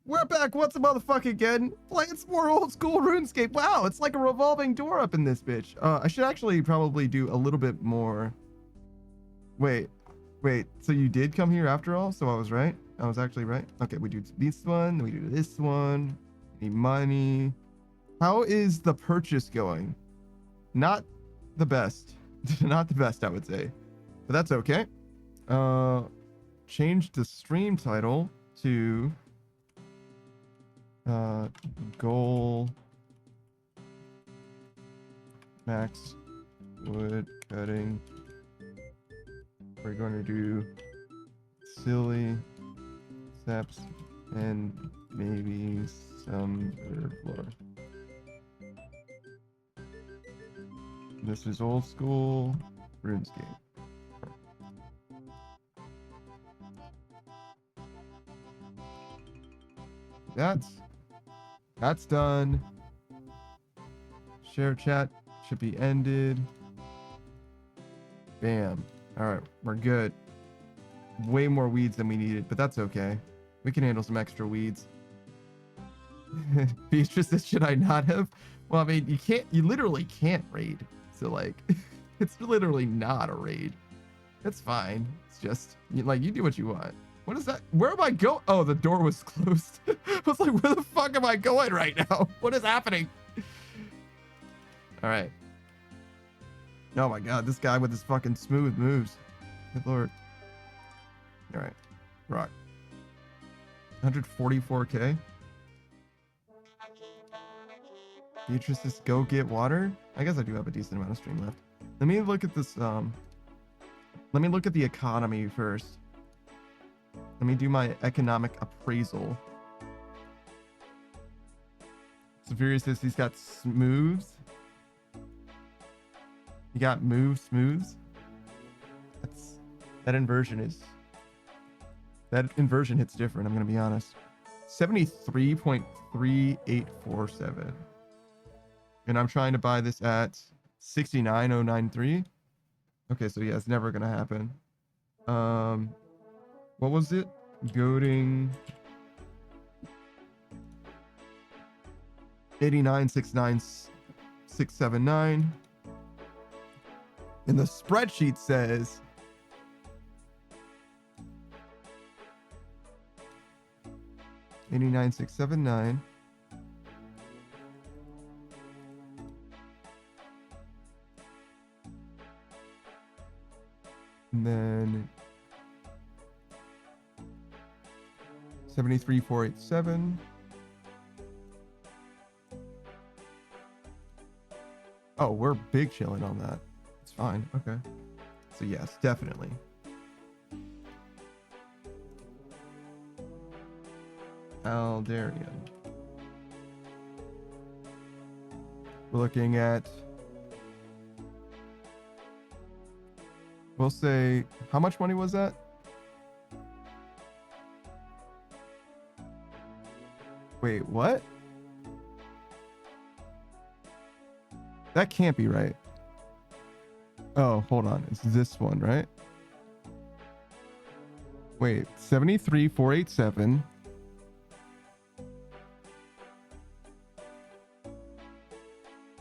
We're back once a motherfucker again, playing some more old school RuneScape. Wow, it's like a revolving door up in this bitch. I should actually probably do a little bit more. Wait, so you did come here after all? So I was right? I was actually right? Okay, we do this one, then we do this one. Need money. How is the purchase going? Not the best. Not the best, I would say. But that's okay. Change the stream title to goal max wood cutting. We're going to do silly steps and maybe some Herblore. This is old school RuneScape. That's done. Share chat should be ended. Bam. All right, we're good. Way more weeds than we needed, but that's okay. We can handle some extra weeds. Beatrice, should I not have? Well, I mean, you literally can't raid. So like, it's literally not a raid. It's fine. It's just, you do what you want. What is that? Where am I going? Oh, the door was closed. I was like, where the fuck am I going right now? What is happening? All right. Oh my God, this guy with his fucking smooth moves. Good Lord. All right. Rock. 144K. Beatrice, just go get water. I guess I do have a decent amount of stream left. Let me look at this. Let me look at the economy first. Let me do my economic appraisal. Severe says he's got smooths. You got smooths. That inversion hits different. I'm gonna be honest. 73.3847. And I'm trying to buy this at 69.093. Okay, so yeah, it's never gonna happen. What was it? Goading 89.69679. And the spreadsheet says 89.679. And then 73.487. Oh, we're big chilling on that. It's fine. Okay. So yes, definitely. Aldarian. We're looking at, we'll say, how much money was that? Wait, what? That can't be right. Oh, hold on. It's this one, right? Wait, 73.487.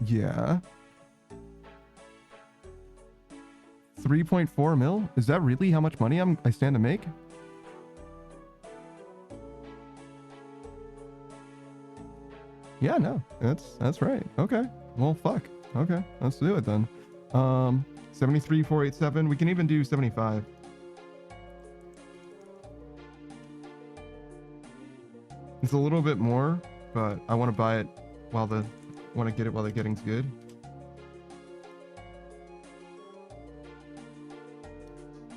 Yeah. 3.4 mil? Is that really how much money I stand to make? Yeah, no, that's right. Okay. Well, fuck. Okay, let's do it then. 73.487. We can even do 75. It's a little bit more, but I want to buy it while the getting's good.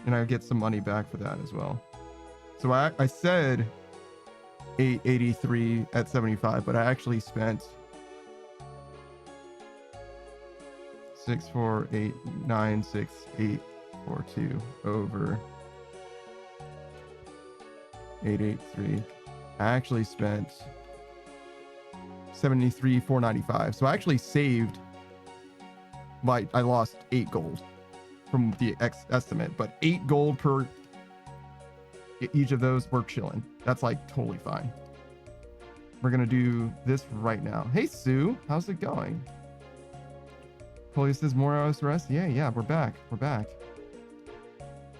And I get some money back for that as well. So I said 883 at 75, but I actually spent 64896,842 over 883. I actually spent 73,495. So I actually saved, like, I lost 8 gold from the estimate, but 8 gold per each of those, we're chilling. That's like totally fine. We're gonna do this right now. Hey Sue, how's it going? Polly says more OSRS. Yeah, we're back. We're back.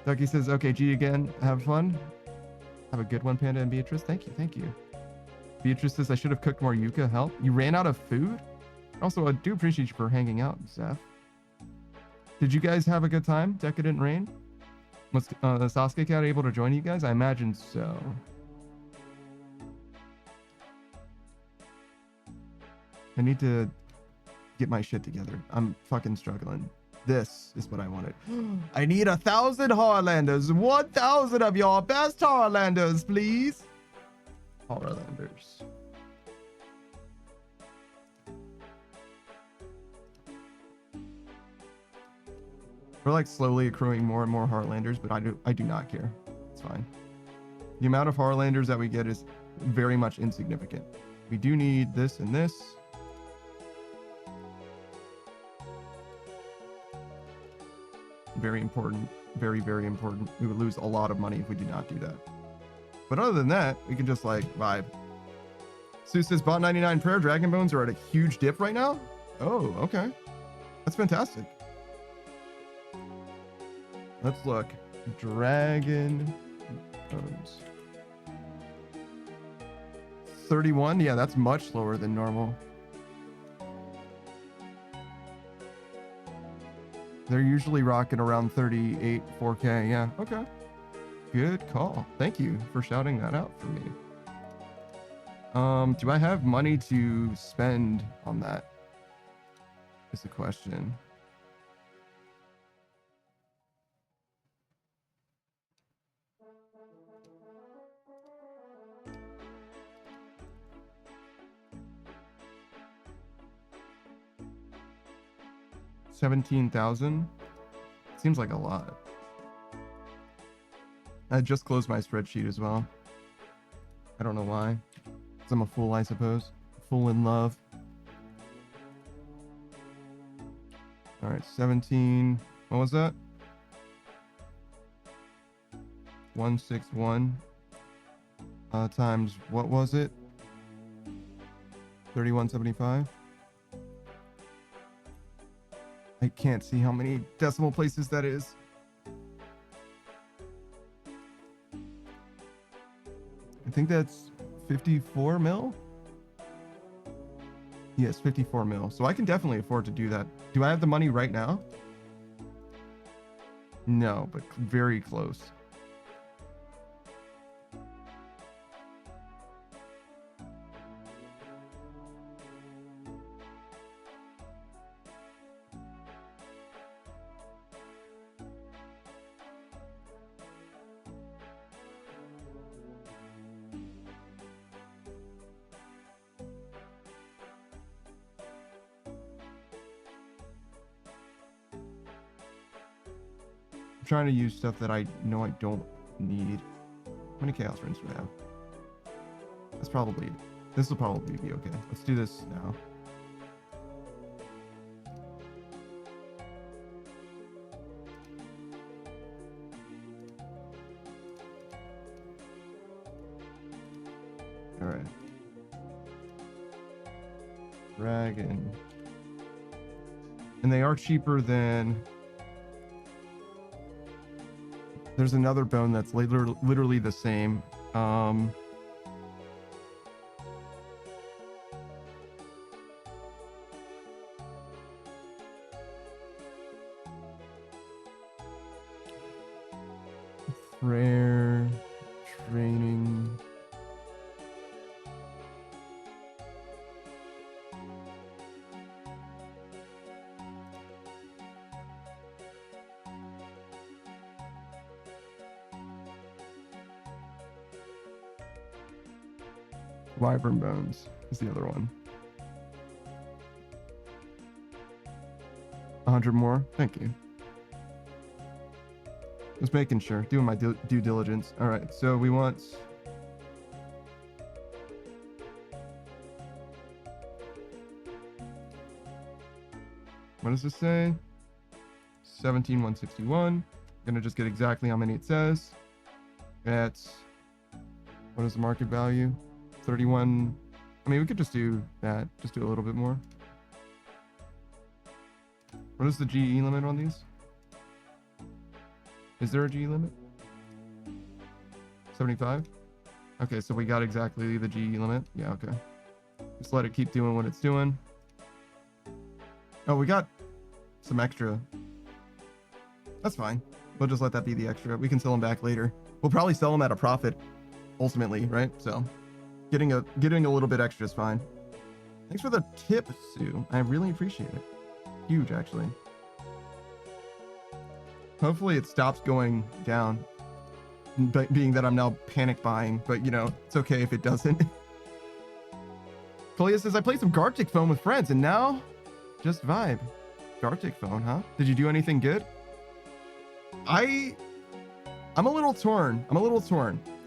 Ducky says, okay, G again. Have fun. Have a good one, Panda and Beatrice. Thank you. Beatrice says, I should have cooked more yucca. Help. You ran out of food? Also, I do appreciate you for hanging out, Zeph. Did you guys have a good time? Decadent Rain? Was Sasuke Cat able to join you guys? I imagine so. I need to get my shit together. I'm fucking struggling. This is what I wanted. I need 1,000 Harlanders. 1,000 of y'all best Harlanders, please. Harlanders. We're like slowly accruing more and more Heartlanders, but I do not care. It's fine. The amount of Heartlanders that we get is very much insignificant. We do need this and this. Very important. Very, very important. We would lose a lot of money if we did not do that. But other than that, we can just like vibe. Sue says bot 99 prayer dragon bones are at a huge dip right now. Oh, okay. That's fantastic. Let's look. Dragon bones. 31. Yeah, that's much lower than normal. They're usually rocking around 38, 4K. Yeah, okay. Good call. Thank you for shouting that out for me. Do I have money to spend on that? Is the question. $17,000 seems like a lot. I just closed my spreadsheet as well. I don't know why. 'Cause I'm a fool, I suppose. Fool in love. All right, 17. What was that? 161 times what was it? 3175. I can't see how many decimal places that is. I think that's 54 mil. Yes, 54 mil. So I can definitely afford to do that. Do I have the money right now? No, but very close. Trying to use stuff that I know I don't need. How many chaos runes do we have? That's probably, this will probably be okay. Let's do this now. All right. Dragon. And they are cheaper than, there's another bone that's literally the same. Prayer, training. Wyvern bones is the other one. 100 more. Thank you. Just making sure, doing my due diligence. All right, so we want. What does this say? 17,161. I'm gonna just get exactly how many it says. At what is the market value? 31 I mean, we could just do that. Just do a little bit more. What is the GE limit on these? Is there a GE limit? 75? Okay, so we got exactly the GE limit. Yeah, okay. Just let it keep doing what it's doing. Oh, we got some extra. That's fine. We'll just let that be the extra. We can sell them back later. We'll probably sell them at a profit, ultimately, right? So, getting a little bit extra is fine. Thanks for the tip, Sue. I really appreciate it. Huge, actually. Hopefully, it stops going down. But being that I'm now panic buying, but you know, it's okay if it doesn't. Kalia says, I played some Gartic Phone with friends and now just vibe. Gartic Phone, huh? Did you do anything good? I'm a little torn.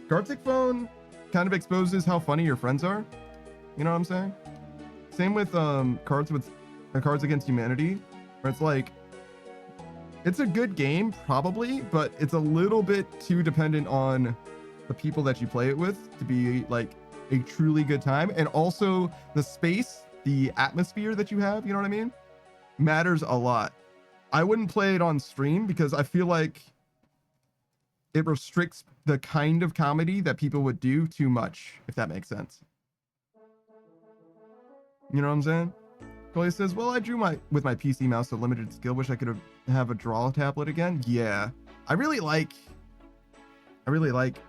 Gartic Phone kind of exposes how funny your friends are. You know what I'm saying? Same with Cards Against Humanity, where it's like, it's a good game, probably, but it's a little bit too dependent on the people that you play it with to be like a truly good time. And also the space, the atmosphere that you have, you know what I mean? Matters a lot. I wouldn't play it on stream because I feel like it restricts the kind of comedy that people would do too much, if that makes sense. You know what I'm saying? Chloe says, well, I drew with my PC mouse, a limited skill. Wish I could have a draw tablet again. Yeah. I really like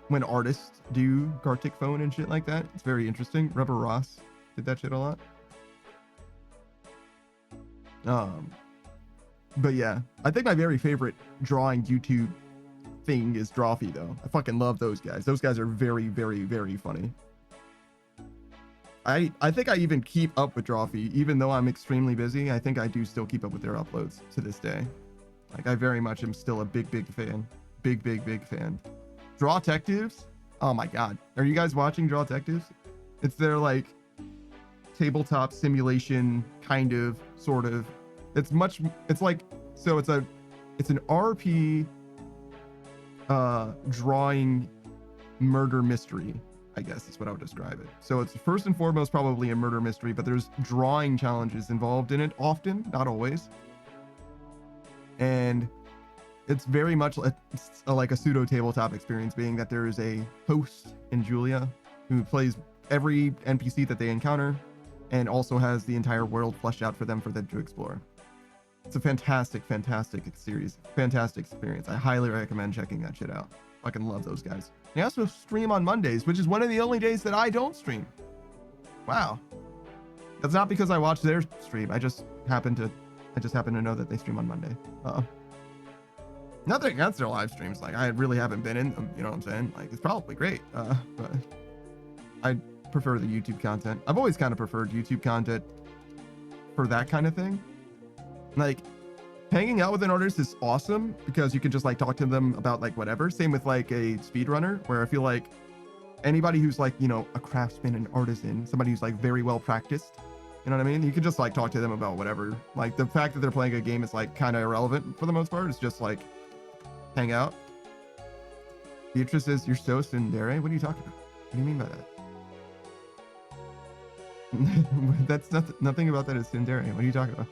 when artists do Gartic Phone and shit like that. It's very interesting. Rubber Ross did that shit a lot. But yeah, I think my very favorite drawing YouTube thing is Drawfee, though. I fucking love those guys. Those guys are very, very, very funny. I think I even keep up with Drawfee, even though I'm extremely busy. I think I do still keep up with their uploads to this day. Like, I very much am still a big fan. Big fan. Draw Detectives? Oh my god. Are you guys watching Draw Detectives? It's their, like, tabletop simulation, kind of, sort of. It's like, so it's an RP drawing murder mystery, I guess is what I would describe it. So it's first and foremost probably a murder mystery, but there's drawing challenges involved in it often, not always. And it's very much like a pseudo tabletop experience, being that there is a host in Julia who plays every NPC that they encounter and also has the entire world fleshed out for them to explore. It's a fantastic series, fantastic experience. I highly recommend checking that shit out. Fucking love those guys. They also stream on Mondays, which is one of the only days that I don't stream. Wow. That's not because I watch their stream. I just happen to know that they stream on Monday. Nothing against their live streams. Like, I really haven't been in them, you know what I'm saying? Like, it's probably great. But I prefer the YouTube content. I've always kind of preferred YouTube content for that kind of thing. Like, hanging out with an artist is awesome because you can just like talk to them about like whatever. Same with like a speedrunner, where I feel like anybody who's like, you know, a craftsman, an artisan, somebody who's like very well practiced, you know what I mean? You can just like talk to them about whatever. Like, the fact that they're playing a game is like kind of irrelevant for the most part. It's just like hang out. Beatrice says, you're so tsundere. What are you talking about? What do you mean by that? That's nothing about that is tsundere. What are you talking about?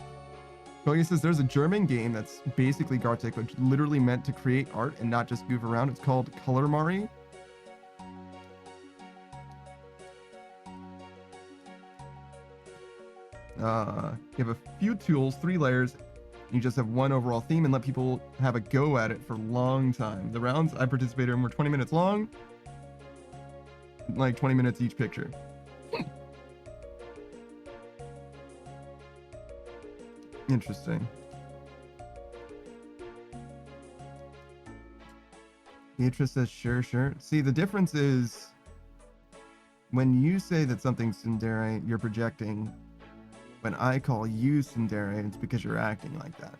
Kogi says there's a German game that's basically Gartic, which literally meant to create art and not just goof around. It's called Color Mari. You have a few tools, 3 layers. You just have one overall theme and let people have a go at it for a long time. The rounds I participated in were 20 minutes long, like 20 minutes each picture. Interesting. Beatrice says, sure. See, the difference is when you say that something's tsundere, you're projecting. When I call you tsundere, it's because you're acting like that.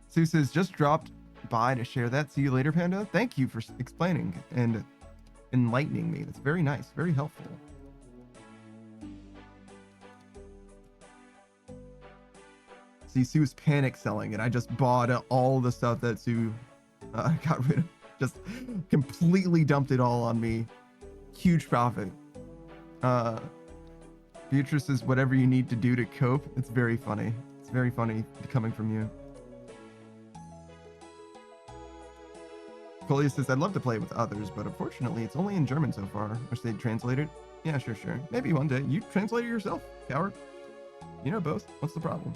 Sue says, just dropped by to share that. See you later, Panda. Thank you for explaining and enlightening me. That's very nice, very helpful. See, Sue's panic selling, and I just bought all the stuff that Sue got rid of. Just completely dumped it all on me. Huge profit. Beatrice is whatever you need to do to cope. It's very funny. It's very funny coming from you. Colia says, I'd love to play with others, but unfortunately it's only in German so far. Wish they'd translate it. Yeah, sure. Maybe one day. You translate it yourself, coward. You know both. What's the problem?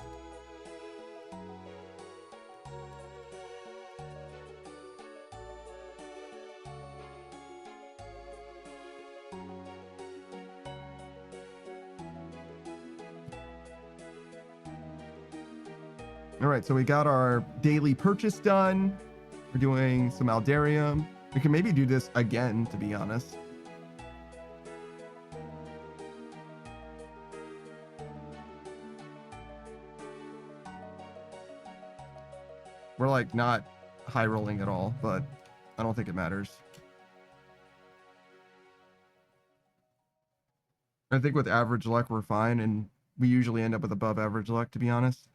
All right, so we got our daily purchase done. We're doing some Aldarium. We can maybe do this again, to be honest. We're like not high rolling at all, but I don't think it matters. I think with average luck, we're fine, and we usually end up with above average luck, to be honest.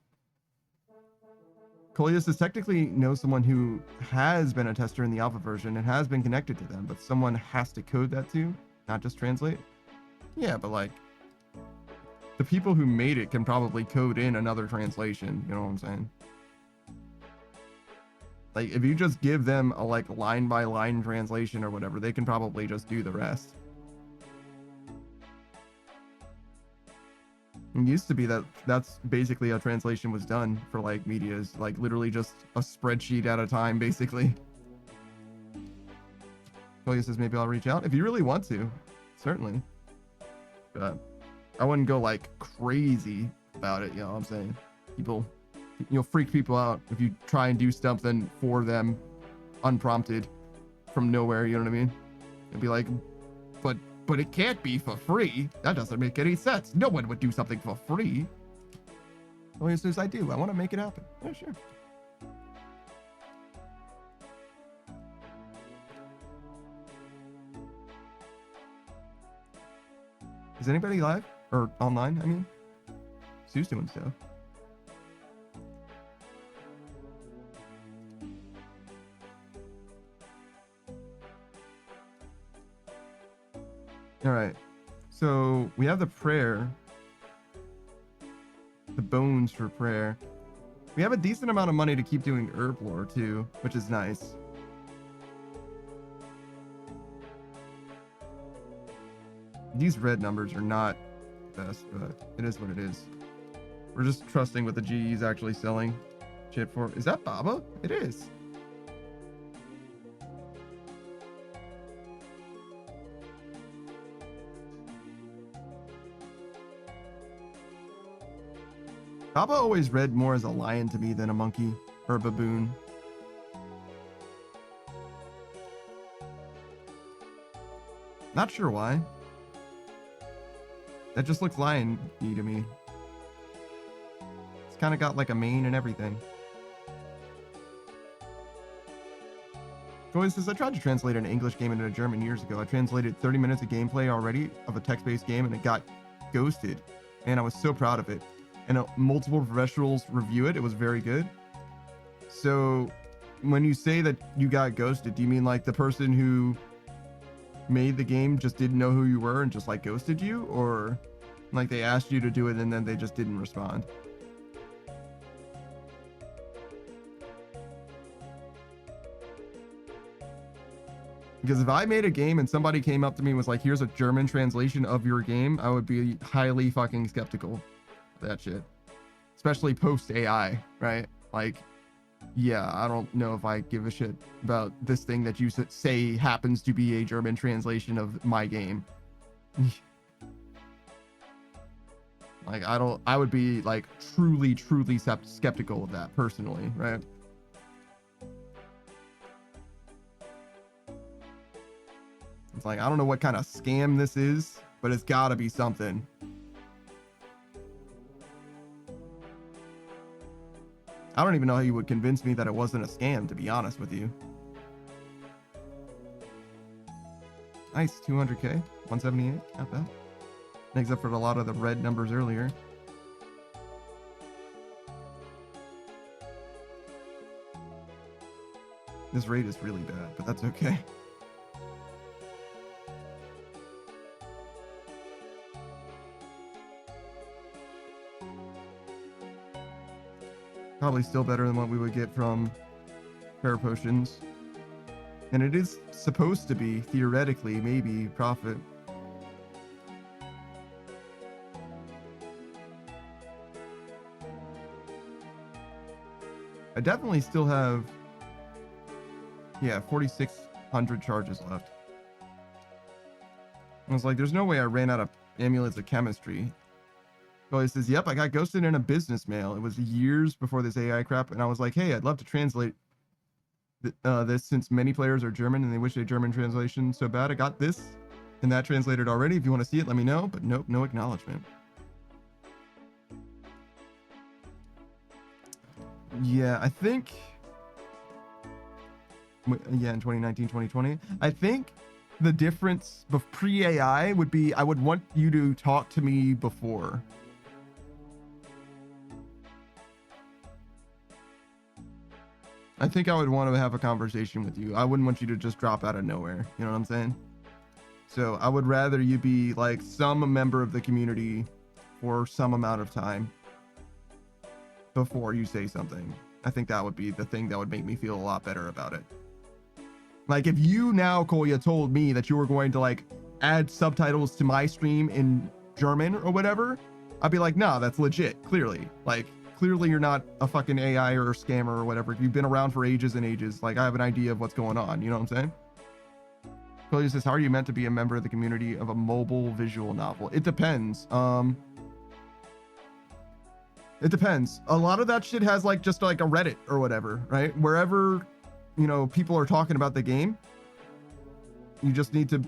Coleus is technically know someone who has been a tester in the alpha version and has been connected to them, but someone has to code that too, not just translate. Yeah, but like the people who made it can probably code in another translation. You know what I'm saying? Like if you just give them a like line by line translation or whatever, they can probably just do the rest. It used to be that that's basically how translation was done for like medias, like literally just a spreadsheet at a time, basically. Well, he says maybe I'll reach out if you really want to, certainly. But I wouldn't go like crazy about it, you know what I'm saying? People, you'll freak people out if you try and do something for them unprompted from nowhere, you know what I mean? And be like, but it can't be for free. That doesn't make any sense. No one would do something for free. Well, as soon as I do, I want to make it happen. Yeah, sure. Is anybody live or online? I mean, Sue's doing stuff. All right, so we have the prayer, the bones for prayer. We have a decent amount of money to keep doing Herblore too, which is nice. These red numbers are not the best, but it is what it is. We're just trusting what the GE is actually selling shit for. Is that Baba? It is. Baba always read more as a lion to me than a monkey or a baboon. Not sure why. That just looks lion-y to me. It's kind of got like a mane and everything. Joy says, I tried to translate an English game into a German years ago. I translated 30 minutes of gameplay already of a text-based game and it got ghosted. And I was so proud of it. And multiple professionals review it. It was very good. So when you say that you got ghosted, do you mean like the person who made the game just didn't know who you were and just like ghosted you? Or like they asked you to do it and then they just didn't respond? Because if I made a game and somebody came up to me and was like, here's a German translation of your game, I would be highly fucking skeptical. That shit, especially post AI, right? Like, yeah, I don't know if I give a shit about this thing that you say happens to be a German translation of my game. Like, I would be like truly skeptical of that personally, right? It's like, I don't know what kind of scam this is, but it's gotta be something. I don't even know how you would convince me that it wasn't a scam, to be honest with you. Nice, 200k, 178, not bad. Except for a lot of the red numbers earlier. This rate is really bad, but that's okay. Probably still better than what we would get from Fair Potions. And it is supposed to be, theoretically, maybe profit. I definitely still have, yeah, 4,600 charges left. I was like, there's no way I ran out of amulets of chemistry. So he says, yep, I got ghosted in a business mail. It was years before this AI crap. And I was like, hey, I'd love to translate this since many players are German and they wish a German translation so bad. I got this and that translated already. If you want to see it, let me know. But nope, no acknowledgement. Yeah, I think, yeah, in 2019, 2020, I think the difference pre-AI would be, I would want you to talk to me before. I think I would want to have a conversation with you. I wouldn't want you to just drop out of nowhere. You know what I'm saying? So I would rather you be like some member of the community for some amount of time before you say something. I think that would be the thing that would make me feel a lot better about it. Like if you now, Kolya, told me that you were going to like add subtitles to my stream in German or whatever, I'd be like, nah, that's legit. Clearly, like clearly you're not a fucking AI or a scammer or whatever. You've been around for ages and ages. Like I have an idea of what's going on. You know what I'm saying? Kolya says, how are you meant to be a member of the community of a mobile visual novel? It depends. It depends. A lot of that shit has like just like a Reddit or whatever, right? Wherever, you know, people are talking about the game, you just need to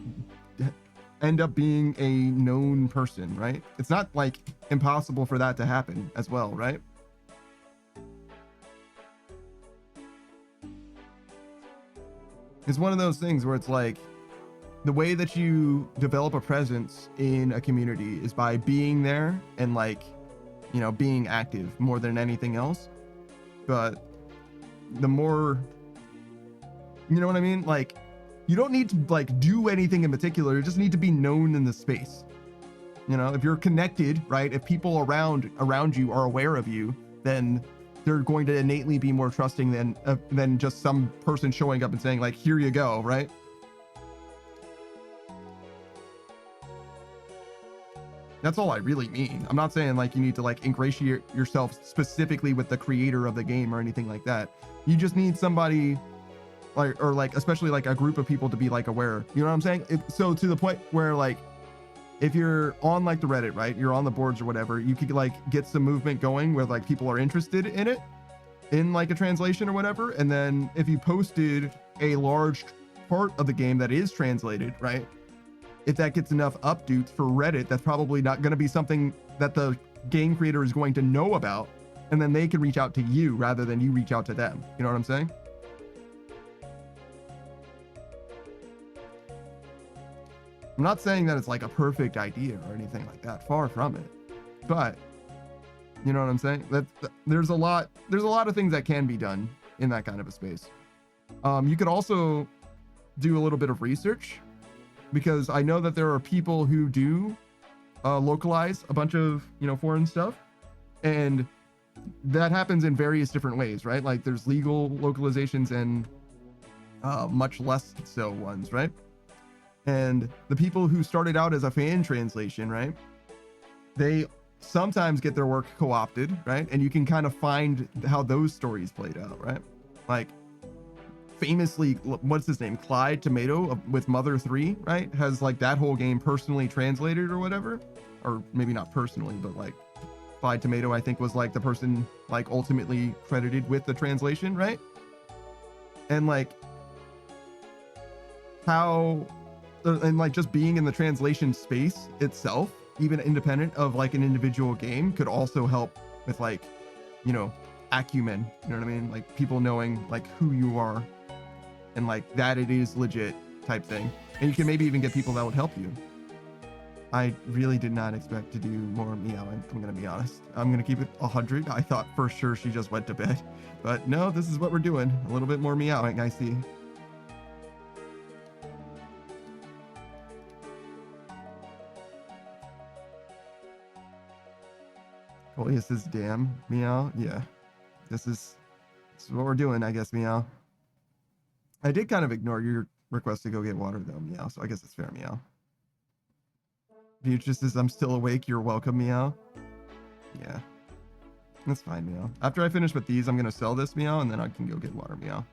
end up being a known person, right? It's not like impossible for that to happen as well, right? It's one of those things where it's like the way that you develop a presence in a community is by being there and like, you know, being active more than anything else. But the more, you know what I mean? Like you don't need to like do anything in particular. You just need to be known in the space. You know, if you're connected, right? If people around you are aware of you, then they're going to innately be more trusting than just some person showing up and saying like, here you go, right? That's all I really mean. I'm not saying like you need to like ingratiate yourself specifically with the creator of the game or anything like that. You just need somebody like, or like, especially like a group of people to be like aware, you know what I'm saying? So to the point where like, if you're on like the Reddit, right? You're on the boards or whatever, you could like get some movement going where like people are interested in it, in like a translation or whatever. And then if you posted a large part of the game that is translated, right? If that gets enough updates for Reddit, that's probably not going to be something that the game creator is going to know about. And then they can reach out to you rather than you reach out to them. You know what I'm saying? I'm not saying that it's like a perfect idea or anything like that. Far from it. But you know what I'm saying? There's a lot of things that can be done in that kind of a space. You could also do a little bit of research, because I know that there are people who do localize a bunch of, you know, foreign stuff, and that happens in various different ways, right? Like there's legal localizations and much less so ones, right? And the people who started out as a fan translation, right? They sometimes get their work co-opted, right? And you can kind of find how those stories played out, right? Like famously, what's his name? Clyde Tomato with Mother 3, right? Has like that whole game personally translated or whatever. Or maybe not personally, but like Clyde Tomato, I think, was like the person like ultimately credited with the translation, right? And like how, and like just being in the translation space itself, even independent of like an individual game, could also help with like, you know, acumen, you know what I mean? Like people knowing like who you are and like that it is legit type thing. And you can maybe even get people that would help you. I really did not expect to do more meowing. I'm gonna be honest. I'm gonna keep it 100. I thought for sure she just went to bed, but no, this is what we're doing. A little bit more meowing, I see. Well, yes, this damn meow. Yeah. This is what we're doing, I guess, meow. I did kind of ignore your request to go get water, though, meow, so I guess it's fair, meow. Beatrice says, I'm still awake, you're welcome, meow. Yeah. That's fine, meow. After I finish with these, I'm gonna sell this, meow, and then I can go get water, meow.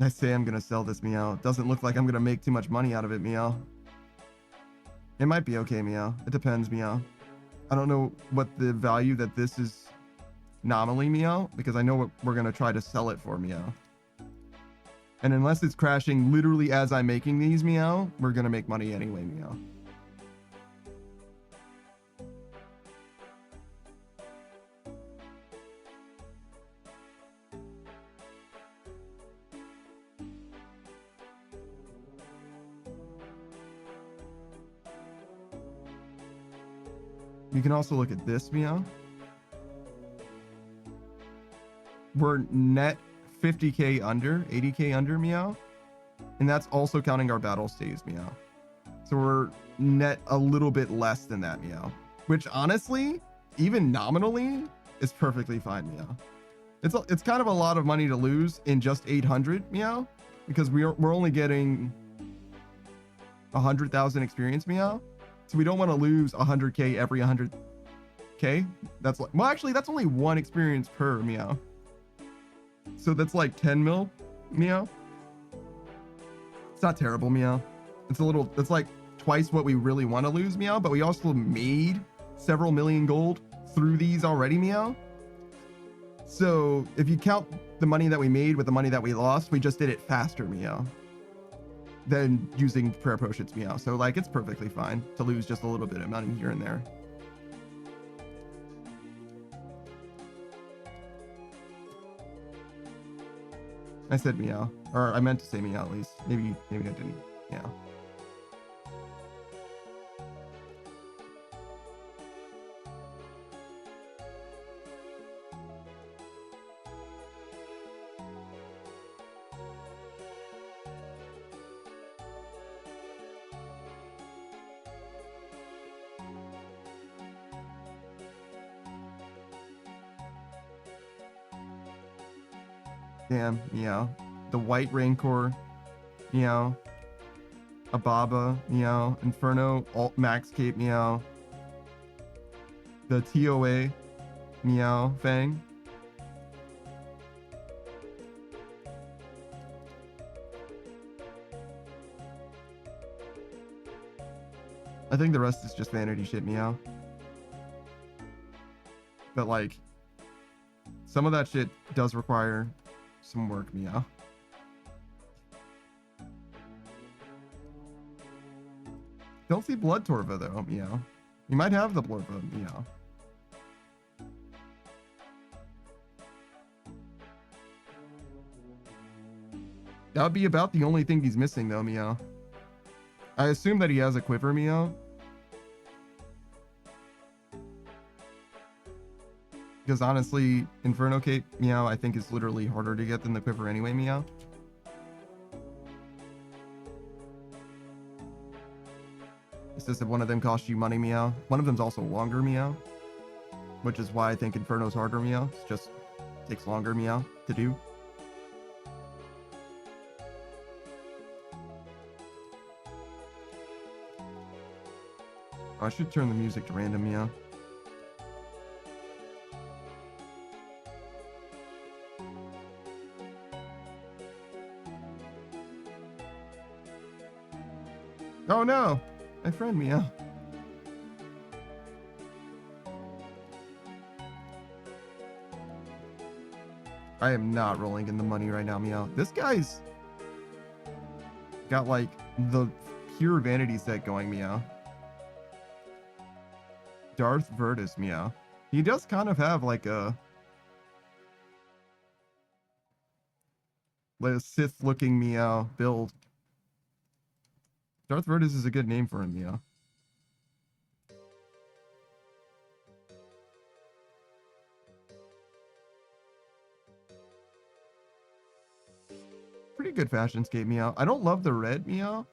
I say I'm gonna sell this, meow. It doesn't look like I'm gonna make too much money out of it, meow. It might be okay, meow. It depends, meow. I don't know what the value that this is nominally, meow, because I know what we're gonna try to sell it for, meow. And unless it's crashing literally as I'm making these, meow, we're gonna make money anyway, meow. You can also look at this, meow. We're net 50k under, 80k under, meow. And that's also counting our battle stays, meow. So we're net a little bit less than that, meow. Which honestly, even nominally, is perfectly fine, meow. It's kind of a lot of money to lose in just 800, meow. Because we're only getting 100,000 experience, meow. So we don't want to lose 100k every 100k. That's like, well, actually, that's only one experience per, meow. So that's like 10 mil, meow. It's not terrible, meow. It's like twice what we really want to lose, meow, but we also made several million gold through these already, meow. So if you count the money that we made with the money that we lost, we just did it faster, meow, than using prayer potions, meow. So like, it's perfectly fine to lose just a little bit of money here and there. I said meow, or I meant to say meow at least. Maybe I didn't. Yeah. Damn, meow. The White Rancor, meow. Ababa, meow. Inferno, Alt Max Cape, meow. The TOA, meow. Fang. I think the rest is just vanity shit, meow. But like, some of that shit does require some work, meow. Don't see Blood Torva though, meow. You might have the Blorva, meow. That would be about the only thing he's missing though, meow. I assume that he has a quiver, meow. Because honestly, Inferno Cape, meow, I think is literally harder to get than the quiver anyway, meow. It's just that one of them costs you money, meow. One of them's also longer, meow. Which is why I think Inferno's harder, meow. It just takes longer, meow, to do. Oh, I should turn the music to random, meow. Oh no, my friend, meow. I am not rolling in the money right now, meow. This guy's got like the pure vanity set going, meow. Darth Virtus, meow. He does kind of have like a Sith looking meow build. Darth Virtus is a good name for him, meow. Pretty good fashion scape, meow. I don't love the red, meow.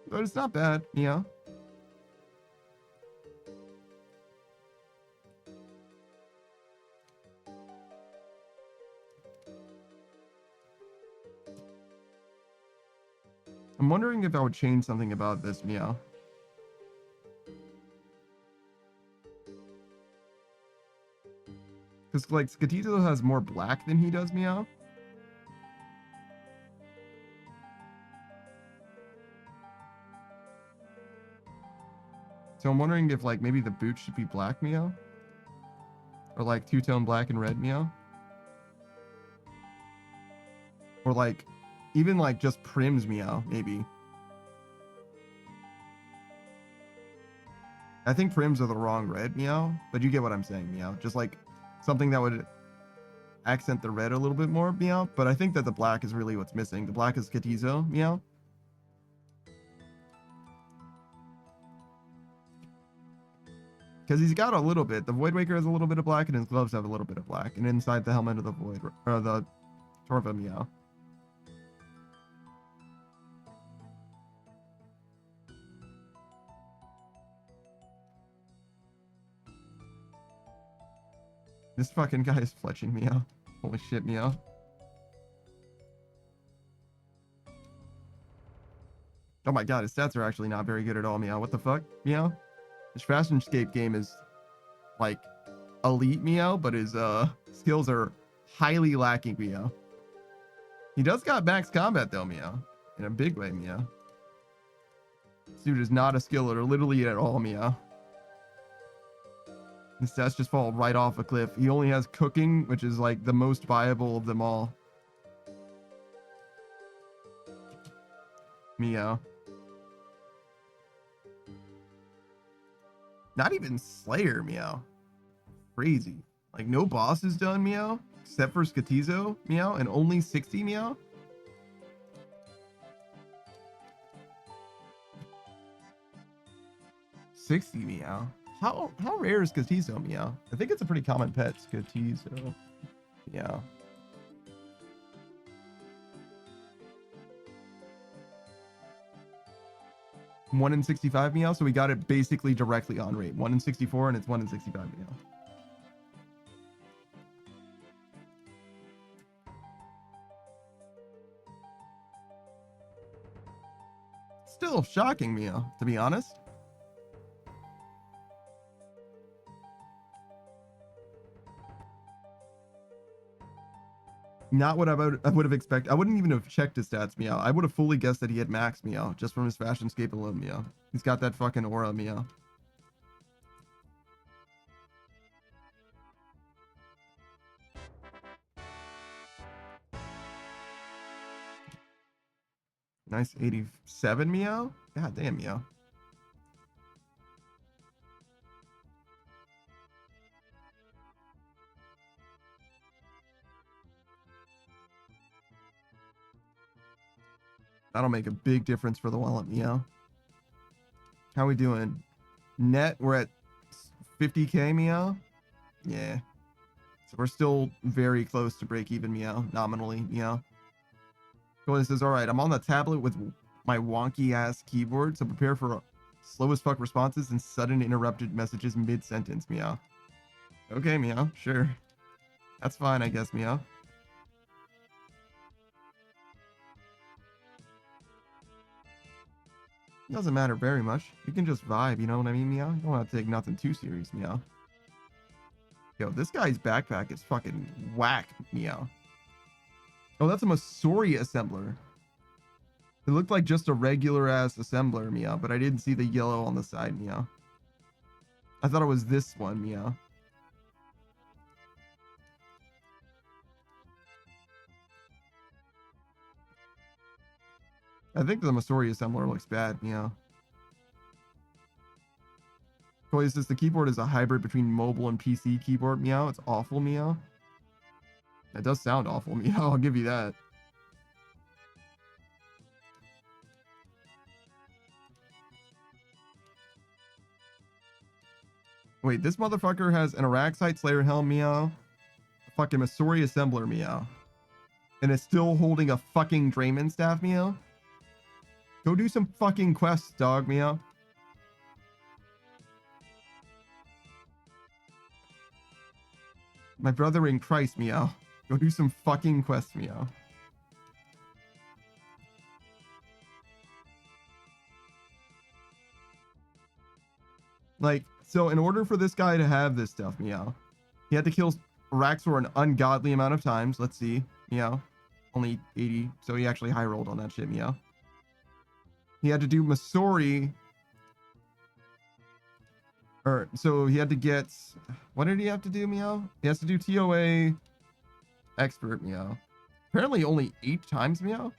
but it's not bad, meow. I'm wondering if I would change something about this meow. Because, like, Skatizo has more black than he does meow. So I'm wondering if, like, maybe the boot should be black meow. Or, like, two-tone black and red meow. Or, like, even, like, just Prim's meow, maybe. I think Prims are the wrong red meow, but you get what I'm saying meow. Just, like, something that would accent the red a little bit more meow. But I think that the black is really what's missing. The black is Skatizo meow. Because he's got a little bit. The Void Waker has a little bit of black, and his gloves have a little bit of black. And inside the helmet of the Void, or the Torva meow. This fucking guy is fletching meow. Holy shit, meow. Oh my god, his stats are actually not very good at all, meow. What the fuck, meow? His Runescape game is, like, elite meow, but his skills are highly lacking meow. He does got max combat though, meow. In a big way, meow. This dude is not a skiller, literally at all, meow. His stats just fall right off a cliff. He only has cooking, which is like the most viable of them all. Meow. Not even Slayer, meow. Crazy. Like, no boss is done, meow. Except for Skatizo, meow. And only 60, meow. $60, meow. How rare is Skatizo, meow? I think it's a pretty common pet, Skatizo. Meow. One in 65 meow, so we got it basically directly on rate. 1 in 64 and it's 1 in 65 meow. Still shocking meow, to be honest. Not what I would have expected. I wouldn't even have checked his stats, meow. I would have fully guessed that he had max meow just from his Fashionscape alone, meow. He's got that fucking aura, meow. Nice 87 meow. God damn, meow. That'll make a big difference for the wallet, meow. How we doing? Net, we're at 50k, meow. Yeah. So we're still very close to break even, meow. Nominally, meow. Cohen says, all right, I'm on the tablet with my wonky ass keyboard, so prepare for slow as fuck responses and sudden interrupted messages mid-sentence, meow. Okay, meow. Sure. That's fine, I guess, meow. Doesn't matter very much. You can just vibe, you know what I mean, meow? You don't have to take nothing too serious, meow. Yo, this guy's backpack is fucking whack, meow. Oh, that's a Masori assembler. It looked like just a regular ass assembler, meow, but I didn't see the yellow on the side, meow. I thought it was this one, meow. I think the Masori assembler looks bad, meow. Toy says the keyboard is a hybrid between mobile and PC keyboard, meow. It's awful, meow. It does sound awful, meow. I'll give you that. Wait, this motherfucker has an Araxite Slayer helm, meow. A fucking Masori assembler, meow. And it's still holding a fucking Draymond staff, meow. Go do some fucking quests, dog, meow. My brother in Christ, meow. Go do some fucking quests, meow. Like, so in order for this guy to have this stuff, meow, he had to kill Raxor an ungodly amount of times. Let's see, meow. Only 80, so he actually high rolled on that shit, meow. He had to do Masori. Or, so he had to get, what did he have to do, meow? He has to do TOA expert, meow. Apparently only 8 times, meow.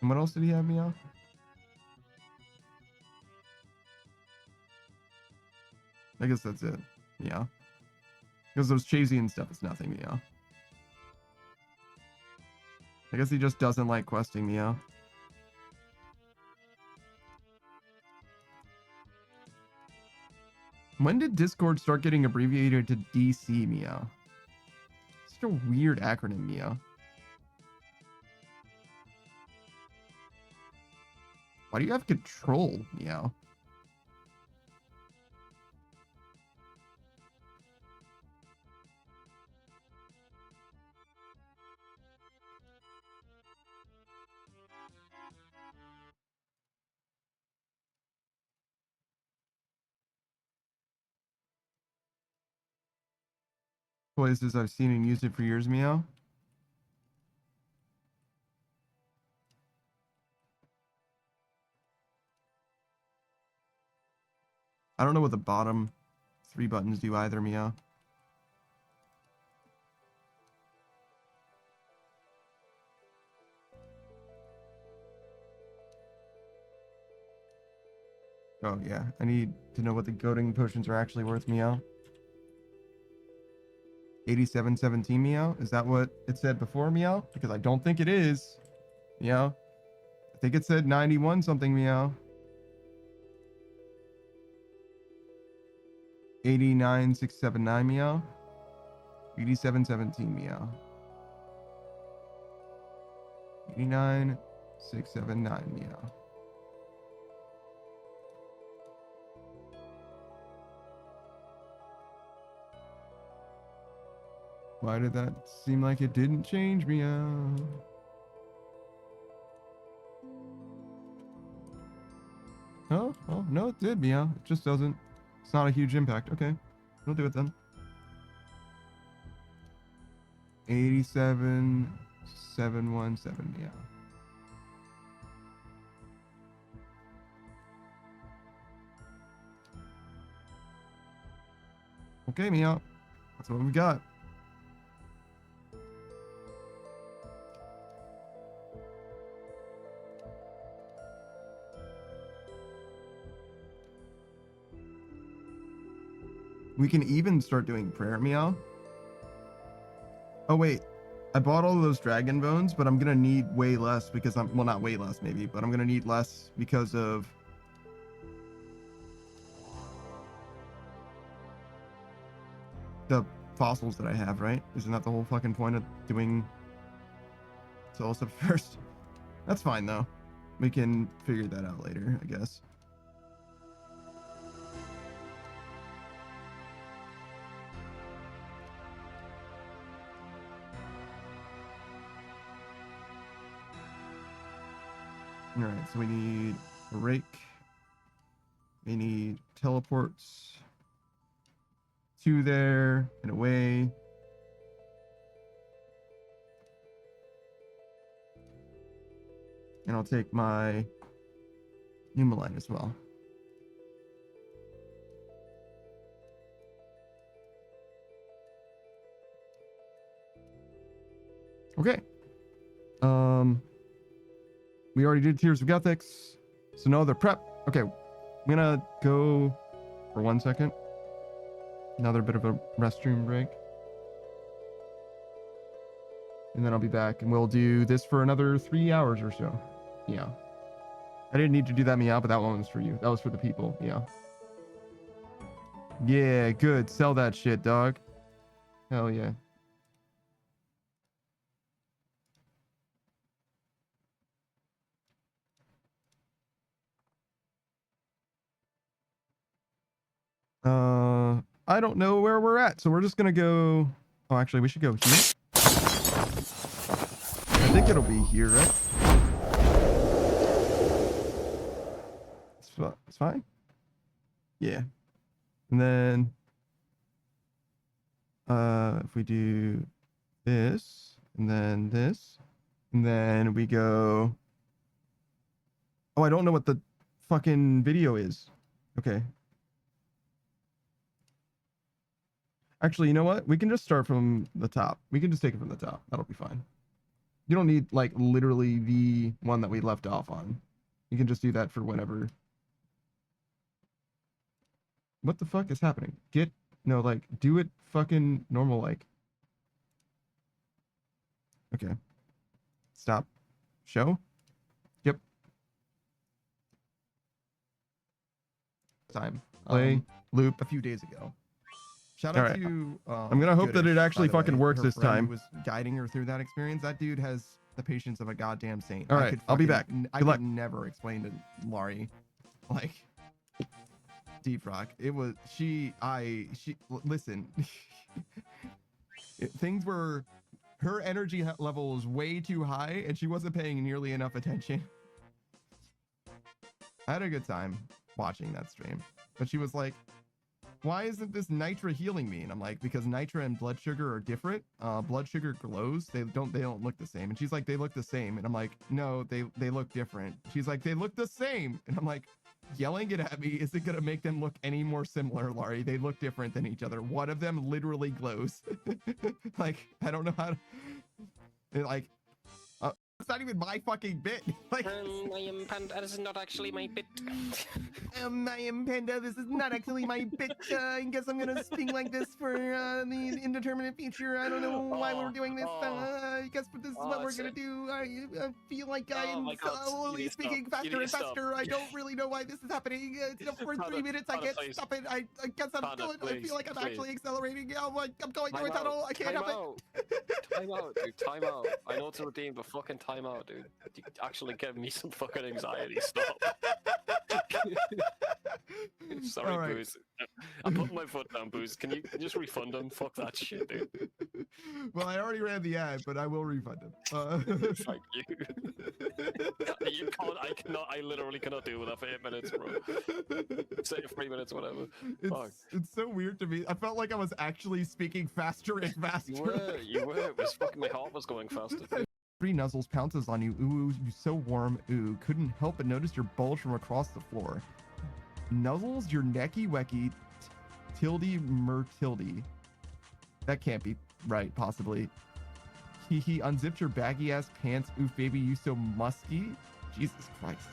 And what else did he have, meow? I guess that's it, meow. Because those Chasian stuff is nothing, meow. I guess he just doesn't like questing, meow. When did Discord start getting abbreviated to DC, meow? Such a weird acronym, meow. Why do you have control, meow? Places I've seen and used it for years, meow. I don't know what the bottom 3 buttons do either, meow. Oh yeah, I need to know what the goading potions are actually worth, meow. 8717, meow. Is that what it said before, meow? Because I don't think it is, meow. I think it said 91 something, meow. 89679, meow. 8717, meow. 89679, meow. Why did that seem like it didn't change, meow? Oh, no, it did, meow. It just doesn't. It's not a huge impact. Okay, we'll do it then. 87717, meow. Okay, meow. That's what we got. We can even start doing prayer, meow. Oh wait, I bought all of those dragon bones, but I'm gonna need way less because I'm, well, not way less maybe, but I'm gonna need less because of the fossils that I have, right? Isn't that the whole fucking point of doing soul stuff first? That's fine though. We can figure that out later, I guess. All right, so we need a rake. We need teleports to there and away. And I'll take my Numaline as well. Okay. We already did Tears of Gethics, so no other prep. Okay, I'm gonna go for 1 second. Another bit of a restroom break. And then I'll be back and we'll do this for another 3 hours or so. Yeah. I didn't need to do that, meow, but that one was for you. That was for the people, yeah. Yeah, good. Sell that shit, dog. Hell yeah. I don't know where we're at, so we're just gonna go. Oh, actually, we should go here. I think it'll be here, right? It's fine. Yeah. And then, if we do this, and then this, and then we go. Oh, I don't know what the fucking video is. Okay. Actually, you know what? We can just start from the top. We can just take it from the top. That'll be fine. You don't need, like, literally the one that we left off on. You can just do that for whenever. What the fuck is happening? No, like, do it fucking normal, like. Okay. Stop. Show. Yep. Time. Play. Loop. A few days ago. Shout out to. I'm gonna hope that it actually fucking works this time. Was guiding her through that experience. That dude has the patience of a goddamn saint. All right, I'll be back. I could never explain to Laurie, like, Deep Rock. It was listen. Things were, her energy level was way too high, and she wasn't paying nearly enough attention. I had a good time watching that stream, but she was like, why isn't this Nitra healing me? And I'm like, because Nitra and blood sugar are different. Blood sugar glows. They don't look the same. And she's like, they look the same. And I'm like, no, they look different. She's like, they look the same. And I'm like, yelling it at me isn't gonna make them look any more similar, Laurie. They look different than each other. One of them literally glows. Like, I don't know how to, like, it's not even my fucking bit. Like, I am Panda. This is not actually my bit. I am Panda. This is not actually my bit. I guess I'm gonna speak like this for the indeterminate future. I don't know why we're doing this. I guess this is what we're gonna do. I feel like I am slowly speaking faster and faster. I don't really know why this is happening. For 3 minutes, I can't stop it. I guess I'm going. I feel like I'm actually accelerating. I'm going through a tunnel. I can't help it. Time out, dude. Time out. I know it's a routine, but fucking time out, dude. You actually give me some fucking anxiety. Stop. Sorry, right. Booze. I'm putting my foot down, Booze. Can you just refund him? Fuck that shit, dude. Well, I already ran the ad, but I will refund him. Thank you. You can't. I cannot. I literally cannot deal with that for 8 minutes, bro. Say 3 minutes, whatever. It's so weird to me. I felt like I was actually speaking faster and faster. You were. It was fucking. My heart was going faster. Three Nuzzles pounces on you. Ooh, you so warm. Ooh, couldn't help but notice your bulge from across the floor. Nuzzles, your necky wecky, tilde mertilde. That can't be right, possibly. He unzipped your baggy ass pants. Oof, baby, you so musky. Jesus Christ.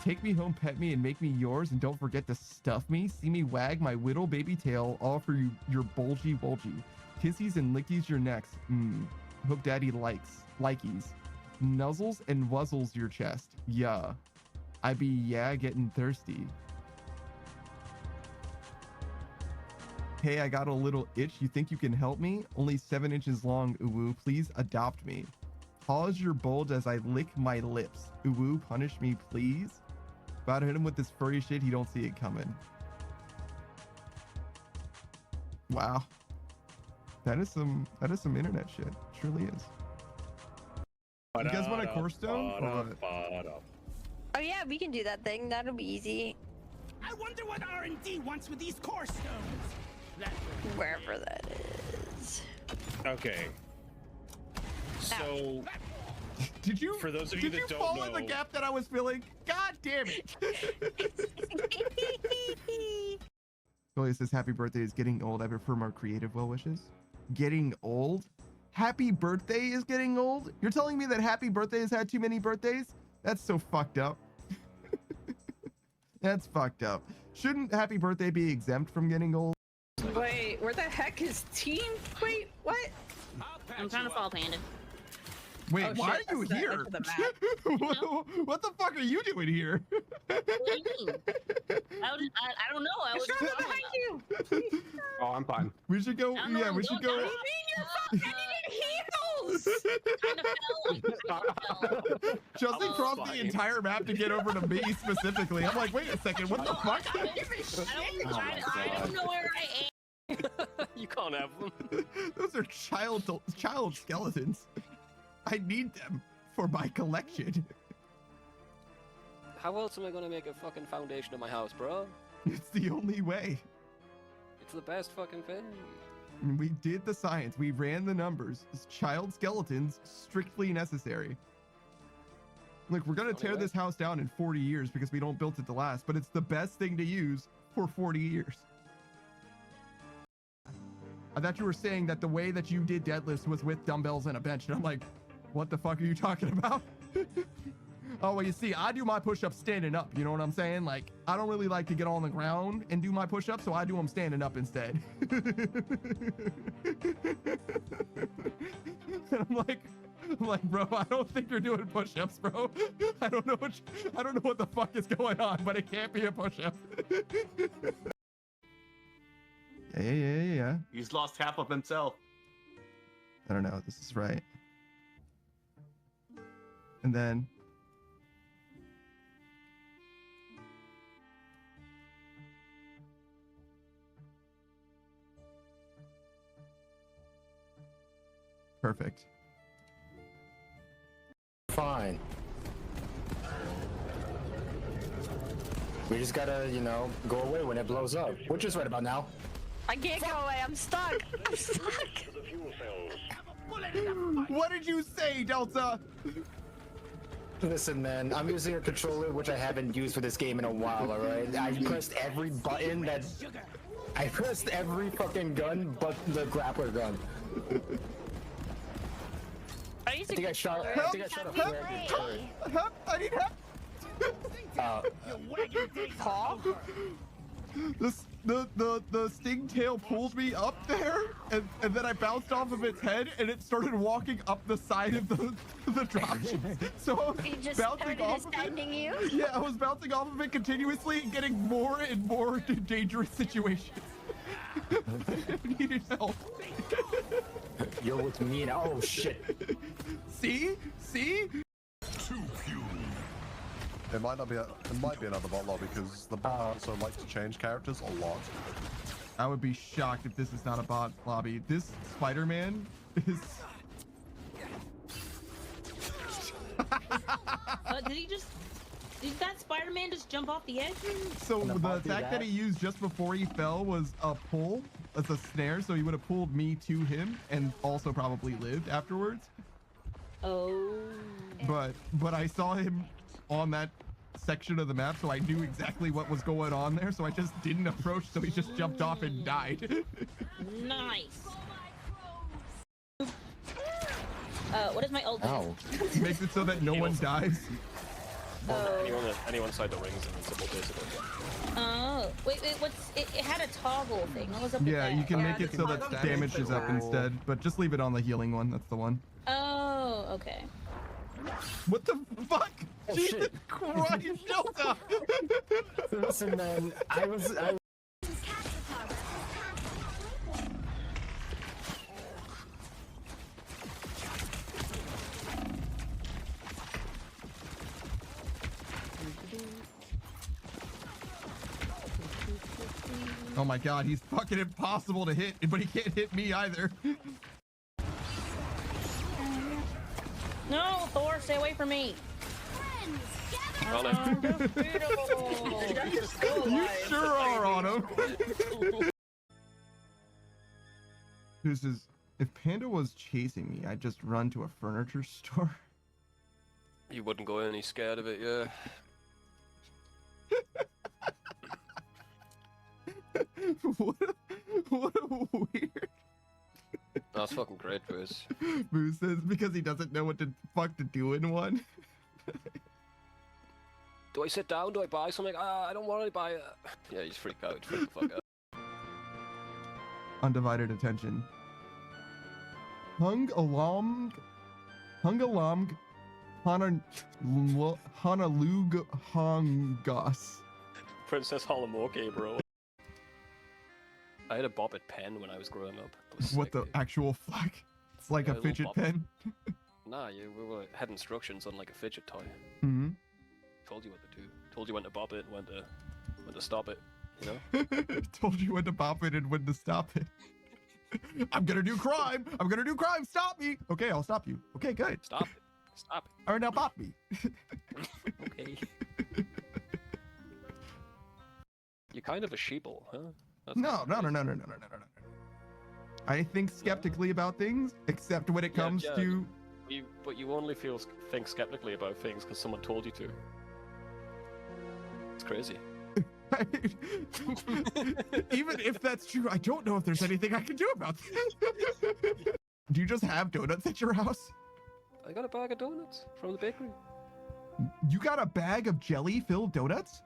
Take me home, pet me, and make me yours, and don't forget to stuff me. See me wag my whittle baby tail, all for you, your bulgy. Kissies and lickies your necks. Hope daddy likies. Nuzzles and wuzzles your chest. Yeah. I be getting thirsty. Hey, I got a little itch. You think you can help me? Only 7 inches long, uwu. Please adopt me. Pause your bulge as I lick my lips. Uwu, punish me, please. About to hit him with this furry shit. He don't see it coming. Wow. That is some internet shit. It surely is. You guys want a core stone? Oh yeah, we can do that thing. That'll be easy. I wonder what R&D wants with these core stones. Wherever that is. Okay. So, did you? For those of you that don't know, fall in the gap that I was filling? God damn it! Julia says, "Happy birthday is getting old. I prefer more creative well wishes." Getting old? Happy birthday is getting old? You're telling me that happy birthday has had too many birthdays? That's so fucked up. That's fucked up. Shouldn't happy birthday be exempt from getting old? Wait, where the heck is Team? Wait, what? I'm trying to fall, Panda. Wait, Oh, why shit, are you that's here? the map. What the fuck are you doing here? What do you mean? I don't know. I was It's right behind you. oh, I'm fine. We should go. I don't know Yeah, what we I'm should doing. go. What do you mean you're fucking? I needed heals. Kind of fell. Justin I'm crossed the fine. entire map to get over to me specifically. I'm like, wait a second, what the fuck? I don't know where I am. You can't have them. Those are child skeletons. I need them for my collection. How else am I gonna make a fucking foundation of my house, bro? It's the only way. It's the best fucking thing. We did the science. We ran the numbers. Child skeletons, strictly necessary. Look, we're gonna tear this house down in 40 years because we don't build it to last, but it's the best thing to use for 40 years. I thought you were saying that the way that you did deadlifts was with dumbbells and a bench, and I'm like, what the fuck are you talking about? Oh, well, you see, I do my push-ups standing up, you know what I'm saying? Like, I don't really like to get on the ground and do my push-ups, so I do them standing up instead. And I'm like, bro, I don't think you're doing push-ups, bro. I don't know what the fuck is going on, but it can't be a push-up. Yeah. He's lost half of himself. I don't know. This is right. And then. Perfect. Fine. We just gotta, you know, go away when it blows up. Which is right about now. I can't go away. I'm stuck. I'm stuck. What did you say, Delta? Listen, man, I'm using a controller which I haven't used for this game in a while, alright? I pressed every button that... I pressed every fucking gun but the grappler gun. I used to I think I shot a help. Help! I need help! Paul? The stingtail pulled me up there, and then I bounced off of its head, and it started walking up the side of the dropship. So I was He just bouncing started off of extending you? Yeah, I was bouncing off of it continuously, and getting more and more dangerous situations. I needed help. You're with me now. Oh shit. See? It might not be. It might be another bot lobby because the bot also likes to change characters a lot. I would be shocked if this is not a bot lobby. This Spider-Man is. Did that Spider-Man just jump off the edge? So the attack that he used just before he fell was a pull. That's a snare, so he would have pulled me to him and also probably lived afterwards. Oh. But I saw him on that section of the map, so I knew exactly what was going on there, so I just didn't approach, so he just jumped off and died. Nice. What is my ult? Ow. Makes it so that no one dies. Anyone inside the ring is invincible, basically. Oh, wait, it had a toggle thing. What was up with Yeah, that? you can make it so that damage is up instead, but just leave it on the healing one. That's the one. Oh, okay. What the fuck? Oh, Jesus shit. Christ, Delta! Listen, man, I was Oh my god, he's fucking impossible to hit, but he can't hit me either. No, Thor, stay away from me. You sure are on him. This is, if Panda was chasing me, I'd just run to a furniture store. You wouldn't go any scared of it, yeah. what a weird. That's fucking great, Bruce. Boo says because he doesn't know what the fuck to do in one. Do I sit down? Do I buy something? I don't want to buy it. Yeah, you just freak out. Freak the fuck out. Undivided attention. Hungalamg Honolug Hongas. Princess Halamoke, bro. I had a bobbit pen when I was growing up. It was What sick, the actual fuck? It's like Yeah, a a little fidget pop. pen. Nah, we had instructions on like a fidget toy. Hmm. Told you what to do. Told you when to bop it, when to stop it. You know? Told you when to pop it and when to stop it. I'm gonna do crime. I'm gonna do crime. Stop me. Okay, I'll stop you. Okay, good. Stop it. Stop it. All right, now pop me. Okay. You're kind of a sheeple, huh? That's No. I think skeptically about things, except when it comes yeah. to. But you only think skeptically about things because someone told you to. It's crazy. Even if that's true, I don't know if there's anything I can do about that. Do you just have donuts at your house? I got a bag of donuts from the bakery. You got a bag of jelly-filled donuts?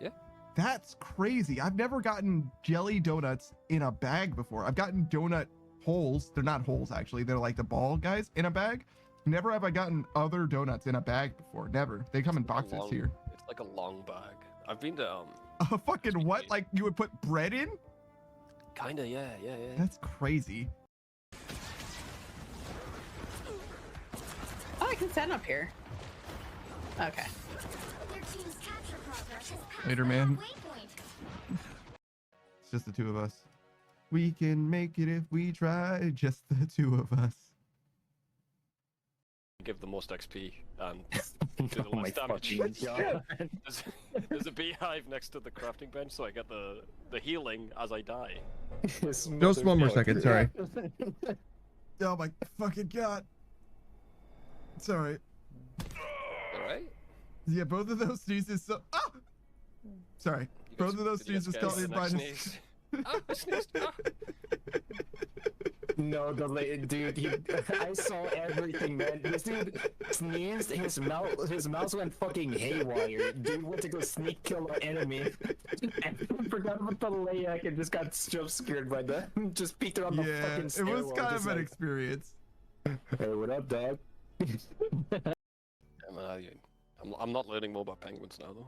Yeah. That's crazy. I've never gotten jelly donuts in a bag before. I've gotten donut holes. They're not holes, actually. They're like the ball guys in a bag. Never have I gotten other donuts in a bag before. Never. They come in boxes here. It's like a long bag. I've been to A fucking what? Like you would put bread in? Kinda, yeah. That's crazy. Oh, I can stand up here. Okay. Later, man. It's just the two of us. We can make it if we try. Just the two of us. Give the most XP and do the Oh my least damage. fucking god. There's a beehive next to the crafting bench, so I get the healing as I die. Just one more second, sorry. Oh my fucking god. Sorry. Alright? Yeah, both of those sneezes. So, ah! Sorry. Both of those sneezes caught me by the. Ah, I sneezed. Ah. No, dude, I saw everything, man. This dude sneezed, his mouse went fucking haywire. Dude went to go sneak kill an enemy, and forgot about the layak and just got jump scared by that. Just peeked around the Yeah, fucking it stairwell. was kind just of an like, experience. Hey, what up, dog? Yeah, man, I'm not learning more about penguins now, though.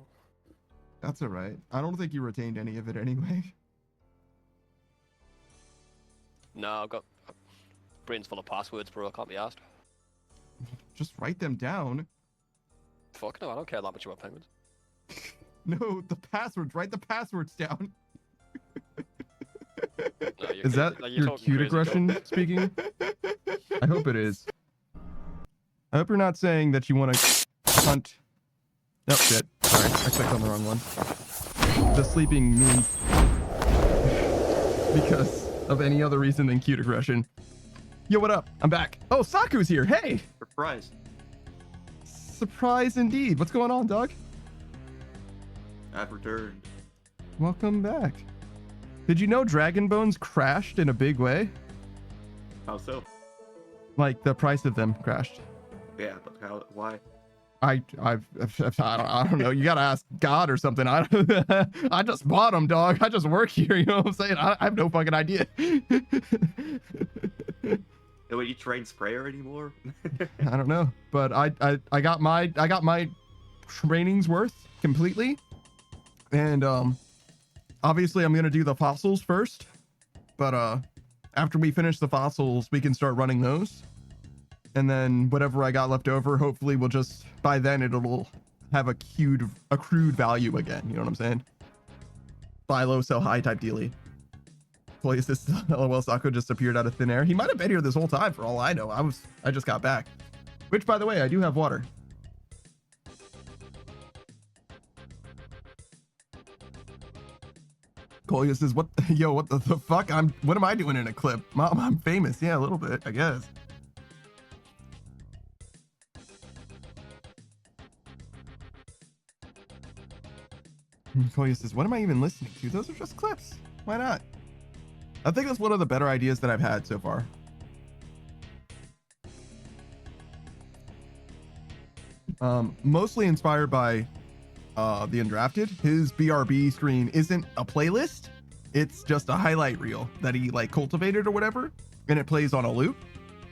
That's alright. I don't think you retained any of it anyway. No, I've got brains full of passwords, bro. I can't be asked. Just write them down. Fuck no, I don't care that much about penguins. No, the passwords. Write the passwords down. No, Is that you're your talking cute crazy, aggression bro. speaking? I hope it is. I hope you're not saying that you want to hunt. Oh shit. Sorry, I clicked on the wrong one. The sleeping meme. Because of any other reason than cute aggression. Yo, what up? I'm back. Oh, Saku's here. Hey! Surprise. Surprise indeed. What's going on, dog? I've returned. Welcome back. Did you know Dragon Bones crashed in a big way? How so? Like the price of them crashed. Yeah, but how? Why? I don't know. You gotta ask God or something. I just bought them, dog. I just work here. You know what I'm saying? I have no fucking idea. Nobody you train sprayer anymore? I don't know, but I got my training's worth completely, and obviously I'm gonna do the fossils first, but after we finish the fossils, we can start running those. And then whatever I got left over, hopefully we'll just, by then it'll have accrued value again. You know what I'm saying? Buy low, sell high type dealy. Boy, is this LOL Sako just appeared out of thin air? He might have been here this whole time for all I know. I just got back. Which, by the way, I do have water. Colia says, what the fuck? What am I doing in a clip? Mom, I'm famous. Yeah, a little bit, I guess. Koya says, what am I even listening to? Those are just clips. Why not? I think that's one of the better ideas that I've had so far. Mostly inspired by the Undrafted. His BRB screen isn't a playlist. It's just a highlight reel that he like cultivated or whatever, and it plays on a loop.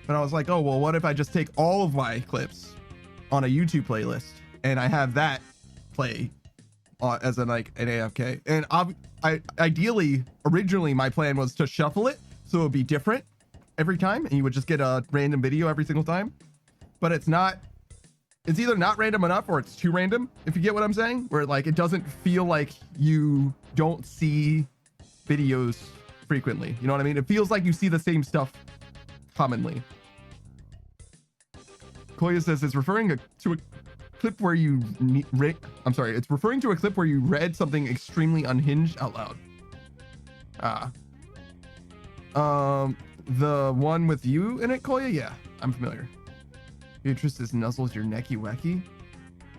And I was like, oh, well, what if I just take all of my clips on a YouTube playlist and I have that play as an AFK? And I ideally, originally my plan was to shuffle it so it would be different every time, and you would just get a random video every single time. But it's either not random enough or it's too random, if you get what I'm saying, where like it doesn't feel like you don't see videos frequently. You know what I mean? It feels like you see the same stuff commonly. Koya says it's referring to a clip where you it's referring to a clip where you read something extremely unhinged out loud. The one with you in it, Koya? Yeah, I'm familiar. Beatrice is nuzzles your necky wacky.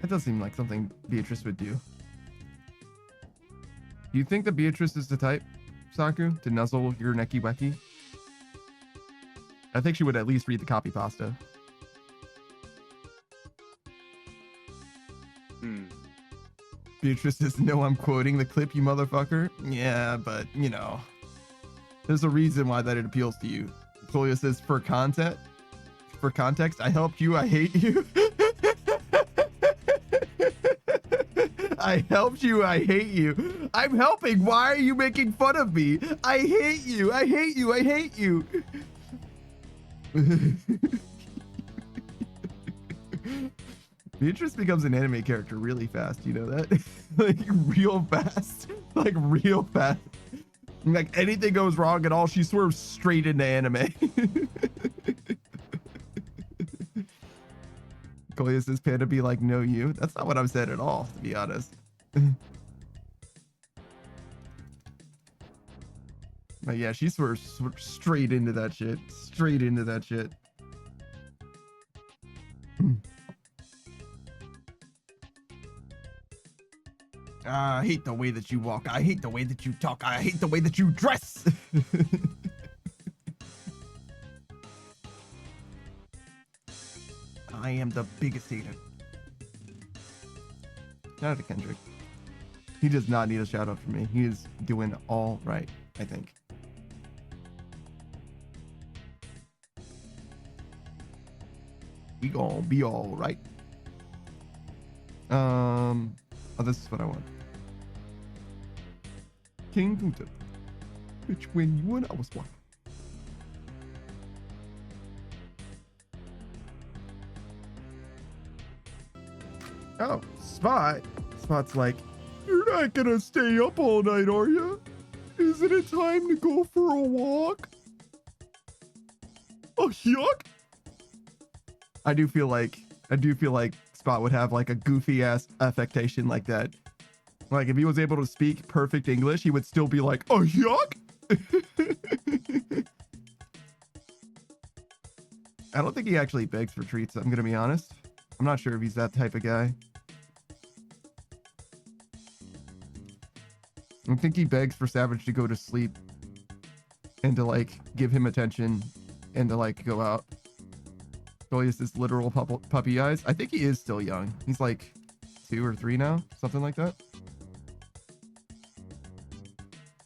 That does seem like something Beatrice would do. Do you think that Beatrice is the type, Saku, to nuzzle your necky wacky? I think she would at least read the copy pasta. Beatrice says, no, I'm quoting the clip, you motherfucker. Yeah, but, you know, there's a reason why that it appeals to you. Koya says, for context, I helped you, I hate you. I helped you, I hate you. I'm helping, why are you making fun of me? I hate you, I hate you, I hate you. Beatrice becomes an anime character really fast, you know that? Like real fast. Like real fast. Like anything goes wrong at all, she swerves straight into anime. Koya says Panda be like, no you. That's not what I've said at all, to be honest. But yeah, she swerves straight into that shit. Straight into that shit. I hate the way that you walk. I hate the way that you talk. I hate the way that you dress. I am the biggest hater. Shout out to Kendrick. He does not need a shout out from me. He is doing all right, I think. We gonna be all right. Oh, this is what I want. King Gunther. Bitch, when you and I was one. Oh, Spot. Spot's like, you're not gonna stay up all night, are you? Isn't it time to go for a walk? Oh, yuck. I do feel like Spot would have like a goofy ass affectation like that. Like if he was able to speak perfect English, he would still be like, oh, yuck. I don't think he actually begs for treats, I'm gonna be honest. I'm not sure if he's that type of guy. I think he begs for Savage to go to sleep and to like give him attention and to like go out. Julius is literal puppy eyes. I think he is still young. He's like 2 or 3 now, something like that.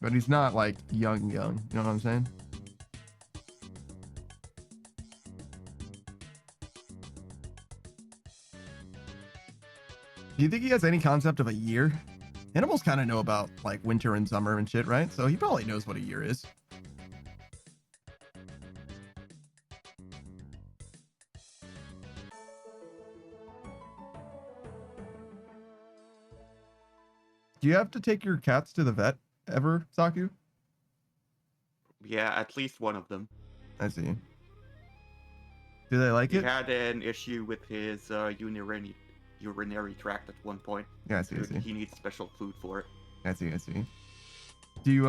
But he's not like young. You know what I'm saying? Do you think he has any concept of a year? Animals kind of know about like winter and summer and shit, right? So he probably knows what a year is. Do you have to take your cats to the vet ever, Saku? Yeah, at least one of them. I see. Do they like He it? had an issue with his urinary tract at one point. Yeah, I see. He needs special food for it. I see. Do you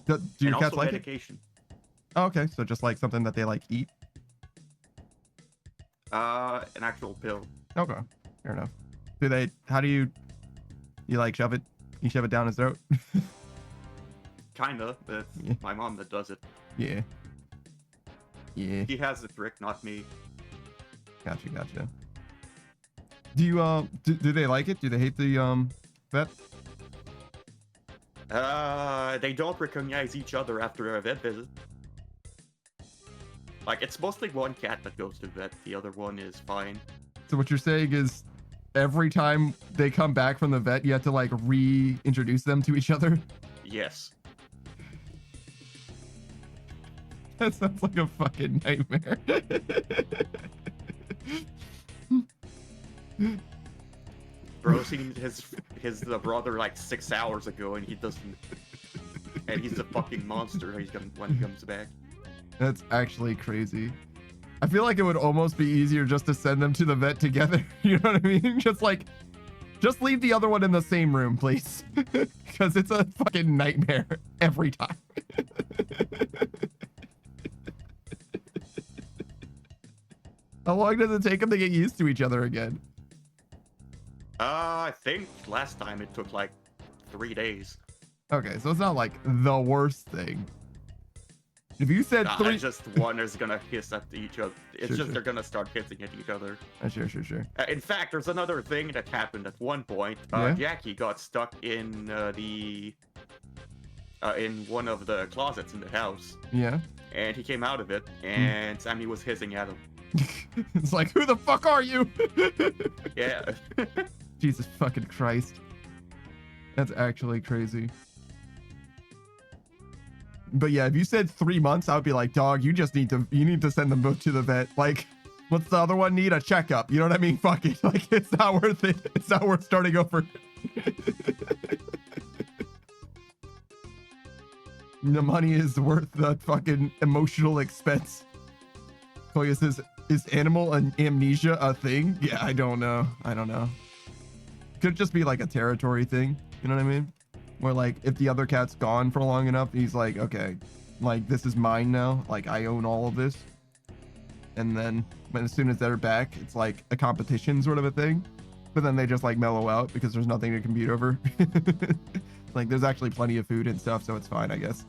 do your and cats also like medication. it? Oh, okay, so just like something that they like eat. An actual pill. Okay, fair enough. Do they? How do you like shove it? You shove it down his throat? Kinda, but it's Yeah. my mom that does it. Yeah. He has the trick, not me. Gotcha. Do you do they like it? Do they hate the vet? They don't recognize each other after a vet visit. Like, it's mostly one cat that goes to vet, the other one is fine. So what you're saying is every time they come back from the vet, you have to like reintroduce them to each other? Yes. That sounds like a fucking nightmare. Bro seen his brother like 6 hours ago, and he doesn't. And he's a fucking monster. When he comes back. That's actually crazy. I feel like it would almost be easier just to send them to the vet together. You know what I mean? Just leave the other one in the same room, please. Because it's a fucking nightmare every time. How long does it take them to get used to each other again? I think last time it took like 3 days. Okay, so it's not like the worst thing. If you said three... It's just one is gonna hiss at each other. It's just they're gonna start hissing at each other. Sure. In fact, there's another thing that happened at one point. Yeah? Jackie got stuck in in one of the closets in the house. Yeah. And he came out of it, and Sammy was hissing at him. It's like, who the fuck are you? Yeah. Jesus fucking Christ. That's actually crazy. But yeah, if you said 3 months, I would be like, dog, you need to send them both to the vet. Like, what's the other one need? A checkup. You know what I mean? Fuck it. Like, it's not worth it. It's not worth starting over. The money is worth the fucking emotional expense. Koya says, is animal amnesia a thing? Yeah, I don't know. Could just be like a territory thing. You know what I mean? Where like if the other cat's gone for long enough, he's like, okay, like this is mine now. Like I own all of this. And then but as soon as they're back, it's like a competition sort of a thing. But then they just like mellow out because there's nothing to compete over. Like there's actually plenty of food and stuff, so it's fine, I guess.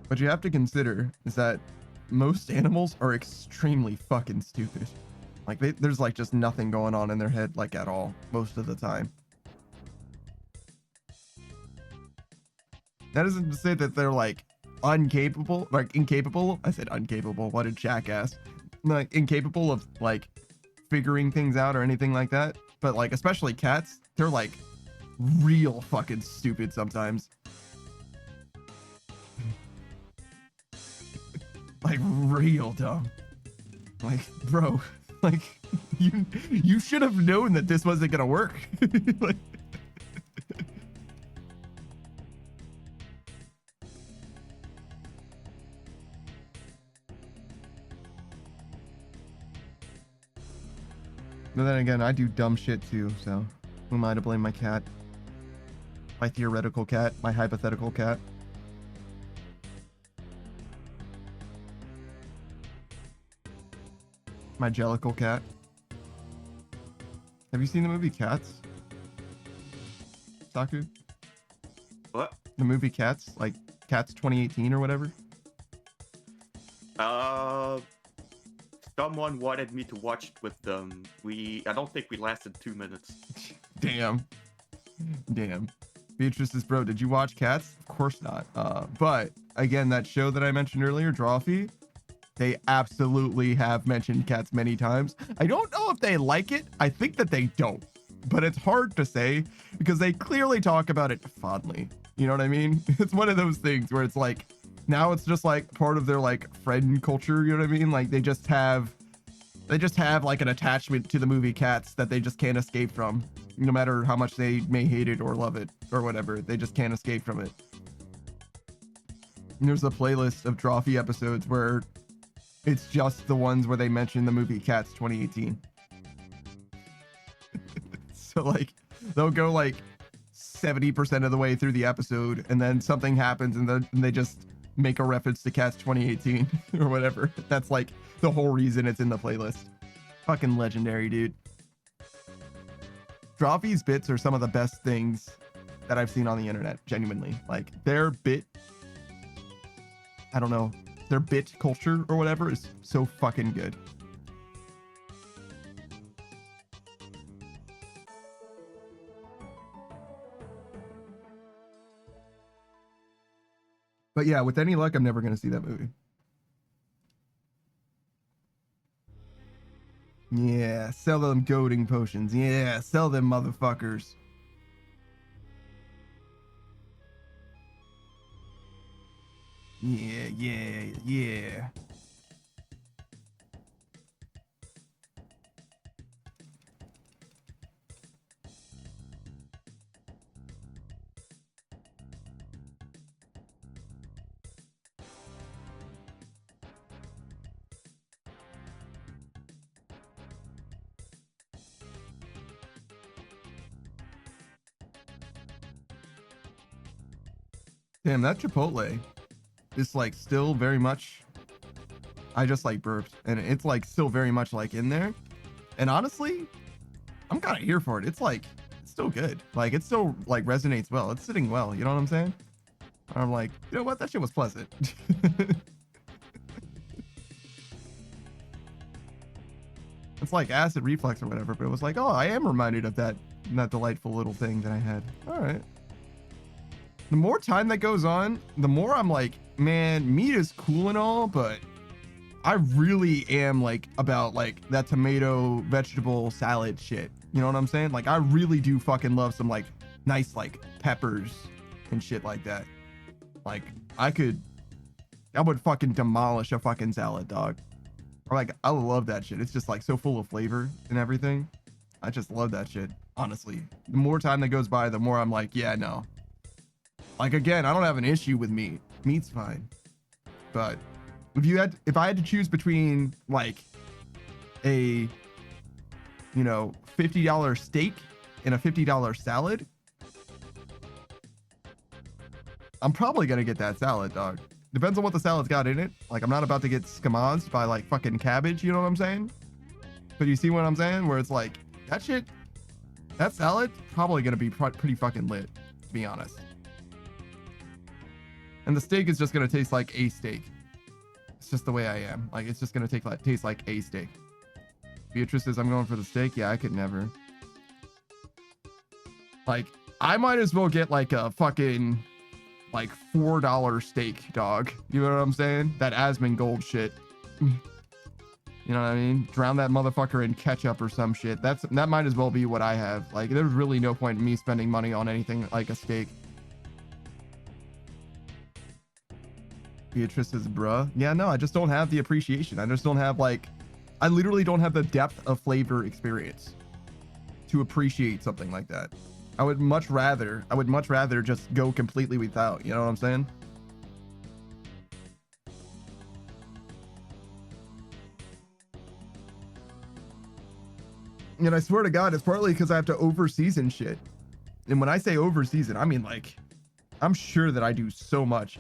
What you have to consider is that most animals are extremely fucking stupid. Like there's like just nothing going on in their head like at all most of the time. That isn't to say that they're like incapable. I said incapable. What a jackass. Like incapable of like figuring things out or anything like that. But like especially cats, they're like real fucking stupid sometimes. Like real dumb. Like bro, like you should have known that this wasn't gonna work. Like, but then again, I do dumb shit too, so who am I to blame my cat? My theoretical cat, my hypothetical cat. My jellicle cat. Have you seen the movie Cats? Saku? What? The movie Cats? Like Cats 2018 or whatever? Someone wanted me to watch it with them. I don't think we lasted 2 minutes. Damn. Beatrice says, bro, did you watch Cats? Of course not. But again, that show that I mentioned earlier, Drawfee, they absolutely have mentioned Cats many times. I don't know if they like it. I think that they don't, but it's hard to say because they clearly talk about it fondly. You know what I mean? It's one of those things where it's like, now it's just like part of their like friend culture. You know what I mean? Like they just have like an attachment to the movie Cats that they just can't escape from. No matter how much they may hate it or love it or whatever, they just can't escape from it. And there's a playlist of Drawfee episodes where it's just the ones where they mention the movie Cats 2018. So like they'll go like 70% of the way through the episode and then something happens and then they just make a reference to Cats 2018 or whatever. That's like the whole reason it's in the playlist. Fucking legendary, dude. Drawfee's bits are some of the best things that I've seen on the internet, genuinely. Like their bit, I don't know, their bit culture or whatever is so fucking good. But yeah, with any luck, I'm never going to see that movie. Yeah, sell them goading potions. Yeah, sell them motherfuckers. Yeah. Damn, that Chipotle is like still very much. I just like burped, and it's like still very much like in there. And honestly, I'm kind of here for it. It's like it's still good. Like it still like resonates well. It's sitting well. You know what I'm saying? I'm like, you know what? That shit was pleasant. It's like acid reflux or whatever, but it was like, oh, I am reminded of that delightful little thing that I had. All right. The more time that goes on, the more I'm like, man, meat is cool and all, but I really am like about like that tomato vegetable salad shit. You know what I'm saying? Like I really do fucking love some like nice like peppers and shit like that. Like I would fucking demolish a fucking salad, dog. Or like I love that shit. It's just like so full of flavor and everything. I just love that shit. Honestly, the more time that goes by, the more I'm like, yeah, no. Like again, I don't have an issue with meat. Meat's fine. But if I had to choose between like a, you know, $50 steak and a $50 salad, I'm probably gonna get that salad, dog. Depends on what the salad's got in it. Like I'm not about to get skamazed by like fucking cabbage, you know what I'm saying? But you see what I'm saying? Where it's like that shit, that salad probably gonna be pretty fucking lit, to be honest. And the steak is just gonna taste like a steak. It's just the way I am. Like it's just gonna taste like a steak. Beatrice says I'm going for the steak. Yeah, I could never. Like I might as well get like a fucking like $4 steak, dog. You know what I'm saying? That Asmongold shit. You know what I mean? Drown that motherfucker in ketchup or some shit. That might as well be what I have. Like there's really no point in me spending money on anything like a steak. Beatrice says, bruh. Yeah, no, I just don't have the appreciation. I just don't have like, I literally don't have the depth of flavor experience to appreciate something like that. I would much rather just go completely without, you know what I'm saying? And I swear to God, it's partly because I have to over-season shit. And when I say over-season, I mean like, I'm sure that I do so much.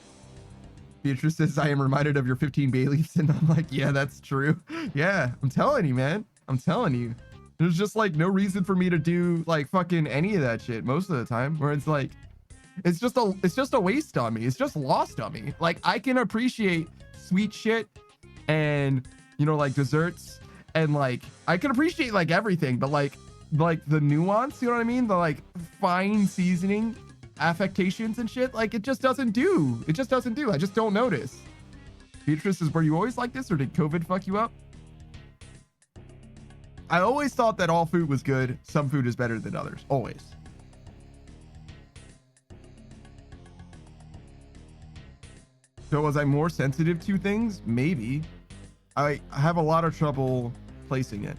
Beatrice says, I am reminded of your 15 bay leaves. And I'm like, yeah, that's true. Yeah, I'm telling you, man. I'm telling you. There's just like no reason for me to do like fucking any of that shit most of the time, where it's like, it's just a waste on me. It's just lost on me. Like I can appreciate sweet shit and, you know, like desserts, and like I can appreciate like everything, but like the nuance, you know what I mean? The like fine seasoning affectations and shit, like it just doesn't do. I just don't notice. Beatrice is, were you always like this, or did COVID fuck you up? I always thought that all food was good. Some food is better than others. Always. So was I more sensitive to things? Maybe. I have a lot of trouble placing it.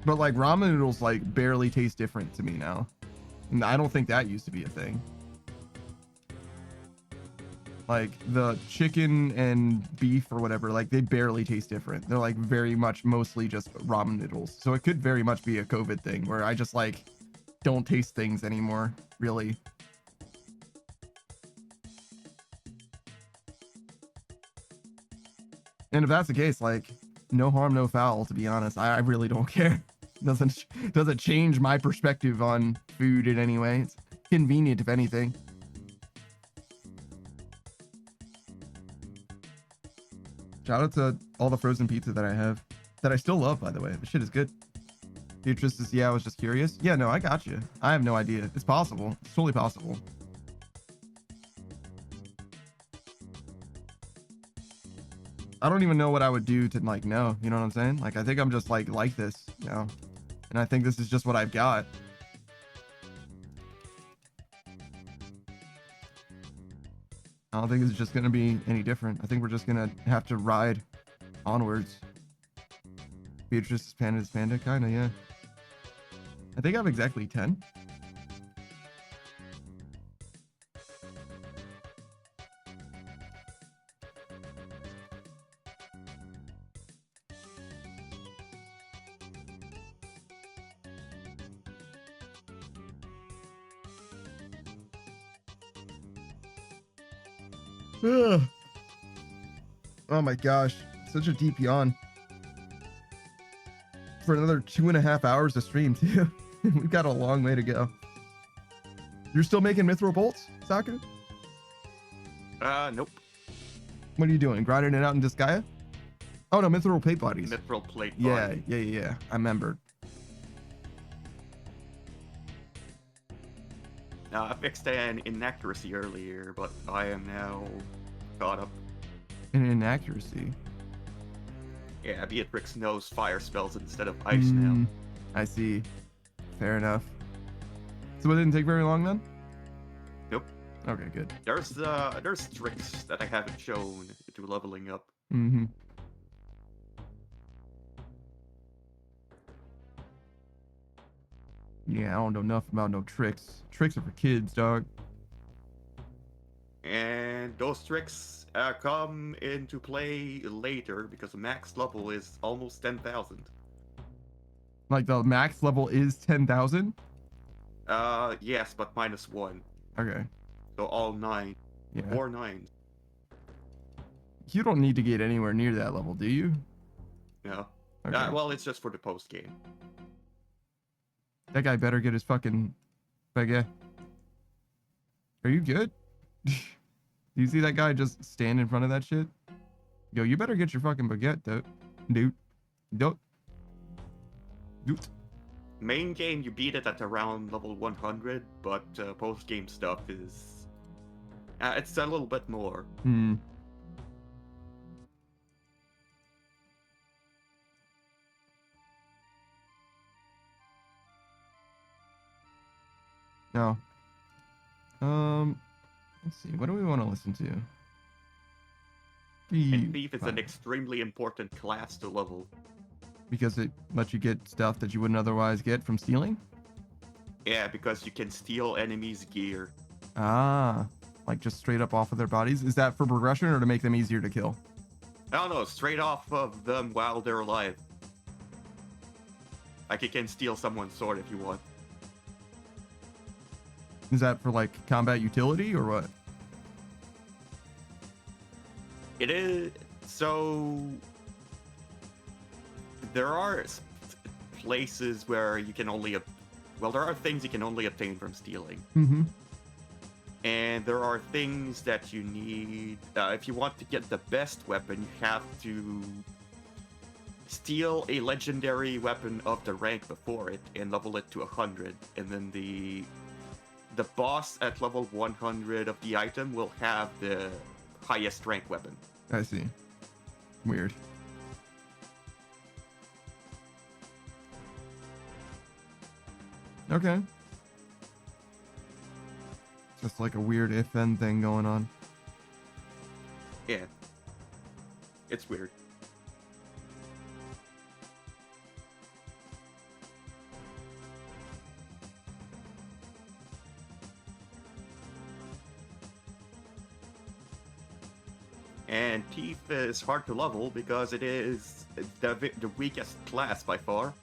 But like ramen noodles like barely taste different to me now. And I don't think that used to be a thing. Like the chicken and beef or whatever, like they barely taste different. They're like very much mostly just ramen noodles. So it could very much be a COVID thing where I just like don't taste things anymore, really. And if that's the case, like no harm, no foul, to be honest. I really don't care. Doesn't change my perspective on food in any way. It's convenient, if anything. Shout out to all the frozen pizza that I have, that I still love, by the way. The shit is good. Beatrice is, yeah, I was just curious. Yeah, no, I got you. I have no idea. It's possible. It's totally possible. I don't even know what I would do to like know. You know what I'm saying? Like I think I'm just like this, you know, and I think this is just what I've got. I don't think it's just gonna be any different. I think we're just gonna have to ride onwards. Beatrice is panda, kinda, yeah. I think I'm exactly 10. Ugh. Oh my gosh, such a deep yawn. For another 2.5 hours to stream too. We've got a long way to go. You're still making mithril bolts, Saka? Nope. What are you doing? Grinding it out in Disgaea? Oh no, mithril plate bodies. Mithril plate Yeah, body. yeah. I remembered. I fixed an inaccuracy earlier, but I am now caught up. An inaccuracy. Yeah, Beatrix knows fire spells instead of ice now. I see. Fair enough. So it didn't take very long then? Nope. Okay, good. There's tricks that I haven't shown to leveling up. Mm-hmm. Yeah, I don't know enough about no tricks. Tricks are for kids, dog. And those tricks come into play later because the max level is almost 10,000. Like the max level is 10,000? Yes, but -1. Okay. So all 9. Yeah. 4 9s. You don't need to get anywhere near that level, do you? No. Okay. Well, it's just for the post game. That guy better get his fucking baguette. Are you good? Do you see that guy just stand in front of that shit? Yo, you better get your fucking baguette, dude. Dude. Main game, you beat it at around level 100, but post game stuff is... it's a little bit more. No. Let's see. What do we want to listen to? And Thief is an extremely important class to level. Because it lets you get stuff that you wouldn't otherwise get from stealing? Yeah, because you can steal enemies' gear. Ah, like just straight up off of their bodies? Is that for progression or to make them easier to kill? I don't know, straight off of them while they're alive. Like you can steal someone's sword if you want. Is that for like combat utility or what? It is... So... There are places where you can only... Well, there are things you can only obtain from stealing. Mm-hmm. And there are things that you need... if you want to get the best weapon, you have to steal a legendary weapon of the rank before it and level it to 100. And then the boss at level 100 of the item will have the highest rank weapon. I see. Weird. Okay. Just like a weird if-then thing going on. Yeah. It's weird. And Thief is hard to level because it is the weakest class by far.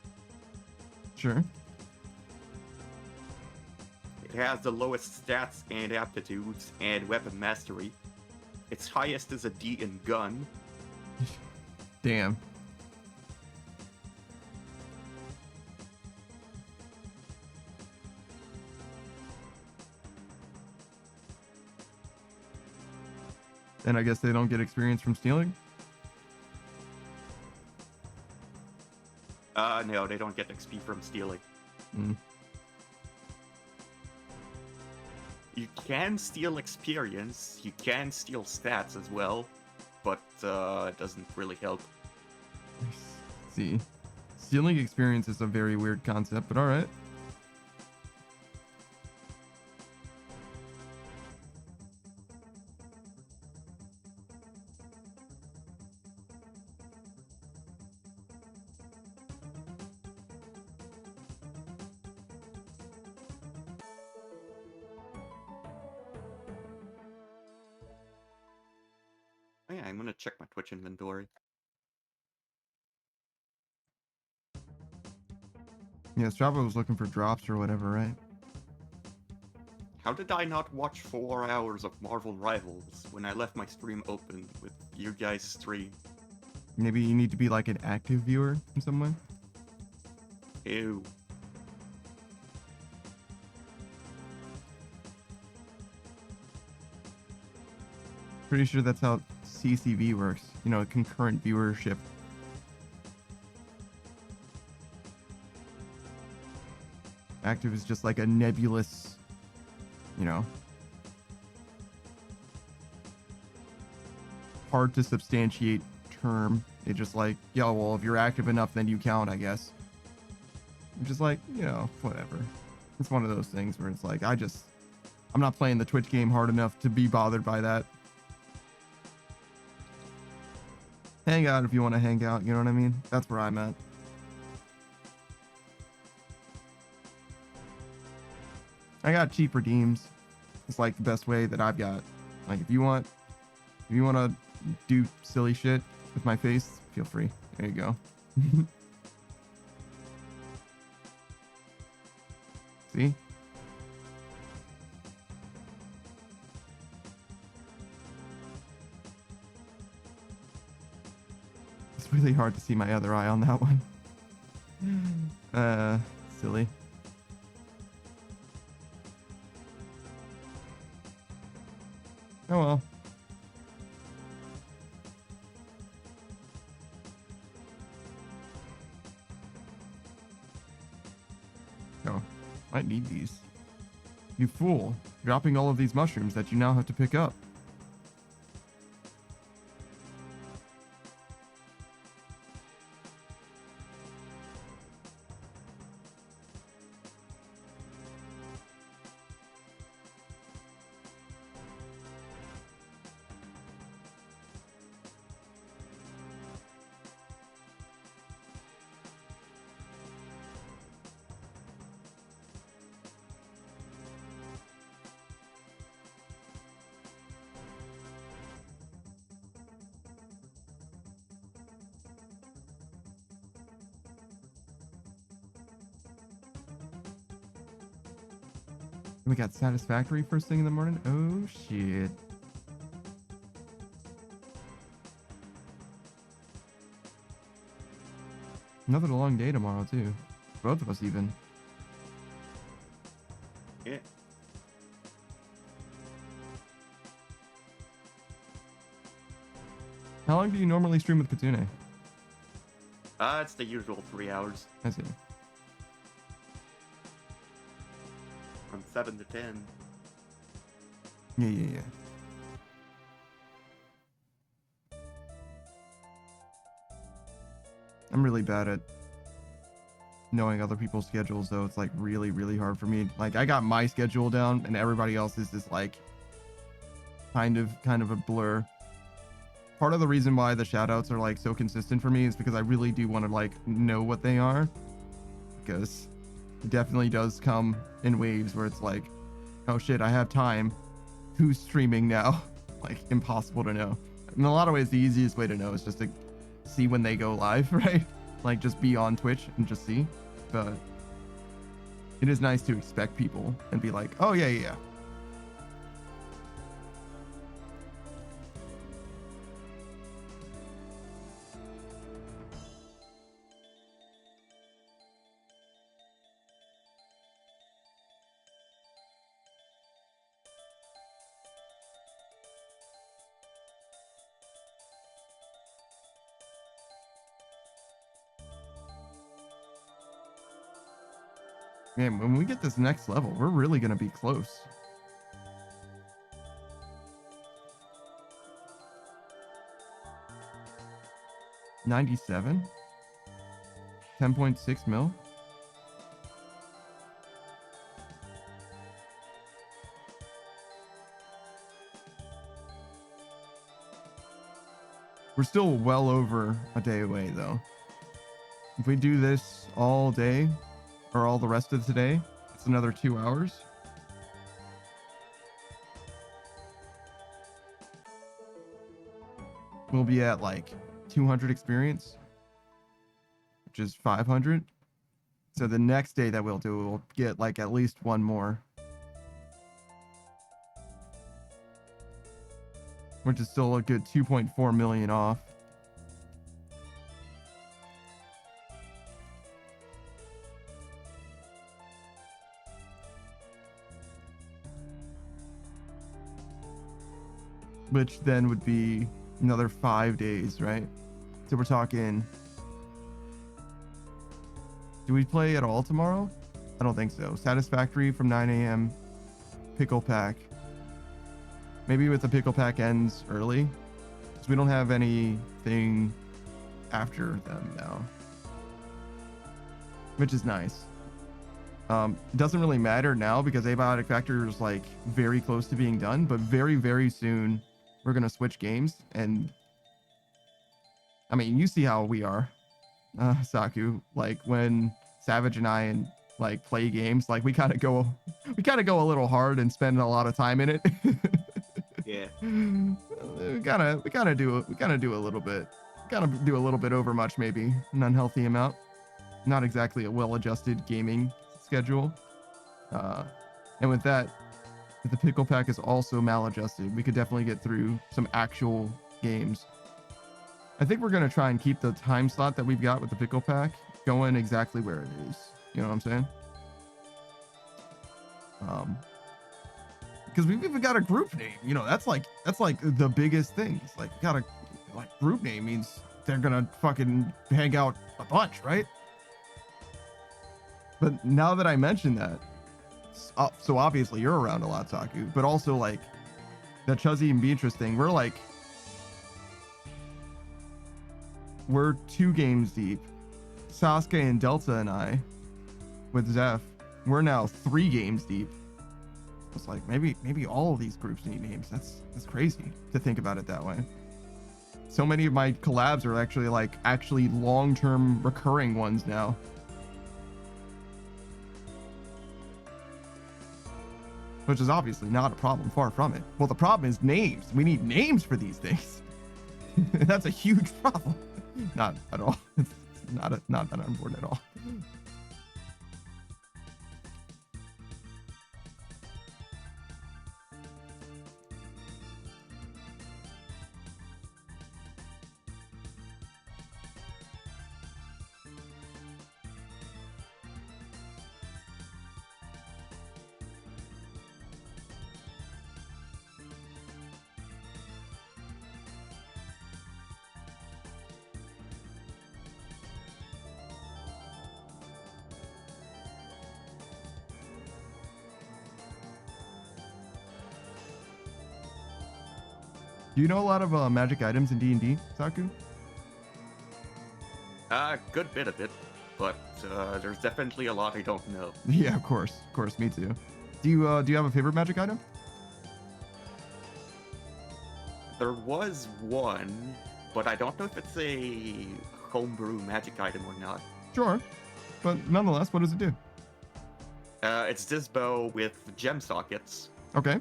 Sure. It has the lowest stats and aptitudes and weapon mastery. Its highest is a D in gun. Damn. And I guess they don't get experience from stealing? No, they don't get XP from stealing. Mm. You can steal experience, you can steal stats as well, but it doesn't really help. See. Stealing experience is a very weird concept, but alright. Yeah, I'm gonna check my Twitch inventory. Yeah, Strava was looking for drops or whatever, right? How did I not watch 4 hours of Marvel Rivals when I left my stream open with you guys' stream? Maybe you need to be like an active viewer in some way. Ew. Pretty sure that's how CCV works. You know, concurrent viewership. Active is just like a nebulous, you know, hard to substantiate term. It's just like, yeah, well, if you're active enough, then you count, I guess. I'm just like, you know, whatever. It's one of those things where it's like, I'm not playing the Twitch game hard enough to be bothered by that. Hang out if you want to hang out, you know what I mean? That's where I'm at. I got cheap redeems. It's like the best way that I've got. Like if you want to do silly shit with my face, feel free. There you go. See? It's really hard to see my other eye on that one. Silly. Oh well. Oh, might need these. You fool, dropping all of these mushrooms that you now have to pick up. We got satisfactory first thing in the morning. Oh shit. Another long day tomorrow too. Both of us even. Yeah. How long do you normally stream with Katune? It's the usual 3 hours. I see. From 7 to 10. Yeah. I'm really bad at knowing other people's schedules though. It's like really, really hard for me. Like I got my schedule down and everybody else is just like kind of a blur. Part of the reason why the shoutouts are like so consistent for me is because I really do want to like know what they are. Because it definitely does come in waves where it's like, oh shit, I have time. Who's streaming now? Like impossible to know. In a lot of ways, the easiest way to know is just to see when they go live, right? Like just be on Twitch and just see. But it is nice to expect people and be like, oh yeah. Man, when we get this next level, we're really going to be close. $97? 10.6 mil? We're still well over a day away, though. If we do this all day, or all the rest of today, it's another 2 hours. we'll be at like 200 experience, which is 500. So the next day that we'll do, we'll get like at least one more, which is still a good 2.4 million off. Which then would be another 5 days, right? So we're talking, do we play at all tomorrow? I don't think so. Satisfactory from 9 a.m. Pickle pack. Maybe with the pickle pack ends early, because we don't have anything after them now, which is nice. It doesn't really matter now because Abiotic Factor is like very close to being done, but very, very soon we're going to switch games. And I mean, you see how we are, Saku, like when Savage and I like play games, like we kind of go a little hard and spend a lot of time in it. Yeah. we gotta do a little bit. Gotta do a little bit over much, maybe an unhealthy amount. Not exactly a well-adjusted gaming schedule. And with that, if the pickle pack is also maladjusted, we could definitely get through some actual games. I think we're gonna try and keep the time slot that we've got with the pickle pack going exactly where it is. You know what I'm saying? Because we've even got a group name. You know, that's like the biggest thing. It's like got a group name means they're gonna fucking hang out a bunch, right? But now that I mentioned that, so obviously you're around a lot, Saku, but also like that Chuzzy and Beatrice thing, we're 2 games deep. Sasuke and Delta and I, with Zeph, we're now 3 games deep. It's like maybe all of these groups need names. That's crazy to think about it that way. So many of my collabs are actually long-term recurring ones now. Which is obviously not a problem, far from it. Well, the problem is names. We need names for these things. That's a huge problem. Not at all. It's not that important at all. Do you know a lot of magic items in D&D, Saku? A good bit of it, but there's definitely a lot I don't know. Yeah, of course, me too. Do you have a favorite magic item? There was one, but I don't know if it's a homebrew magic item or not. Sure, but nonetheless, what does it do? It's this bow with gem sockets. Okay.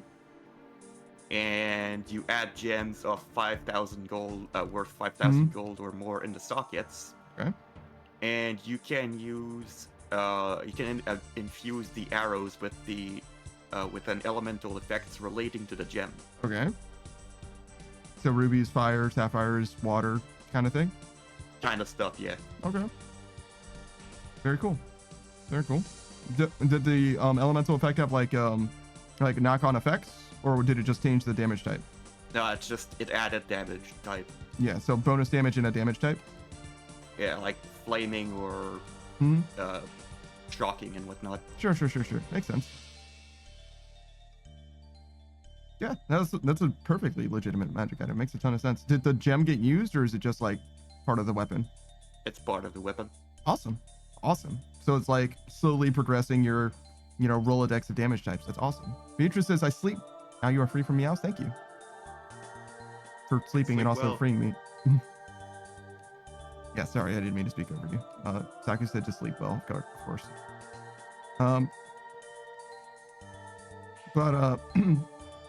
And you add gems of 5,000 gold, worth 5,000 gold or more in the sockets. Okay. And you can use, infuse the arrows with with an elemental effects relating to the gem. Okay. So rubies, fire, sapphires, water, kind of thing. Kind of stuff, yeah. Okay. Very cool. Very cool. Did the elemental effect have like knock-on effects? Or did it just change the damage type? No, it added damage type. Yeah, so bonus damage in a damage type? Yeah, like flaming or shocking and whatnot. Sure. Makes sense. Yeah, that's a perfectly legitimate magic item. Makes a ton of sense. Did the gem get used, or is it just like part of the weapon? It's part of the weapon. Awesome. So it's like slowly progressing your, Rolodex of damage types. That's awesome. Beatrice says, I sleep. Now you are free from meows. Thank you for sleeping and also freeing me. Yeah, sorry, I didn't mean to speak over you. Saku said to sleep well, of course.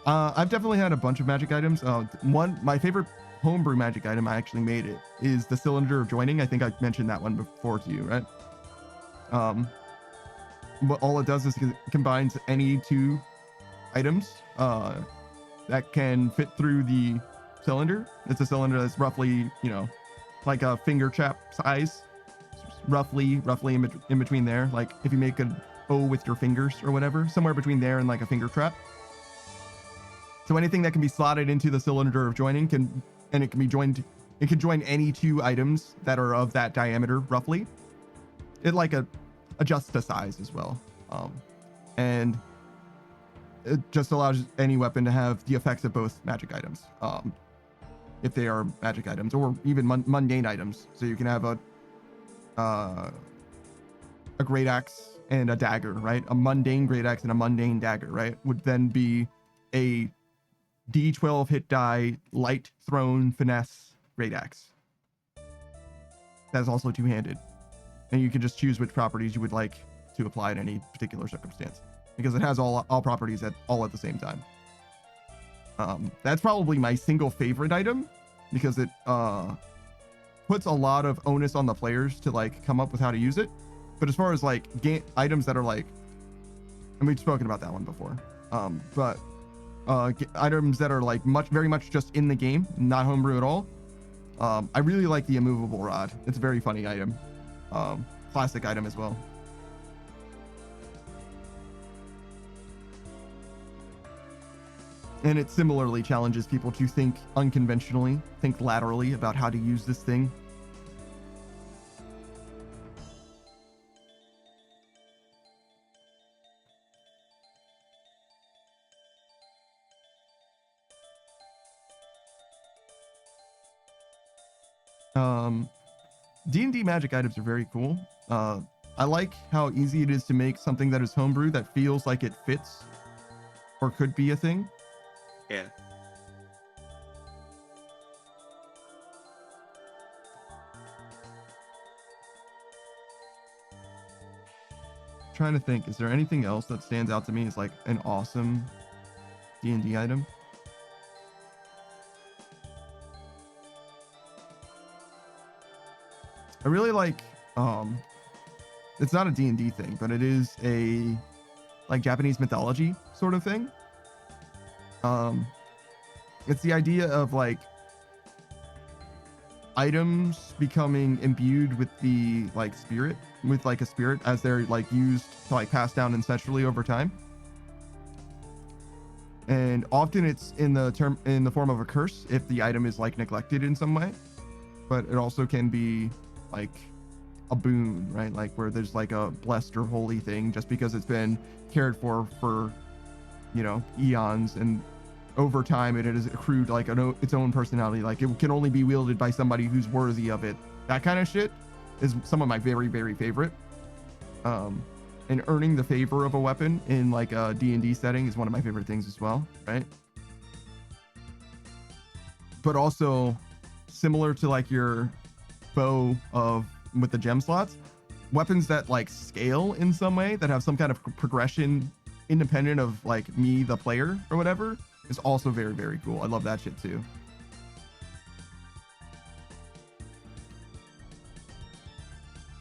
I've definitely had a bunch of magic items. My favorite homebrew magic item. I actually made it. Is the cylinder of joining. I think I mentioned that one before to you, right? But all it does is it combines any two items that can fit through the cylinder. It's a cylinder that's roughly, you know, like a finger trap size, roughly in between there. Like if you make an O with your fingers or whatever, somewhere between there and like a finger trap. So anything that can be slotted into the cylinder of joining can be joined. It can join any two items that are of that diameter roughly. It like adjusts the size as well, and it just allows any weapon to have the effects of both magic items, if they are magic items or even mundane items. So you can have a great axe and a dagger, right? A mundane great axe and a mundane dagger, right? Would then be a D12 hit die light thrown finesse great axe. That's also two-handed, and you can just choose which properties you would like to apply in any particular circumstance, because it has all properties all at the same time. That's probably my single favorite item, because it puts a lot of onus on the players to like come up with how to use it. But as far as like items that are like, and we've spoken about that one before, but items that are like very much just in the game, not homebrew at all. I really like the immovable rod. It's a very funny item. Classic item as well. And it similarly challenges people to think unconventionally, think laterally about how to use this thing. D&D magic items are very cool. I like how easy it is to make something that is homebrew that feels like it fits or could be a thing. Yeah. Trying to think, is there anything else that stands out to me as like an awesome D&D item? I really like, it's not a D&D thing, but it is a like Japanese mythology sort of thing. It's the idea of like items becoming imbued with the like spirit, with like a spirit, as they're like used to like pass down ancestrally over time. And often it's in the form of a curse if the item is like neglected in some way, but it also can be like a boon, right? Like where there's like a blessed or holy thing just because it's been cared for, you know, eons, and over time it has accrued like its own personality. Like it can only be wielded by somebody who's worthy of it. That kind of shit is some of my very, very favorite. And earning the favor of a weapon in like a D&D setting is one of my favorite things as well, right? But also similar to like your bow with the gem slots, weapons that like scale in some way, that have some kind of progression independent of like me, the player, or whatever, is also very, very cool. I love that shit too.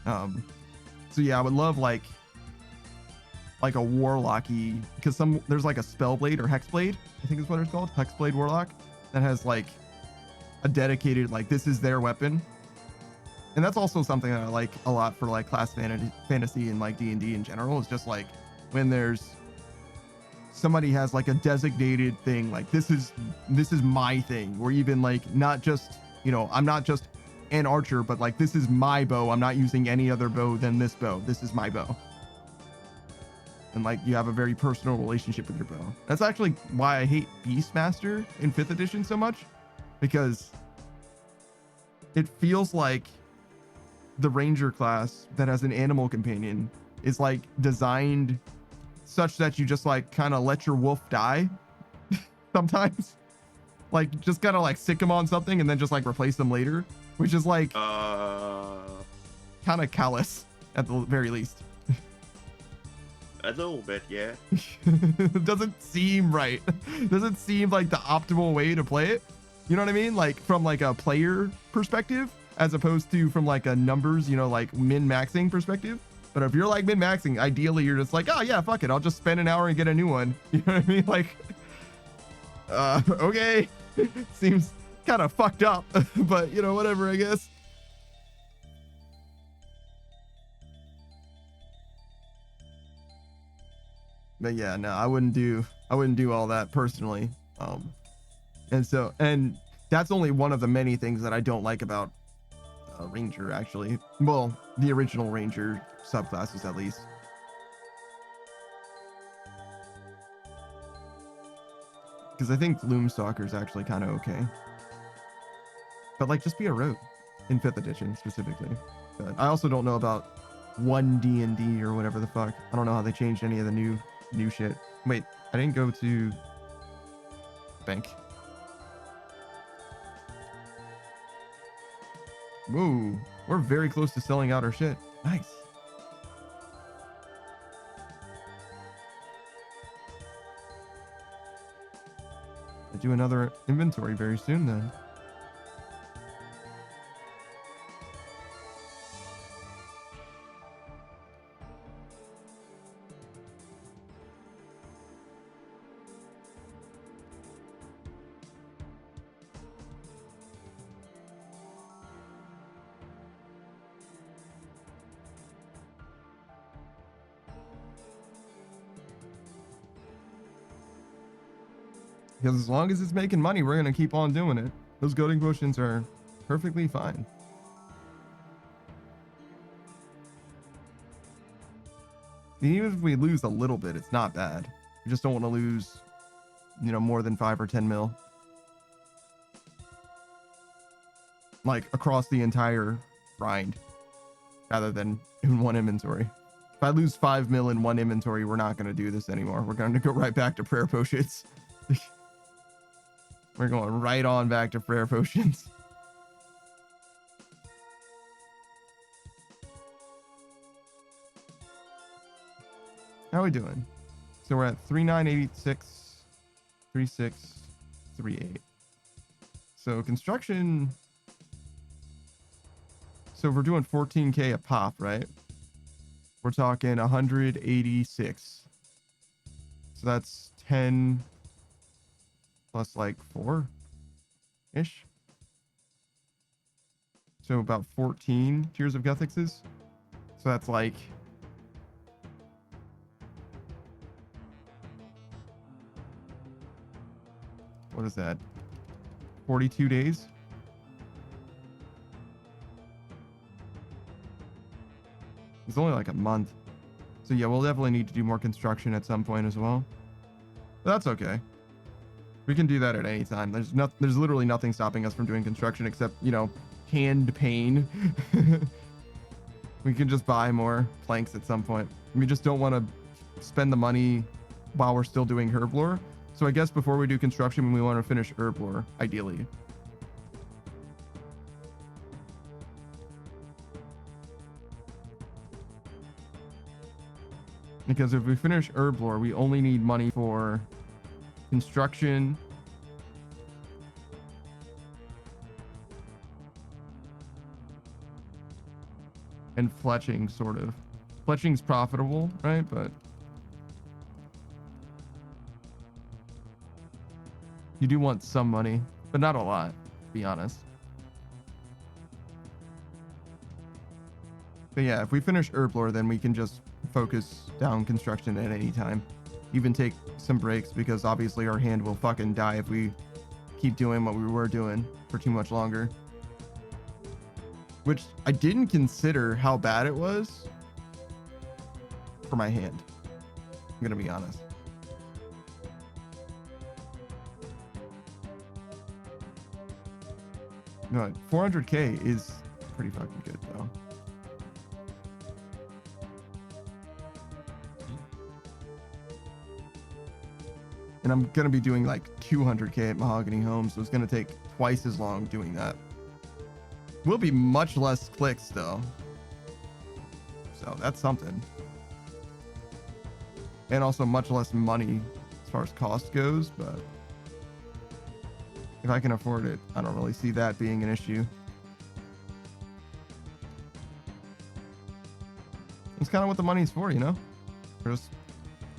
So yeah, I would love like a warlocky, because there's like a spellblade or hexblade, I think is what it's called, hexblade warlock, that has like a dedicated, like this is their weapon. And that's also something that I like a lot for like class fantasy and like D&D in general, is just like when there's somebody has like a designated thing, like this is my thing, or even like not just, you know, I'm not just an archer, but like this is my bow, I'm not using any other bow than this bow, this is my bow. And like you have a very personal relationship with your bow. That's actually why I hate Beastmaster in 5th edition so much, because it feels like the ranger class that has an animal companion is like designed such that you just like kind of let your wolf die sometimes, like just kind of like stick them on something and then just like replace them later, which is like kind of callous at the very least. A little bit, yeah. Doesn't seem right. Doesn't seem like the optimal way to play it. You know what I mean? Like from like a player perspective, as opposed to from like a numbers, you know, like min-maxing perspective. But if you're like min-maxing, ideally you're just like, oh yeah, fuck it, I'll just spend an hour and get a new one. You know what I mean? Like, okay, seems kind of fucked up, but you know, whatever, I guess. But yeah, no, I wouldn't do all that personally. And that's only one of the many things that I don't like about Ranger, actually. Well, the original Ranger subclasses, at least. Because I think Loomstalker is actually kind of okay. But like, just be a rogue in 5th edition specifically. But I also don't know about 1D&D or whatever the fuck. I don't know how they changed any of the new shit. Wait, I didn't go to bank. Whoa, we're very close to selling out our shit. Nice. I'll do another inventory very soon then. Because as long as it's making money, we're going to keep on doing it. Those goading potions are perfectly fine. Even if we lose a little bit, it's not bad. We just don't want to lose, you know, more than 5 or 10 mil. Like across the entire grind, rather than in one inventory. If I lose 5 mil in one inventory, we're not going to do this anymore. We're going to go right back to prayer potions. We're going right on back to prayer potions. How are we doing? So we're at 3986, 3638. So construction. So if we're doing 14K a pop, right? We're talking 186. So that's 10 plus like 4-ish. So about 14 Tears of Guthixes. So that's like what is that? 42 days? It's only like a month. So yeah, we'll definitely need to do more construction at some point as well. But that's okay. We can do that at any time. There's literally nothing stopping us from doing construction except, you know, hand pain. We can just buy more planks at some point. We just don't want to spend the money while we're still doing Herblore. So I guess before we do construction, we want to finish Herblore, ideally. Because if we finish Herblore, we only need money for construction, and fletching, sort of. Fletching's profitable, right? But you do want some money, but not a lot, to be honest. But yeah, if we finish Herblore, then we can just focus down construction at any time. Even take some breaks, because obviously our hand will fucking die if we keep doing what we were doing for too much longer. Which I didn't consider how bad it was for my hand. I'm gonna be honest. No, 400k is pretty fucking good though. And I'm gonna be doing like 200k at Mahogany Home, so it's gonna take twice as long doing that. Will be much less clicks though, so that's something. And also much less money as far as cost goes, but if I can afford it, I don't really see that being an issue. It's kind of what the money's for, you know? We're just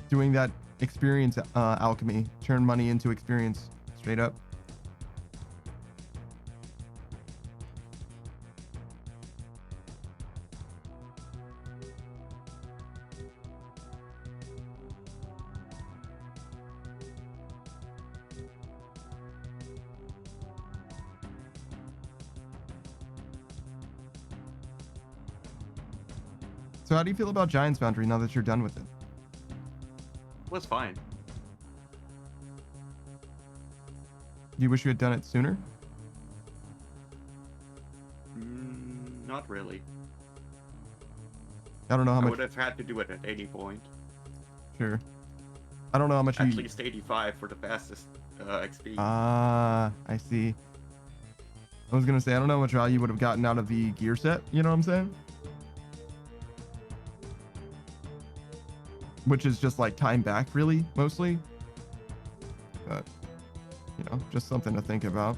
doing that experience alchemy. Turn money into experience, straight up. So how do you feel about Giants Foundry now that you're done with it? Was fine. Do you wish you had done it sooner? Not really. I don't know how I much. would have had to do it at 80 point. Sure. I don't know how much At you. least 85 for the fastest XP. Ah, I see. I was gonna say I don't know how much value you would have gotten out of the gear set. You know what I'm saying? Which is just like time back, really, mostly. But you know, just something to think about.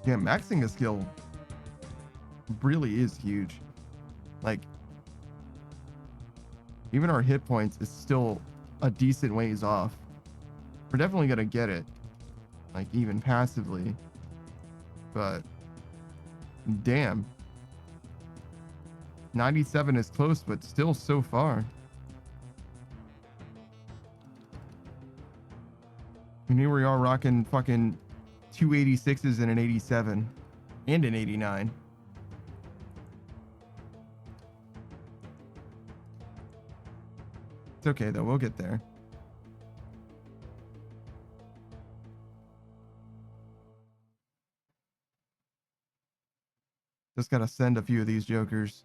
Yeah, maxing a skill really is huge. Like, even our hit points is still a decent ways off. We're definitely gonna get it, like even passively, but damn, 97 is close, but still so far. And here we are rocking fucking 286s and an 87 and an 89. It's okay though, we'll get there. Just gotta send a few of these jokers.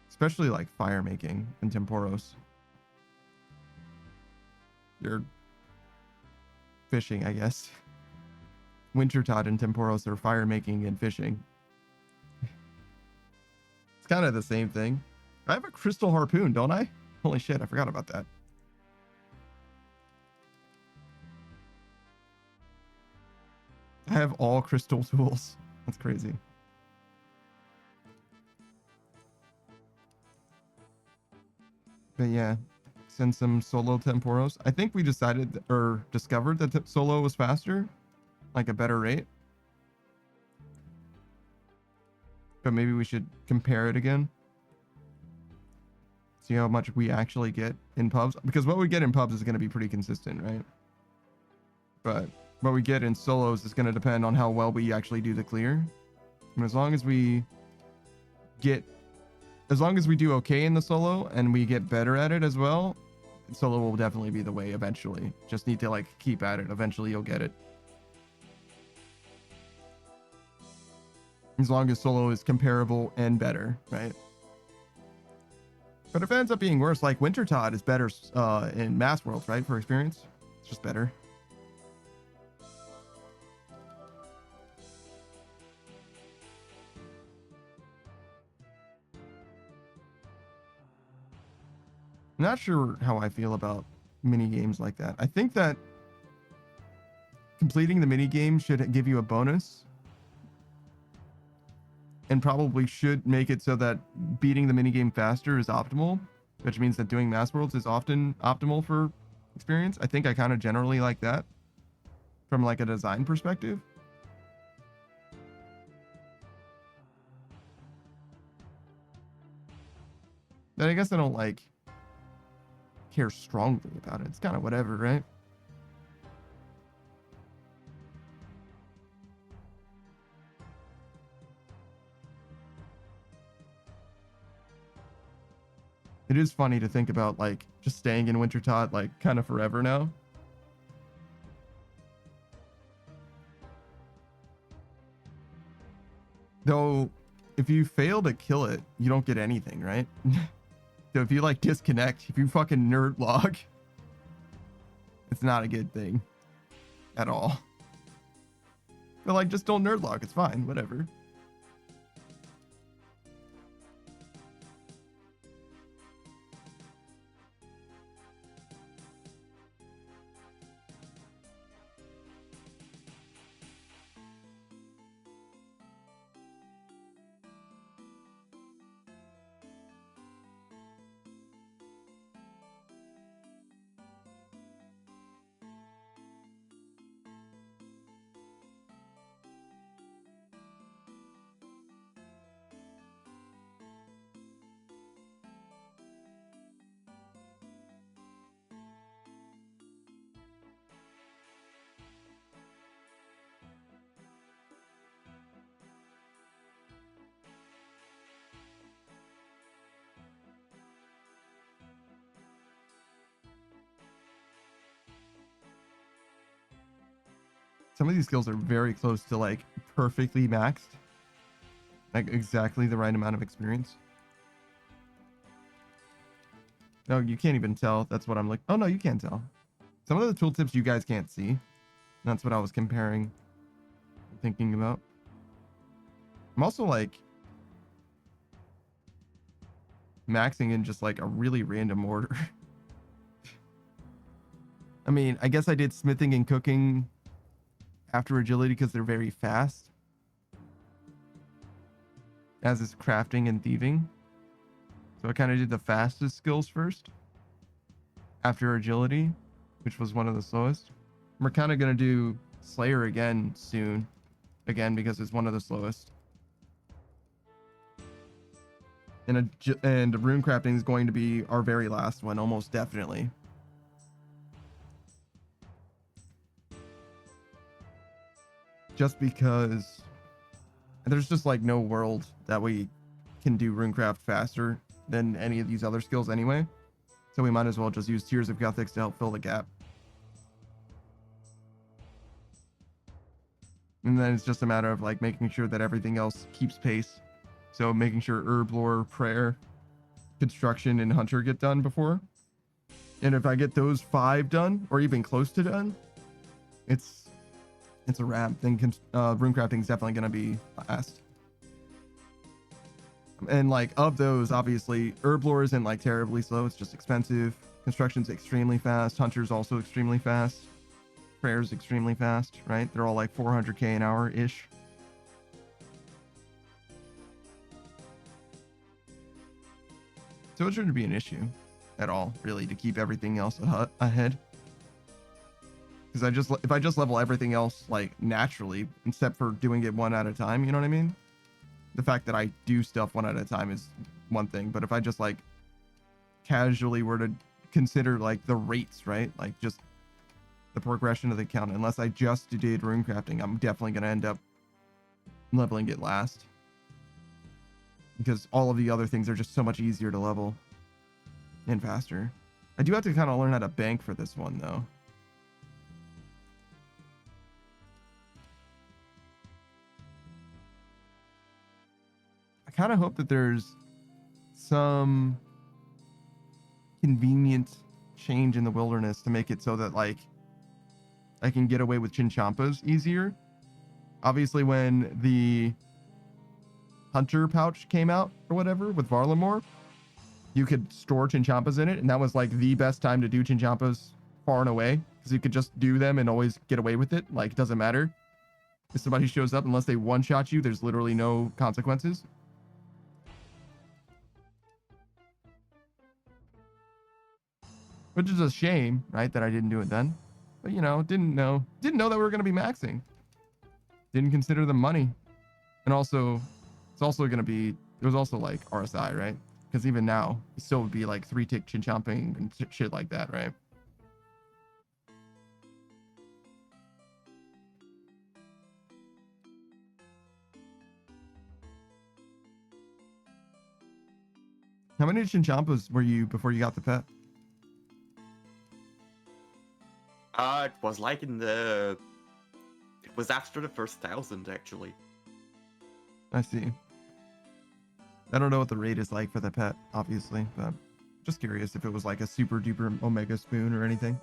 Especially like fire making and temporos. You're fishing, I guess. Wintertod and temporos are fire making and fishing. It's kind of the same thing. I have a crystal harpoon, don't I? Holy shit, I forgot about that. I have all crystal tools. That's crazy. But yeah, send some solo temporos. I think we decided or discovered that solo was faster, like a better rate. But maybe we should compare it again. See how much we actually get in pubs. Because what we get in pubs is going to be pretty consistent, right? But what we get in solos is going to depend on how well we actually do the clear. And as long as we do okay in the solo and we get better at it as well, solo will definitely be the way eventually. Just need to like keep at it. Eventually you'll get it. As long as solo is comparable and better, right? But if it ends up being worse, like Wintertod is better in Mass Worlds, right? For experience, it's just better. I'm not sure how I feel about mini games like that. I think that completing the mini game should give you a bonus, and probably should make it so that beating the mini game faster is optimal, which means that doing Mass Worlds is often optimal for experience. I think I kind of generally like that from like a design perspective. But I guess I don't like care strongly about it. It's kind of whatever, right? It is funny to think about like just staying in Wintertod like kind of forever now. Though, if you fail to kill it, you don't get anything, right? So if you like disconnect, if you fucking nerd log, it's not a good thing at all. But like, just don't nerd log. It's fine. Whatever. Some of these skills are very close to like perfectly maxed. Like exactly the right amount of experience. No, you can't even tell. That's what I'm like. Oh no, you can tell. Some of the tooltips you guys can't see. That's what I was comparing, thinking about. I'm also like maxing in just like a really random order. I mean, I guess I did smithing and cooking after agility because they're very fast. As is crafting and thieving. So I kind of did the fastest skills first. After agility, which was one of the slowest. We're kind of going to do Slayer again soon. Again, because it's one of the slowest. And rune crafting is going to be our very last one, almost definitely. Just because there's just like no world that we can do runecraft faster than any of these other skills anyway. So we might as well just use Tears of Gothics to help fill the gap. And then it's just a matter of like making sure that everything else keeps pace. So making sure Herblore, Prayer, Construction, and Hunter get done before. And if I get those 5 done, or even close to done, it's a wrap. Then runecrafting is definitely going to be last. And like of those, obviously, Herblore isn't like terribly slow. It's just expensive. Construction's extremely fast. Hunter's also extremely fast. Prayer's extremely fast, right? They're all like 400k an hour-ish. So it shouldn't be an issue at all, really, to keep everything else ahead. Because if I just level everything else like naturally, except for doing it one at a time, you know what I mean? The fact that I do stuff one at a time is one thing, but if I just like casually were to consider like the rates, right? Like just the progression of the count, unless I just did runecrafting, I'm definitely going to end up leveling it last. Because all of the other things are just so much easier to level and faster. I do have to kind of learn how to bank for this one though. I kind of hope that there's some convenient change in the wilderness to make it so that like I can get away with Chinchampas easier. Obviously when the Hunter pouch came out or whatever with Varlamore, you could store Chinchampas in it, and that was like the best time to do Chinchampas far and away, because you could just do them and always get away with it. Like, it doesn't matter if somebody shows up, unless they one-shot you, there's literally no consequences. Which is a shame, right, that I didn't do it then. But, you know, didn't know that we were going to be maxing. Didn't consider the money. And also, it's also going to be, it was also like RSI, right? Because even now, it still would be like 3-tick chinchomping and shit like that, right? How many Chinchampas were you before you got the pet? It was like it was after the first 1,000 actually. I see. I don't know what the rate is like for the pet, obviously, but just curious if it was like a super duper omega spoon or anything.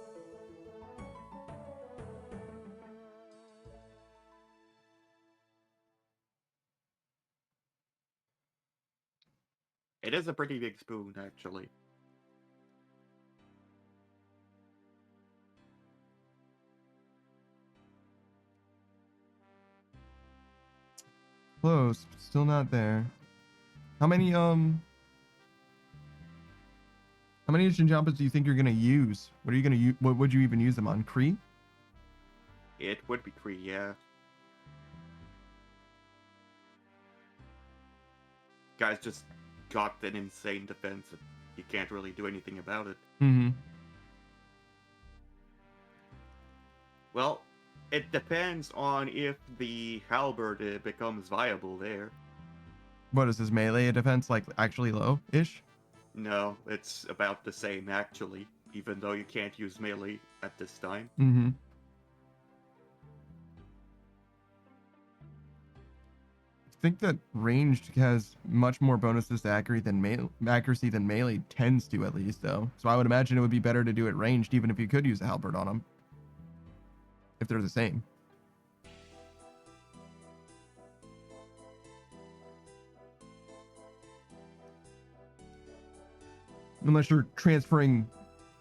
It is a pretty big spoon, actually. Close, but still not there. How many Chinchompas do you think you're gonna use? What are you gonna use? What would you even use them on? Kree? It would be Kree, yeah. Guys just got an insane defense, and you can't really do anything about it. Mm-hmm. Well, it depends on if the halberd becomes viable there. What is his melee defense like? Actually low-ish? No, it's about the same actually, even though you can't use melee at this time. Mm-hmm. I think that ranged has much more bonuses to accuracy than melee tends to, at least, though. So I would imagine it would be better to do it ranged, even if you could use a halberd on them. If they're the same. Unless you're transferring,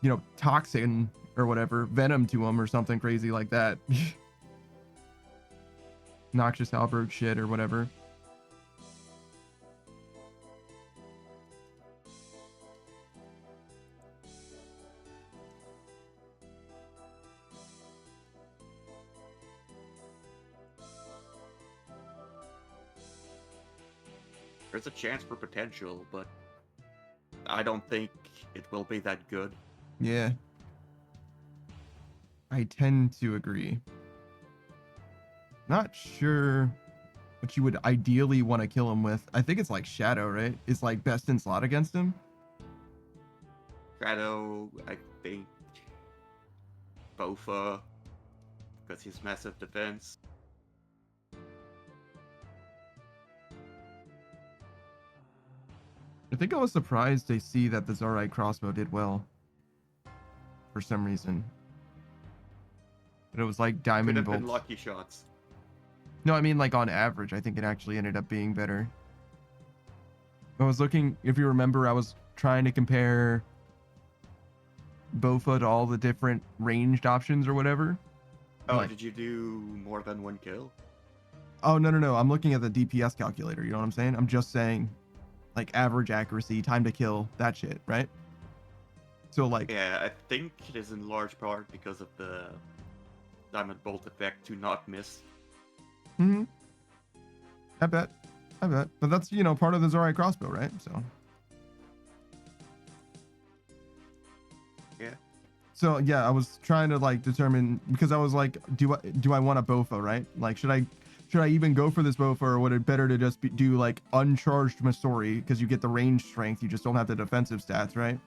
you know, toxin or whatever, venom to them or something crazy like that. Noxious halberd shit or whatever. There's a chance for potential, but I don't think it will be that good. Yeah. I tend to agree. Not sure what you would ideally want to kill him with. I think it's like Shadow, right? It's like best in slot against him. Shadow, I think. Bofa, because he's massive defense. I think I was surprised to see that the Zarai crossbow did well. For some reason. But it was like Could diamond have been bolts. lucky shots. No, I mean like on average, I think it actually ended up being better. I was looking, if you remember, I was trying to compare Bofa to all the different ranged options or whatever. Oh, Like- did you do more than one kill? Oh, no. I'm looking at the DPS calculator. You know what I'm saying? I'm just saying like average accuracy, time to kill, that shit, right? So like, Yeah, I think it is in large part because of the diamond bolt effect to not miss. mm-hmm. I bet. But that's, you know, part of the Zarai crossbow, right? So. Yeah. So yeah, I was trying to like determine, because I was like, do I want a Bofa, right? Like, should I even go for this Bofa, or would it better to just do like uncharged Masori, because you get the range strength, you just don't have the defensive stats, right?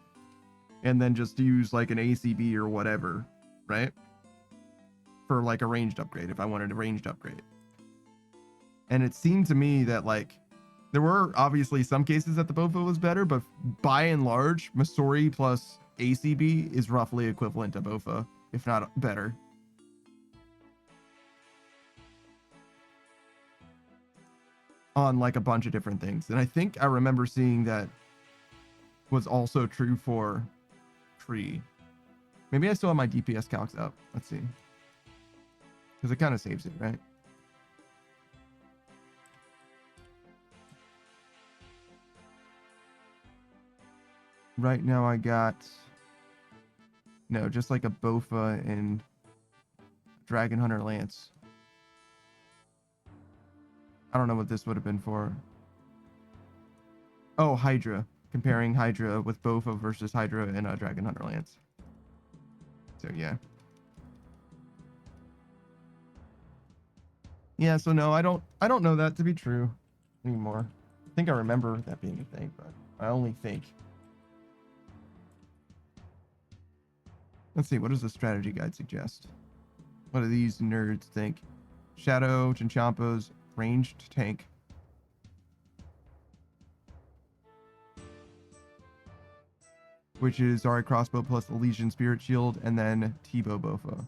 And then just use like an ACB or whatever, right? For like a ranged upgrade, if I wanted a ranged upgrade. And it seemed to me that like there were obviously some cases that the Bofa was better, but by and large, Masori plus ACB is roughly equivalent to Bofa, if not better. On like a bunch of different things. And I think I remember seeing that was also true for Tree. Maybe I still have my DPS calcs up. Let's see. Because it kind of saves it, right? Right now I got... No, just like a Bofa and Dragon Hunter Lance. I don't know what this would have been for. Oh, Hydra. Comparing Hydra with Bofa versus Hydra and a Dragon Hunter Lance. So yeah. Yeah, so no, I don't know that to be true anymore. I think I remember that being a thing, but I only think. Let's see, what does the strategy guide suggest? What do these nerds think? Shadow, Chinchompas, ranged tank. which is Zari crossbow plus Elysian Spirit Shield, and then T-bow Bofa.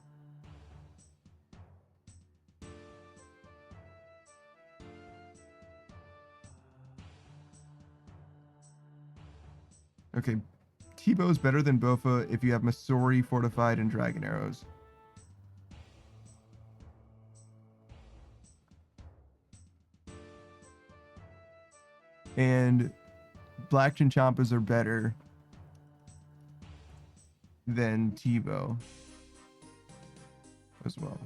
Okay, T-bow is better than Bofa if you have Masori, Fortified, and Dragon Arrows. And Black Chinchampas are better than T-bow as well.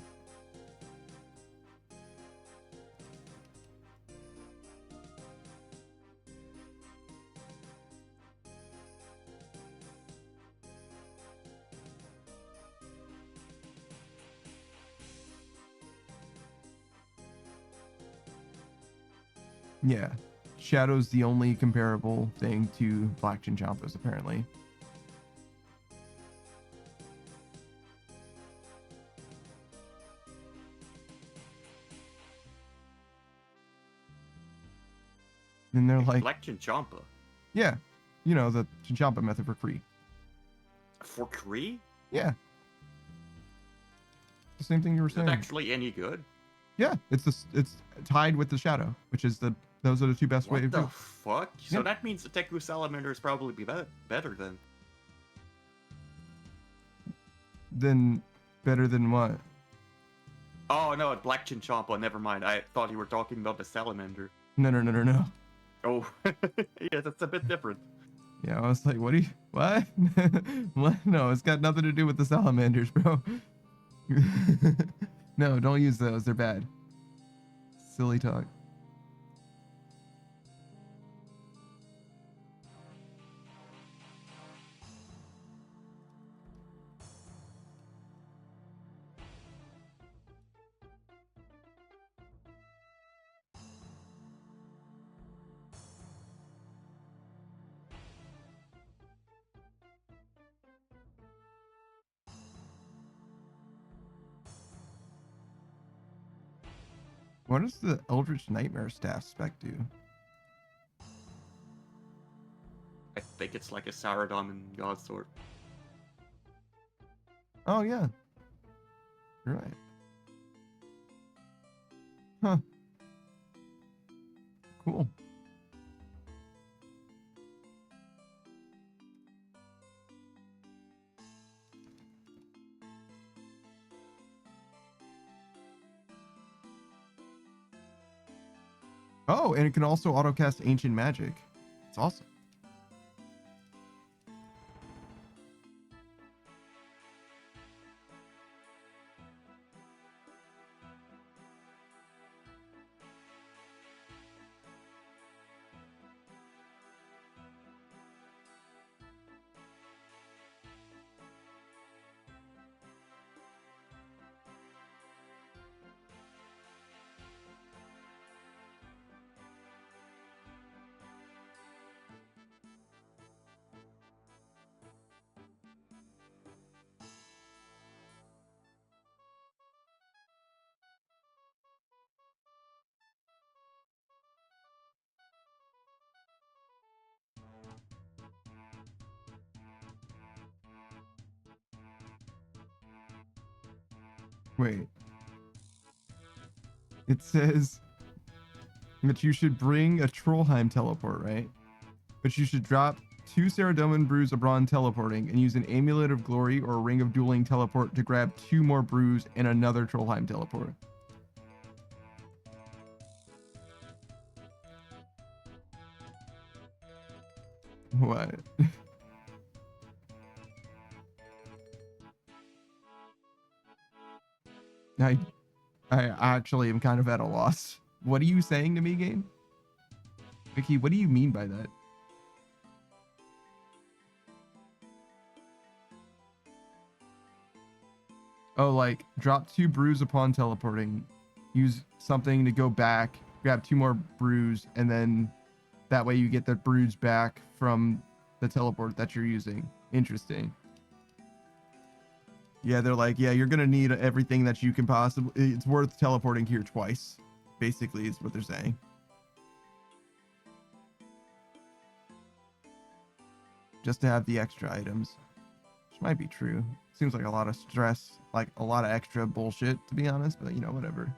Yeah. Shadow's the only comparable thing to Black Chinchampas, apparently. And they're like, Black Chinchampa. yeah, you know, the Chinchampa method for free. For Kree? Yeah. The same thing you were Is it saying. actually any good? Yeah, it's tied with the Shadow, which is those are the two best ways. What the fuck? So Yeah. that means the Teku Salamander is probably better then. Then better than what? Oh no, Black Chinchampa, never mind. I thought you were talking about the Salamander. No. Oh, yeah, that's a bit different. Yeah, I was like, what? What? No, it's got nothing to do with the salamanders, bro. No, don't use those. They're bad. Silly talk. What does the Eldritch Nightmare Staff spec do? I think it's like a Saradon and Godsword. Oh, yeah. You're right. Huh. Cool. Oh, and it can also autocast Ancient Magic. It's awesome. Wait. It says that you should bring a Trollheim teleport, right? But you should drop 2 Saradomin brews of Brawn teleporting and use an Amulet of Glory or a Ring of Dueling teleport to grab 2 more brews and another Trollheim teleport. What? I actually am kind of at a loss. What are you saying to me, game? Vicky, what do you mean by that? Oh, like drop 2 brews upon teleporting, use something to go back, grab 2 more brews, and then that way you get the brews back from the teleport that you're using. Interesting. Yeah, they're like, yeah, you're gonna need everything that you can possibly. It's worth teleporting here twice, basically, is what they're saying. just to have the extra items. Which might be true. Seems like a lot of stress, like a lot of extra bullshit, to be honest, but you know, whatever.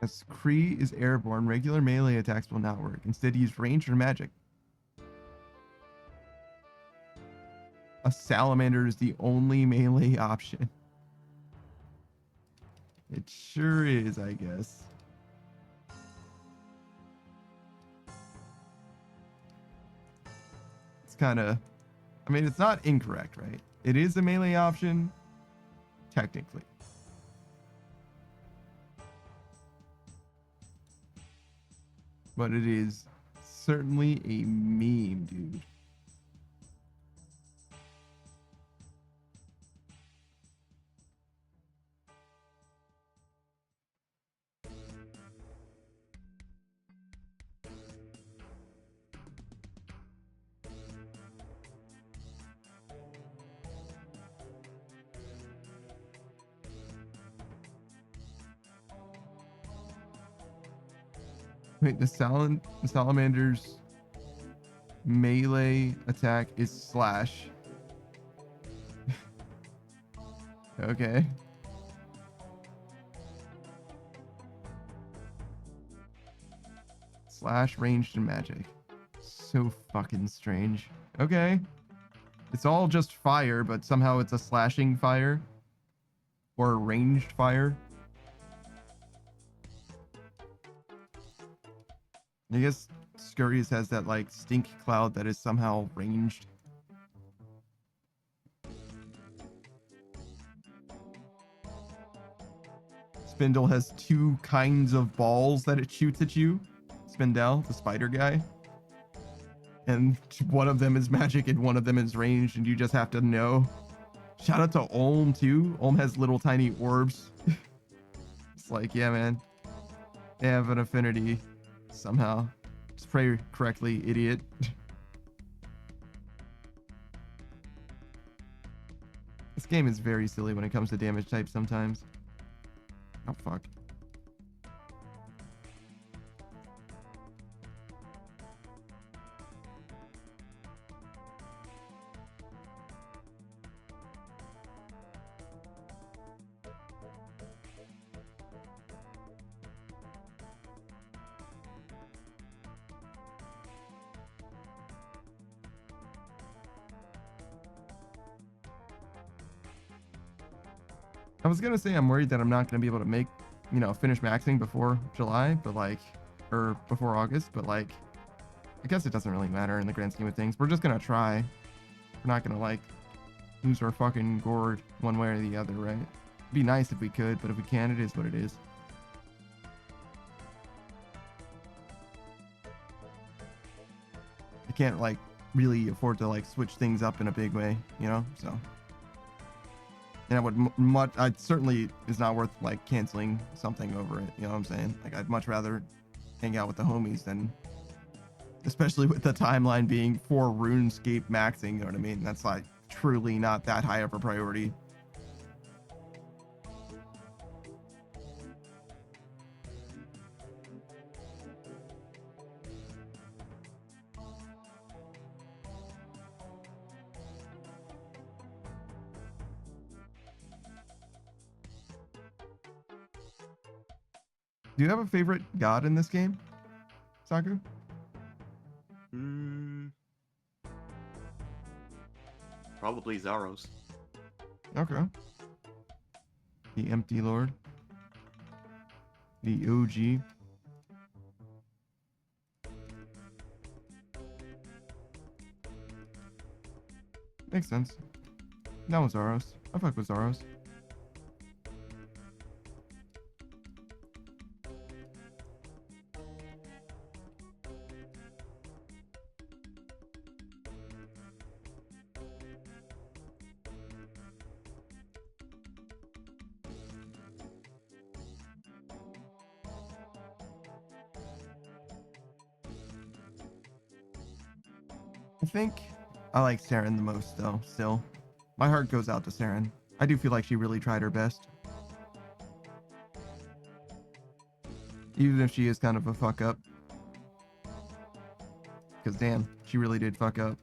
As Kree is airborne, regular melee attacks will not work. Instead, use range or magic. A salamander is the only melee option. It sure is, I guess. It's kind of... I mean, it's not incorrect, right? It is a melee option, technically. But it is certainly a meme, dude. Wait, the salamander's melee attack is slash. Okay. Slash, ranged, and magic. So fucking strange. Okay. It's all just fire, but somehow it's a slashing fire. Or a ranged fire. I guess Scurry's has that like stink cloud that is somehow ranged. Spindle has two kinds of balls that it shoots at you. Spindel, the spider guy. And one of them is magic and one of them is ranged, and you just have to know. Shout out to Olm too. Olm has little tiny orbs. It's like, yeah, man. They have an affinity somehow. Just pray correctly, idiot. This game is very silly when it comes to damage types sometimes. Oh, fuck. I was gonna say I'm worried that I'm not gonna be able to make, you know, finish maxing before July, but like, or before August, but like, I guess it doesn't really matter in the grand scheme of things. We're just gonna try. We're not gonna like lose our fucking gourd one way or the other, right? It'd be nice if we could, but if we can't, it is what it is. I can't like really afford to like switch things up in a big way, you know, so. And I would I certainly is not worth like canceling something over it. You know what I'm saying? Like I'd much rather hang out with the homies than, especially with the timeline being for RuneScape maxing. You know what I mean? That's like truly not that high of a priority. Do you have a favorite god in this game, Saku? Probably Zaros. Okay. The Empty Lord. The OG. Makes sense. That was Zaros. I fuck with Zaros. I think I like Saren the most, though, still. My heart goes out to Saren. I do feel like she really tried her best. Even if she is kind of a fuck up. Because damn, she really did fuck up.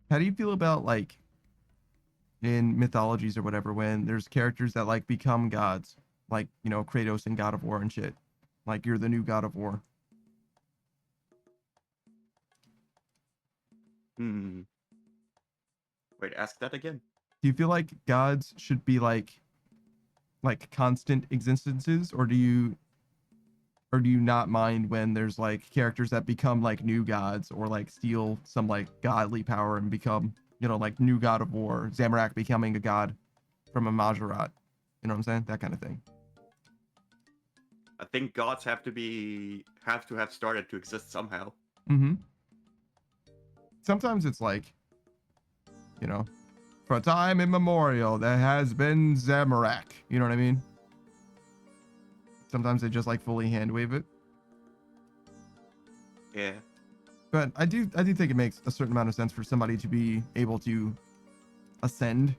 How do you feel about, like, in mythologies or whatever, when there's characters that, like, become gods? Like, you know, Kratos and God of War and shit. Like, you're the new God of War. Wait, ask that again. Do you feel like gods should be, like constant existences, or do you not mind when there's, like, characters that become, like, new gods, or, like, steal some, like, godly power and become, you know, like, new God of War, Zamorak becoming a god from a Majorat? You know what I'm saying? That kind of thing. I think gods have to have started to exist somehow. Mm-hmm. Sometimes it's like, you know, for a time immemorial, there has been Zamorak. You know what I mean? Sometimes they just, like, fully hand wave it. Yeah. But I do think it makes a certain amount of sense for somebody to be able to ascend.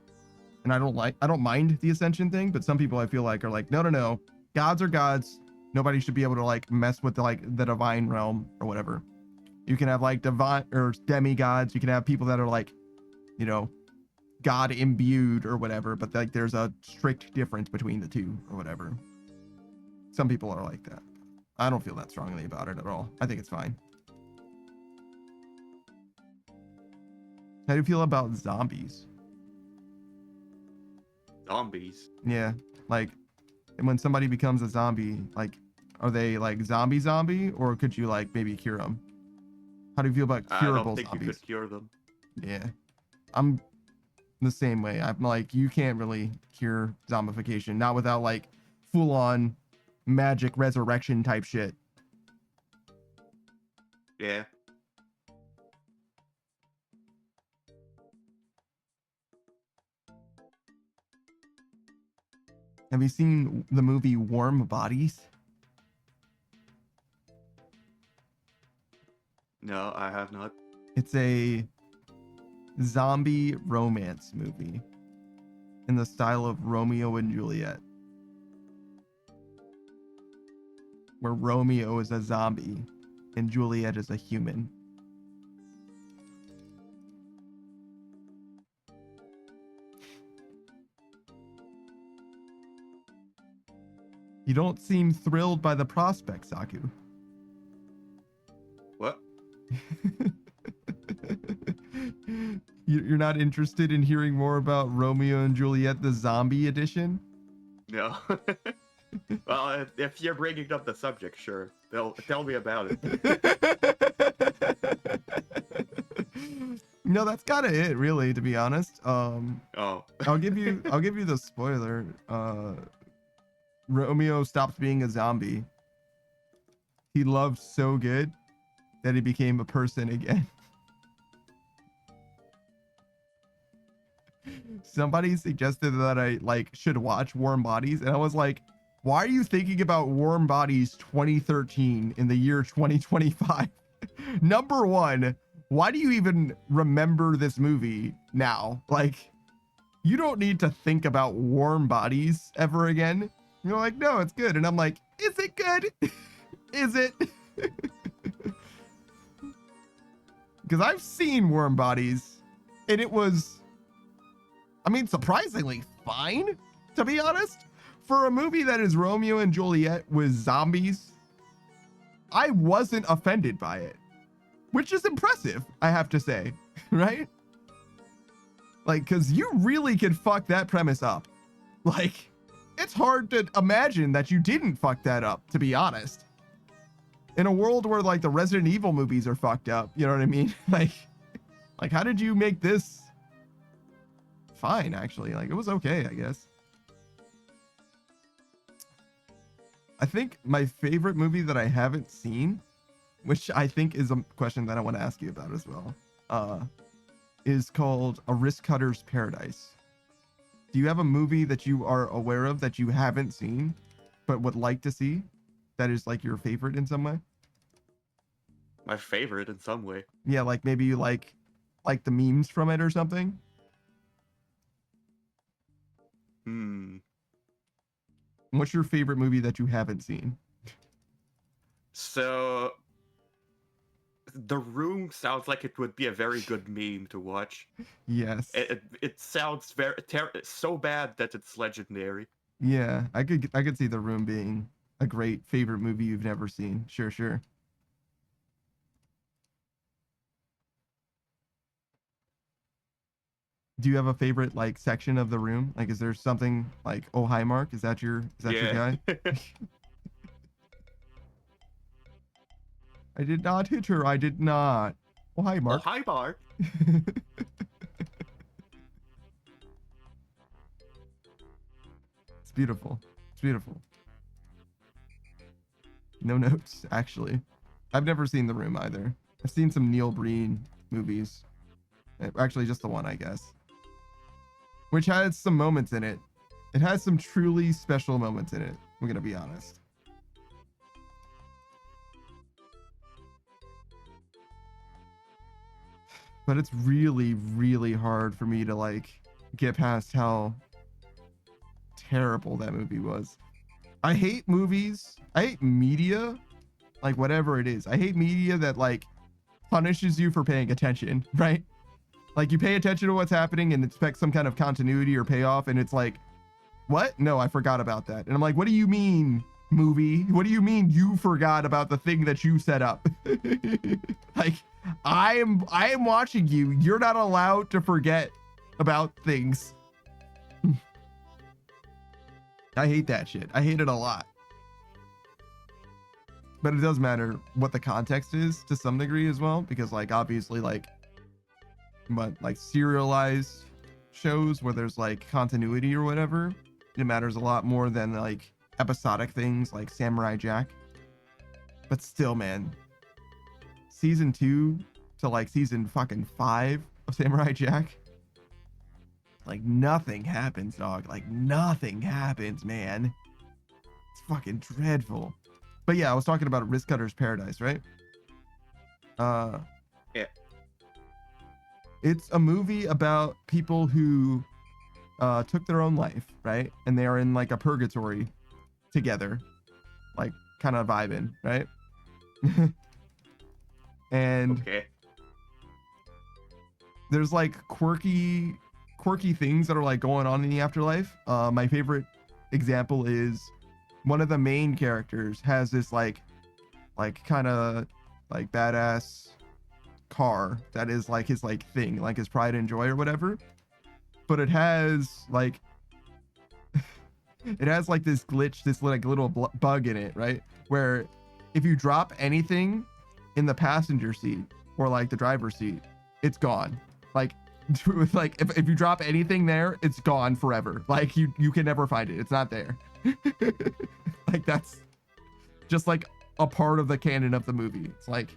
And I don't mind the ascension thing, but some people I feel like are like, no. Gods are gods. Nobody should be able to, like, mess with the divine realm or whatever. You can have, like, divine or demigods. You can have people that are, like, you know, God imbued or whatever, but, like, there's a strict difference between the two or whatever. Some people are like that. I don't feel that strongly about it at all. I think it's fine. How do you feel about zombies? Zombies? Yeah, like, when somebody becomes a zombie, like, are they, like, zombie, or could you, like, maybe cure them? How do you feel about curable I don't think zombies? you could cure them. Yeah, I'm the same way. I'm like, you can't really cure zombification, not without, like, full-on magic resurrection type shit. Yeah. Have you seen the movie Warm Bodies? No, I have not. It's a zombie romance movie in the style of Romeo and Juliet, where Romeo is a zombie and Juliet is a human. You don't seem thrilled by the prospect, Saku. What? You're not interested in hearing more about Romeo and Juliet, the zombie edition? No. Well, if you're bringing up the subject, sure. Tell me about it. No, that's kind of it, really, to be honest. Oh. I'll give you the spoiler. Romeo stopped being a zombie. He loved so good that he became a person again. Somebody suggested that I, like, should watch Warm Bodies, and I was like, why are you thinking about Warm Bodies 2013 in the year 2025? Number one, why do you even remember this movie now? Like, you don't need to think about Warm Bodies ever again. You're like, no, it's good. And I'm like, is it good? Is it? Because I've seen Warm Bodies, and it was, I mean, surprisingly fine, to be honest. For a movie that is Romeo and Juliet with zombies, I wasn't offended by it, which is impressive, I have to say, right? Like, because you really could fuck that premise up. Like, it's hard to imagine that you didn't fuck that up, to be honest. In a world where, like, the Resident Evil movies are fucked up, you know what I mean? Like, how did you make this fine, actually? Like, it was okay, I guess. I think my favorite movie that I haven't seen which I think is a question that I want to ask you about as well, is called A Risk Cutter's Paradise. Do you have a movie that you are aware of that you haven't seen but would like to see that is like your favorite in some way? My favorite in some way. Yeah, like maybe you like the memes from it or something. What's your favorite movie that you haven't seen? So, The Room sounds like it would be a very good meme to watch. Yes. It sounds very so bad that it's legendary. Yeah, I could see The Room being a great favorite movie you've never seen. Sure. Do you have a favorite like section of The Room? Like, is there something like, oh hi Mark? Is that your guy? I did not hit her. I did not. Oh hi Mark. Oh hi Mark. It's beautiful. It's beautiful. No notes, actually. I've never seen The Room either. I've seen some Neil Breen movies. Actually, just the one, I guess. Which has some moments in it. It has some truly special moments in it. I'm gonna be honest. But it's really, really hard for me to like get past how terrible that movie was. I hate movies. I hate media, like whatever it is. I hate media that like punishes you for paying attention, right? Like you pay attention to what's happening and expect some kind of continuity or payoff, and it's like, what? No, I forgot about that. And I'm like, what do you mean, movie? What do you mean you forgot about the thing that you set up? Like, I am watching you. You're not allowed to forget about things. I hate that shit. I hate it a lot. But it does matter what the context is to some degree as well, because like obviously like serialized shows where there's like continuity or whatever, it matters a lot more than like episodic things like Samurai Jack. But still, man, season 2 to like season fucking 5 of Samurai Jack, like nothing happens, dog. Like nothing happens, man. It's fucking dreadful. But yeah, I was talking about Risk Cutter's Paradise, right? Yeah. It's a movie about people who took their own life, right? And they are in like a purgatory together, like kind of vibing, right? And okay. There's like quirky things that are like going on in the afterlife. My favorite example is one of the main characters has this like kind of like badass car that is like his like thing, like his pride and joy or whatever, but it has like it has like this glitch, this like little bug in it, right, where if you drop anything in the passenger seat or like the driver's seat, it's gone. Like like if you drop anything there, it's gone forever. Like you can never find it. It's not there. Like that's just like a part of the canon of the movie. It's like,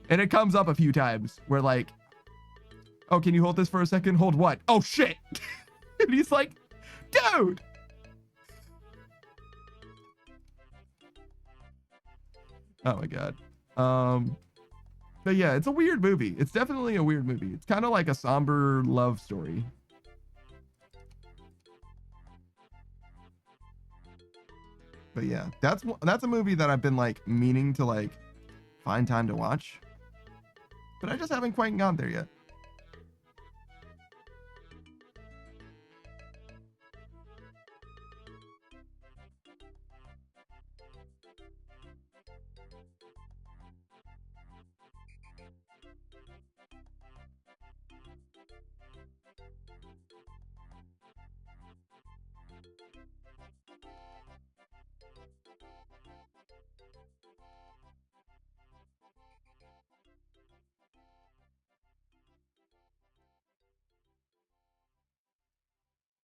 and it comes up a few times where like, oh, can you hold this for a second? Hold what? Oh shit. And he's like, dude. Oh my god. But yeah, it's a weird movie. It's definitely a weird movie. It's kind of like a somber love story. But yeah, that's a movie that I've been like meaning to like find time to watch, but I just haven't quite gone there yet.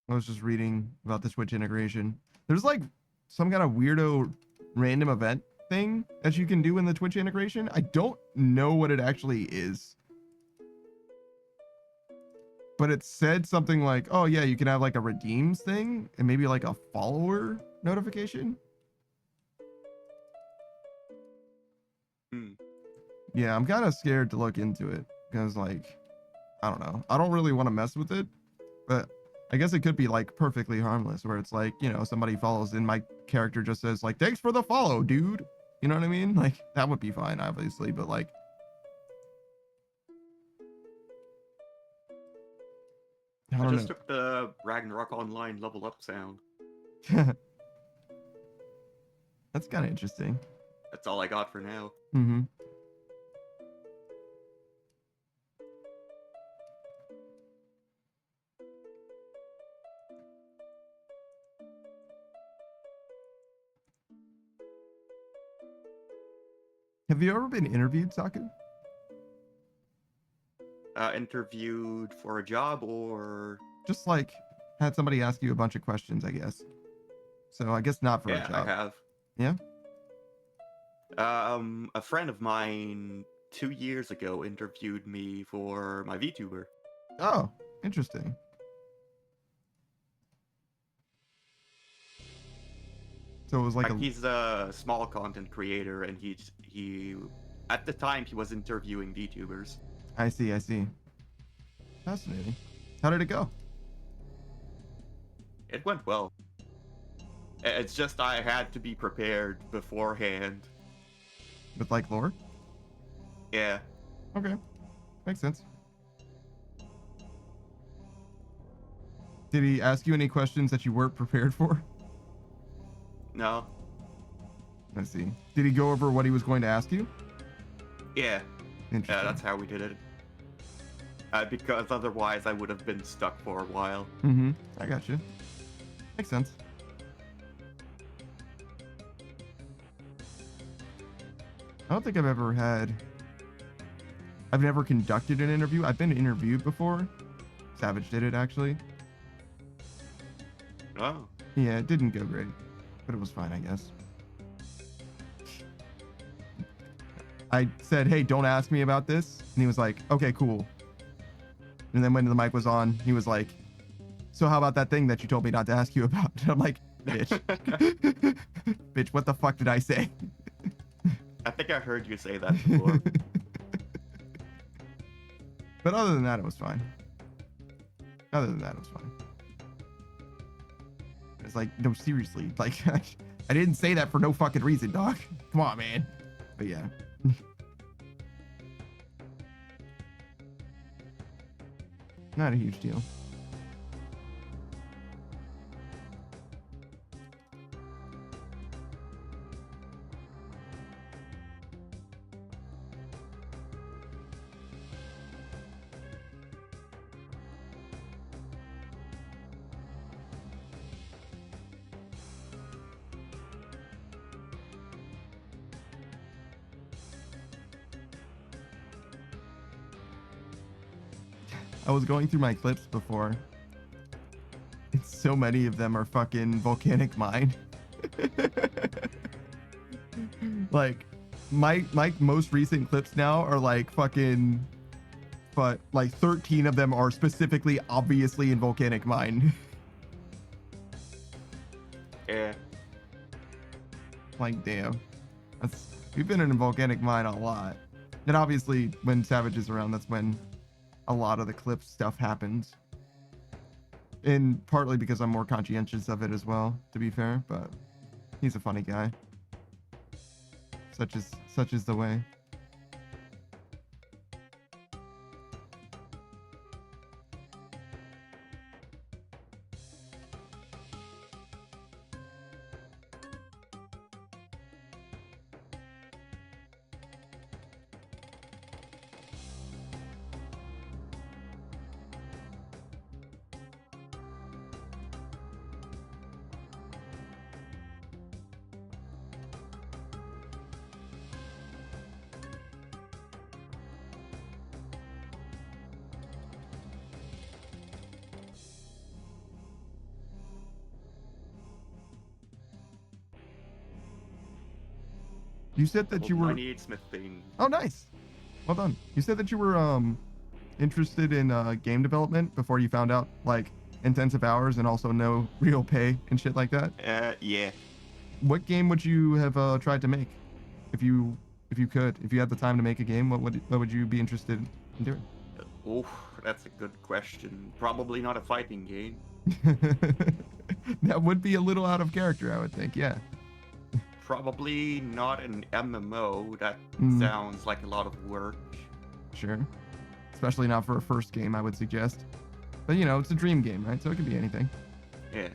I was just reading about the Switch integration. There's like some kind of weirdo random event thing that you can do in the Twitch integration. I don't know what it actually is. But it said something like, oh yeah, you can have like a redeems thing and maybe like a follower notification. Yeah, I'm kind of scared to look into it because like, I don't know. I don't really want to mess with it, but I guess it could be like perfectly harmless where it's like, you know, somebody follows and my character just says like, thanks for the follow, dude. You know what I mean? Like that would be fine, obviously, but like, I just took the Ragnarok Online level up sound. That's kind of interesting. That's all I got for now. Mm-hmm. Have you ever been interviewed, Saku? Interviewed for a job or Just like had somebody ask you a bunch of questions, I guess. So I guess not for a yeah, job. I have. Yeah. A friend of mine 2 years ago interviewed me for my VTuber. Oh, interesting. So it was like he's a small content creator, and he at the time he was interviewing VTubers. I see. Fascinating. How did it go? It went well. It's just I had to be prepared beforehand. With like lore? Yeah. Okay. Makes sense. Did he ask you any questions that you weren't prepared for? No. I see. Did he go over what he was going to ask you? Yeah. Interesting. Yeah, that's how we did it. Because otherwise I would have been stuck for a while. Mm-hmm. I got you. Makes sense. I don't think I've never conducted an interview. I've been interviewed before. Savage did it, actually. Oh. Yeah, it didn't go great, but it was fine, I guess. I said, hey, don't ask me about this. And he was like, okay, cool. And then when the mic was on, he was like, so how about that thing that you told me not to ask you about? And I'm like, bitch. Bitch, what the fuck did I say? I think I heard you say that before. But other than that, it was fine. It's like, no, seriously. Like, I didn't say that for no fucking reason, dog. Come on, man. But yeah. Not a huge deal. I was going through my clips before. And so many of them are fucking volcanic mine. Like my most recent clips now are like fucking, but like 13 of them are specifically obviously in volcanic mine. Yeah. Like damn. We've been in a volcanic mine a lot. And obviously when Savage is around, that's when a lot of the clip stuff happens. And partly because I'm more conscientious of it as well, to be fair, but he's a funny guy. Such is the way. You said that you were. 98 smithing. Oh, nice. Well done. You said that you were interested in game development before you found out like intensive hours and also no real pay and shit like that. Yeah. What game would you have tried to make if you could, if you had the time to make a game? What would you be interested in doing? Oh, that's a good question. Probably not a fighting game. That would be a little out of character, I would think. Yeah. Probably not an MMO. That sounds like a lot of work. Sure. Especially not for a first game, I would suggest. But you know, it's a dream game, right? So it could be anything. Yeah.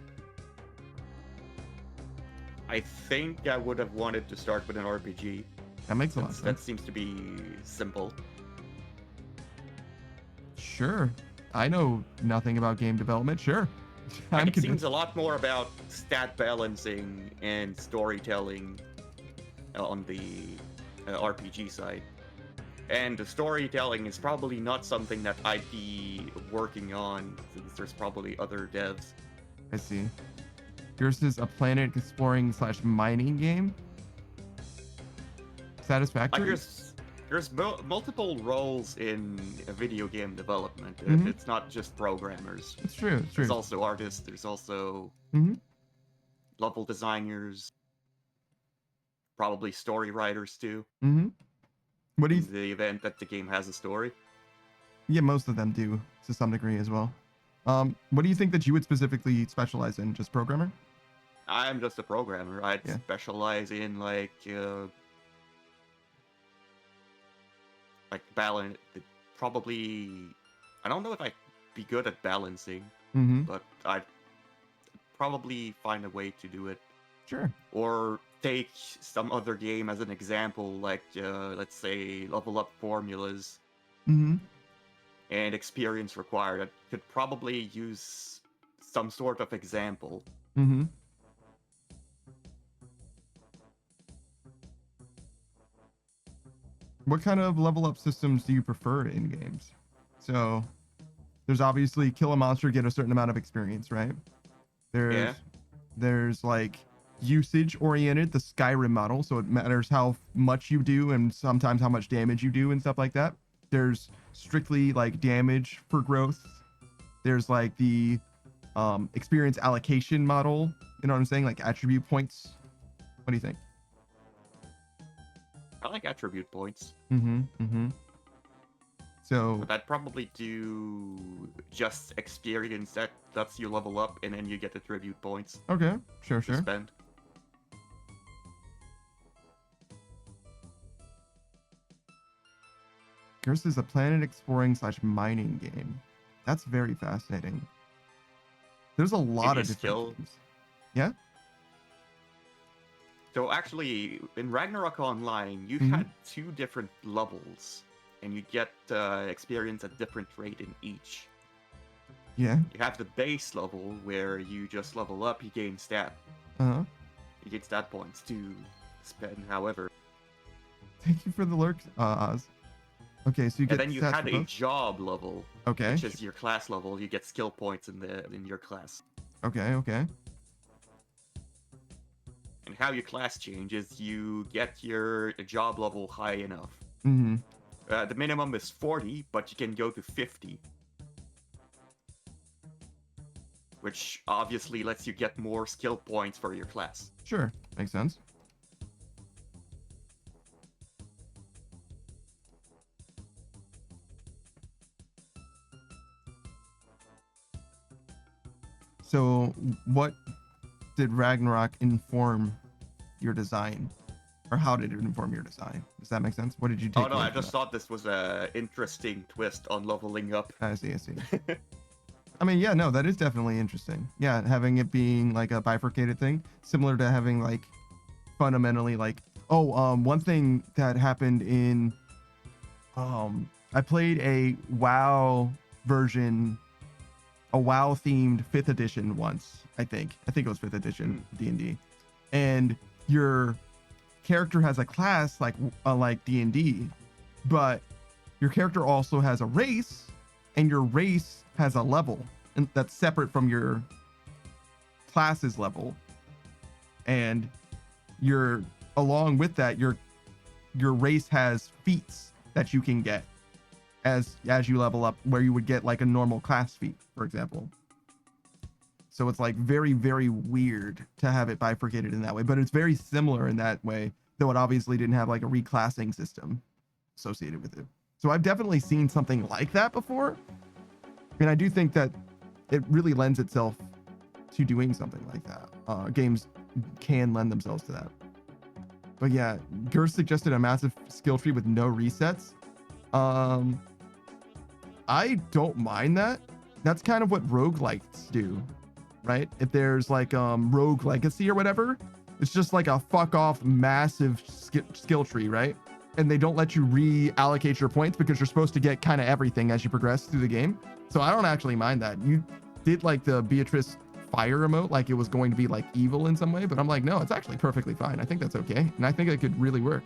I think I would have wanted to start with an RPG. That makes a lot of That sense. seems to be simple. Sure. I know nothing about game development. Sure. I'm It seems convinced. a lot more about stat balancing and storytelling on the RPG side. And the storytelling is probably not something that I'd be working on, since there's probably other devs. I see. Yours is a planet exploring / mining game. Satisfactory. There's multiple roles in video game development. Mhm. It's not just programmers. It's true. It's true. There's also artists. There's also Mhm. level designers. Probably story writers too. Mhm. What do you? In the event that the game has a story. Yeah, most of them do to some degree as well. What do you think that you would specifically specialize in? Just programmer? I'm just a programmer. I'd Yeah. specialize in like balance. Probably, I don't know if I'd be good at balancing, Mm-hmm. but I'd probably find a way to do it. Sure. Or take some other game as an example, like let's say level up formulas Mm-hmm. and experience required. I could probably use some sort of example. Mm-hmm. What kind of level up systems do you prefer in games? So there's obviously kill a monster, get a certain amount of experience, right? There's like usage oriented, the Skyrim model, so it matters how much you do and sometimes how much damage you do and stuff like that. There's strictly like damage for growth. There's like the experience allocation model, you know what I'm saying, like attribute points. What do you think? I like attribute points. So But I'd probably do just experience that lets you level up, and then you get attribute points okay, sure. to spend. Yours is a planet exploring / mining game. That's very fascinating. There's a lot It of is different still- games. Yeah? So actually, in Ragnarok Online, you Mhm. had 2 different levels, and you get experience at different rate in each. Yeah. You have the base level where you just level up, you gain stat. Uh-huh. You get stat points to spend however. Thank you for the lurk, Oz. Okay, so you get And then you stats had for a both? job level, Okay. which is your class level. You get skill points in your class. Okay. And how your class changes, you get your job level high enough. Mm-hmm. The minimum is 40, but you can go to 50. Which obviously lets you get more skill points for your class. Sure. Makes sense. So, what did Ragnarok inform your design? Or how did it inform your design? Does that make sense? What did you take Oh no, away I from just that? thought this was a interesting twist on leveling up. I see. I mean, yeah, no, that is definitely interesting. Yeah, having it being like a bifurcated thing, similar to having like fundamentally like, one thing that happened in, I played a WoW version, a WoW themed 5th edition once, I think it was 5th edition D&D, and your character has a class like D&D, but your character also has a race, and your race has a level, and that's separate from your class's level. And along with that, your your race has feats that you can get as you level up, where you would get like a normal class feat, for example. So it's like very, very weird to have it bifurcated in that way, but it's very similar in that way, though it obviously didn't have like a reclassing system associated with it. So I've definitely seen something like that before. And I do think that it really lends itself to doing something like that. Games can lend themselves to that. But yeah, Gers suggested a massive skill tree with no resets. I don't mind that. That's kind of what roguelikes do, right? If there's like Rogue Legacy or whatever, it's just like a fuck off massive skill tree, right? And they don't let you reallocate your points because you're supposed to get kind of everything as you progress through the game. So I don't actually mind that. You did like the Beatrice fire emote like it was going to be like evil in some way, but I'm like, no, it's actually perfectly fine. I think that's okay. And I think it could really work.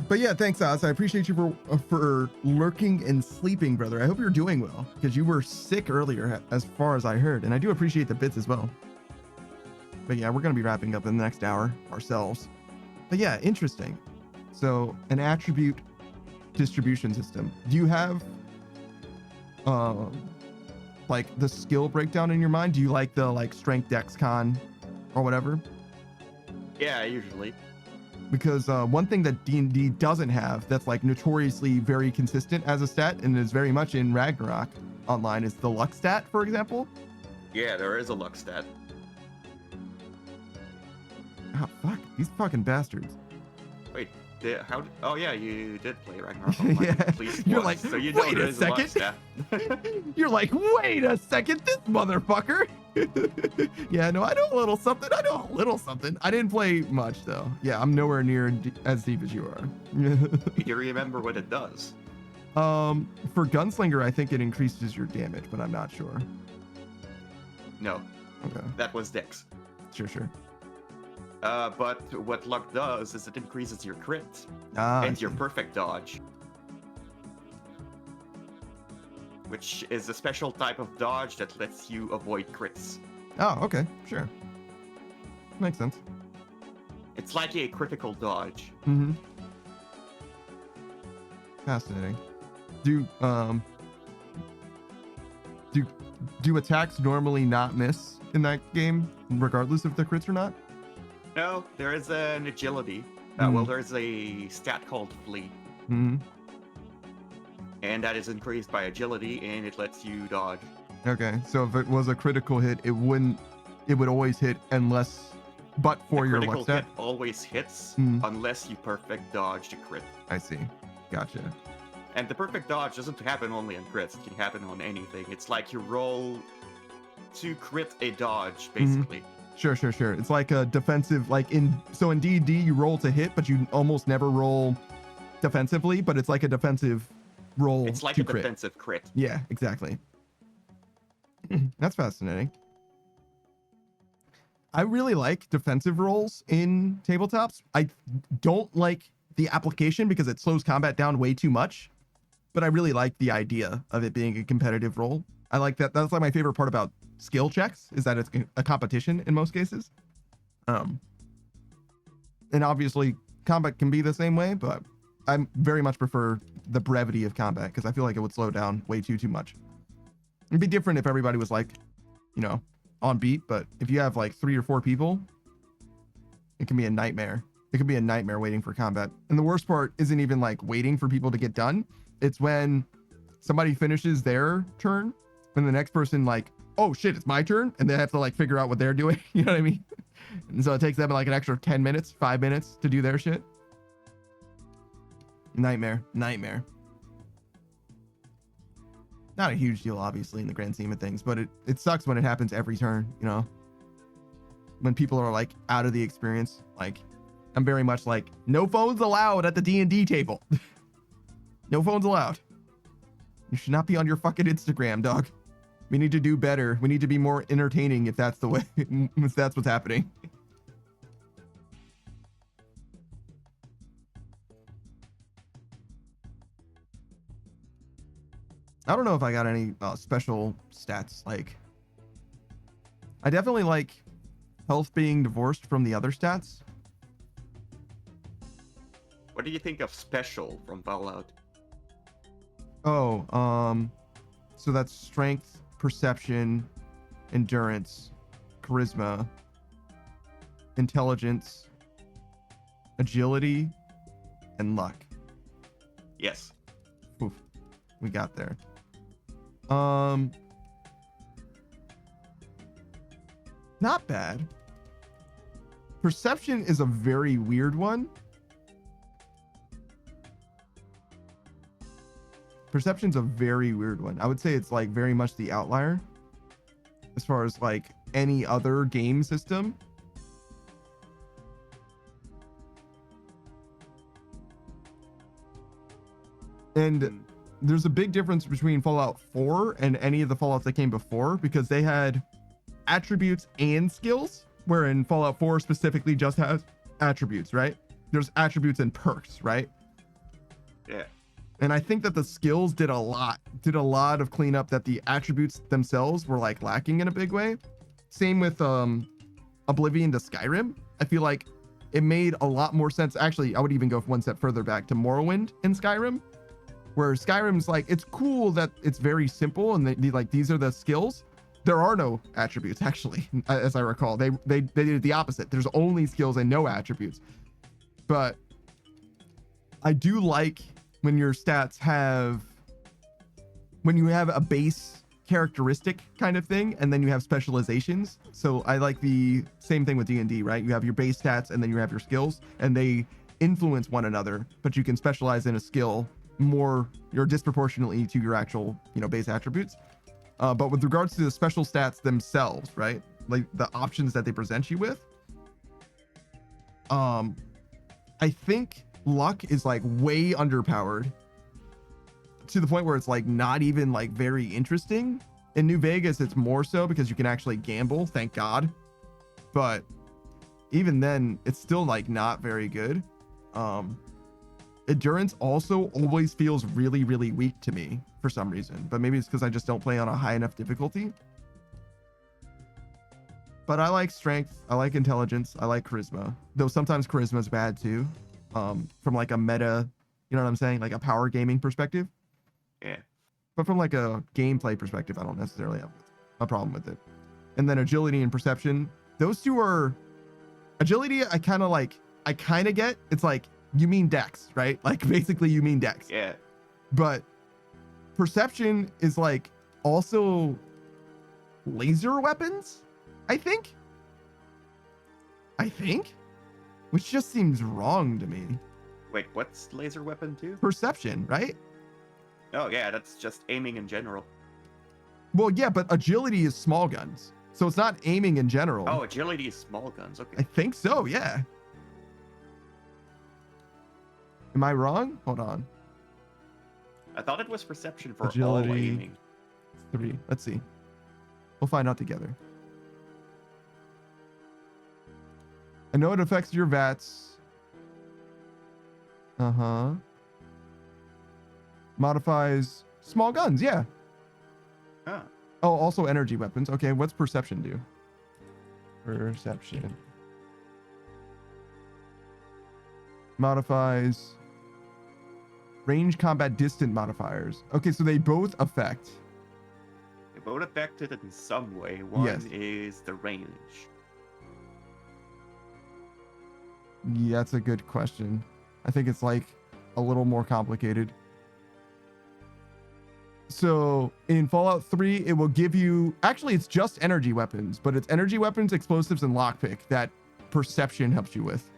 But yeah, thanks, Oz. I appreciate you for lurking and sleeping, brother. I hope you're doing well, because you were sick earlier, as far as I heard, and I do appreciate the bits as well. But yeah, we're going to be wrapping up in the next hour ourselves. But yeah, interesting. So an attribute distribution system. Do you have like the skill breakdown in your mind? Do you like the like strength, dex, con, or whatever? Yeah, usually. Because one thing that D&D doesn't have that's like notoriously very consistent as a stat and is very much in Ragnarok online is the luck stat, for example. Yeah, there is a luck stat. Oh, fuck. These fucking bastards. Wait, oh yeah, you did play Ragnarok online. Yeah. Please, You're like, so you know wait there a is a luck second. stat. You're like, wait a second, this motherfucker. Yeah, no, I know a little something. I didn't play much though. Yeah, I'm nowhere near as deep as you are. Do you remember what it does? For Gunslinger, I think it increases your damage, but I'm not sure. No. Okay. That was Dex. Sure. But what luck does is it increases your crit And your perfect dodge, which is a special type of dodge that lets you avoid crits. Oh, okay, sure. Makes sense. It's like a critical dodge. Mm-hmm. Fascinating. Do attacks normally not miss in that game, regardless if they're crits or not? No, there is an agility. Well, there's a stat called Flee. Mm-hmm. And that is increased by agility, and it lets you dodge. Okay, so if it was a critical hit, it would always hit but for your luck critical stat? hit always hits unless you perfect dodge the crit. I see. Gotcha. And the perfect dodge doesn't happen only on crits, it can happen on anything. It's like you roll to crit a dodge, basically. Sure. It's like a defensive, in D&D you roll to hit, but you almost never roll defensively, but it's like a defensive roll. It's like to a crit. defensive crit. Yeah, exactly. That's fascinating. I really like defensive rolls in tabletops. I don't like the application because it slows combat down way too much, but I really like the idea of it being a competitive role. I like that. That's like my favorite part about skill checks, is that it's a competition in most cases. And obviously combat can be the same way, but I very much prefer the brevity of combat because I feel like it would slow down way too much. It'd be different if everybody was on beat, but if you have 3 or 4 people, it can be a nightmare. It can be a nightmare waiting for combat. And the worst part isn't even waiting for people to get done. It's when somebody finishes their turn and the next person oh shit, it's my turn, and they have to figure out what they're doing. You know what I mean? And so it takes them an extra 10 minutes, 5 minutes to do their shit. Nightmare. Not a huge deal, obviously, in the grand scheme of things, but it sucks when it happens every turn, when people are out of the experience. I'm very much no phones allowed at the D&D table. No phones allowed. You should not be on your fucking Instagram, dog. We need to do better. We need to be more entertaining if that's the way, if that's what's happening. I don't know if I got any special stats I definitely like health being divorced from the other stats. What do you think of special from Fallout? Oh, so that's strength, perception, endurance, charisma, intelligence, agility, and luck. Yes. Oof, we got there. Not bad. Perception is a very weird one. Perception's a very weird one. I would say it's like very much the outlier as far as like any other game system. And there's a big difference between Fallout 4 and any of the Fallouts that came before, because they had attributes and skills, where in Fallout 4 specifically just has attributes, right? There's attributes and perks, right? Yeah. And I think that the skills did a lot of cleanup that the attributes themselves were like lacking in a big way. Same with Oblivion to Skyrim. I feel like it made a lot more sense. Actually, I would even go one step further back to Morrowind in Skyrim, where Skyrim's like, it's cool that it's very simple and these are the skills. There are no attributes, actually, as I recall. They did the opposite. There's only skills and no attributes. But I do like when your stats when you have a base characteristic kind of thing, and then you have specializations. So I like the same thing with D&D, right? You have your base stats and then you have your skills, and they influence one another, but you can specialize in a skill more, you're disproportionately to your actual, base attributes. But with regards to the special stats themselves, right? Like the options that they present you with, I think luck is like way underpowered to the point where it's like not even like very interesting. In New Vegas, it's more so because you can actually gamble, thank God. But even then, it's still like not very good. Endurance also always feels really, really weak to me for some reason, but maybe it's because I just don't play on a high enough difficulty. But I like strength, I like intelligence, I like charisma, though sometimes charisma is bad too. From like a meta, you know what I'm saying? Like a power gaming perspective. Yeah. But from like a gameplay perspective, I don't necessarily have a problem with it. And then agility and perception, those two are... Agility, I kind of get. It's like, you mean dex, right? Like basically you mean dex. Yeah. But perception is like also laser weapons, I think, which just seems wrong to me. Wait, what's laser weapon 2? Perception, right? Oh yeah, that's just aiming in general. Well, yeah, but agility is small guns, so it's not aiming in general. Oh, agility is small guns. Okay. I think so, yeah. Am I wrong? Hold on. I thought it was perception for Agility. all aiming. 3. Let's see. We'll find out together. I know it affects your VATs. Modifies small guns, yeah. Huh. Oh, also energy weapons. Okay, what's perception do? Perception. Modifies range, combat, distant modifiers. Okay, so they both affect. They both affect it in some way. One Yes. is the range. Yeah, that's a good question. I think it's like a little more complicated. So in Fallout 3, it will give you, actually it's just energy weapons, but it's energy weapons, explosives, and lockpick that perception helps you with.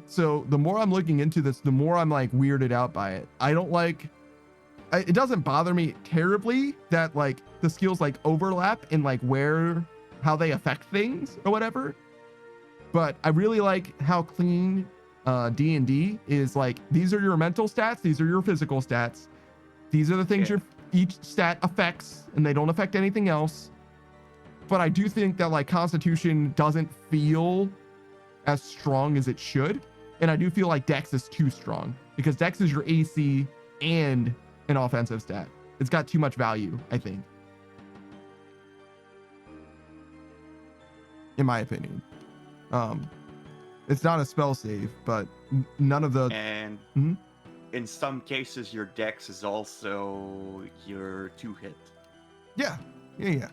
So the more I'm looking into this, the more I'm like weirded out by it. It doesn't bother me terribly that like the skills like overlap in like how they affect things or whatever. But I really like how clean D&D is. Like, these are your mental stats, these are your physical stats, these are the things each stat affects, and they don't affect anything else. But I do think that like Constitution doesn't feel as strong as it should, and I do feel like Dex is too strong, because Dex is your AC and an offensive stat. It's got too much value, I think. In my opinion. It's not a spell save, but none of the... And Mhm. in some cases, your dex is also your 2-hit. Yeah. Yeah.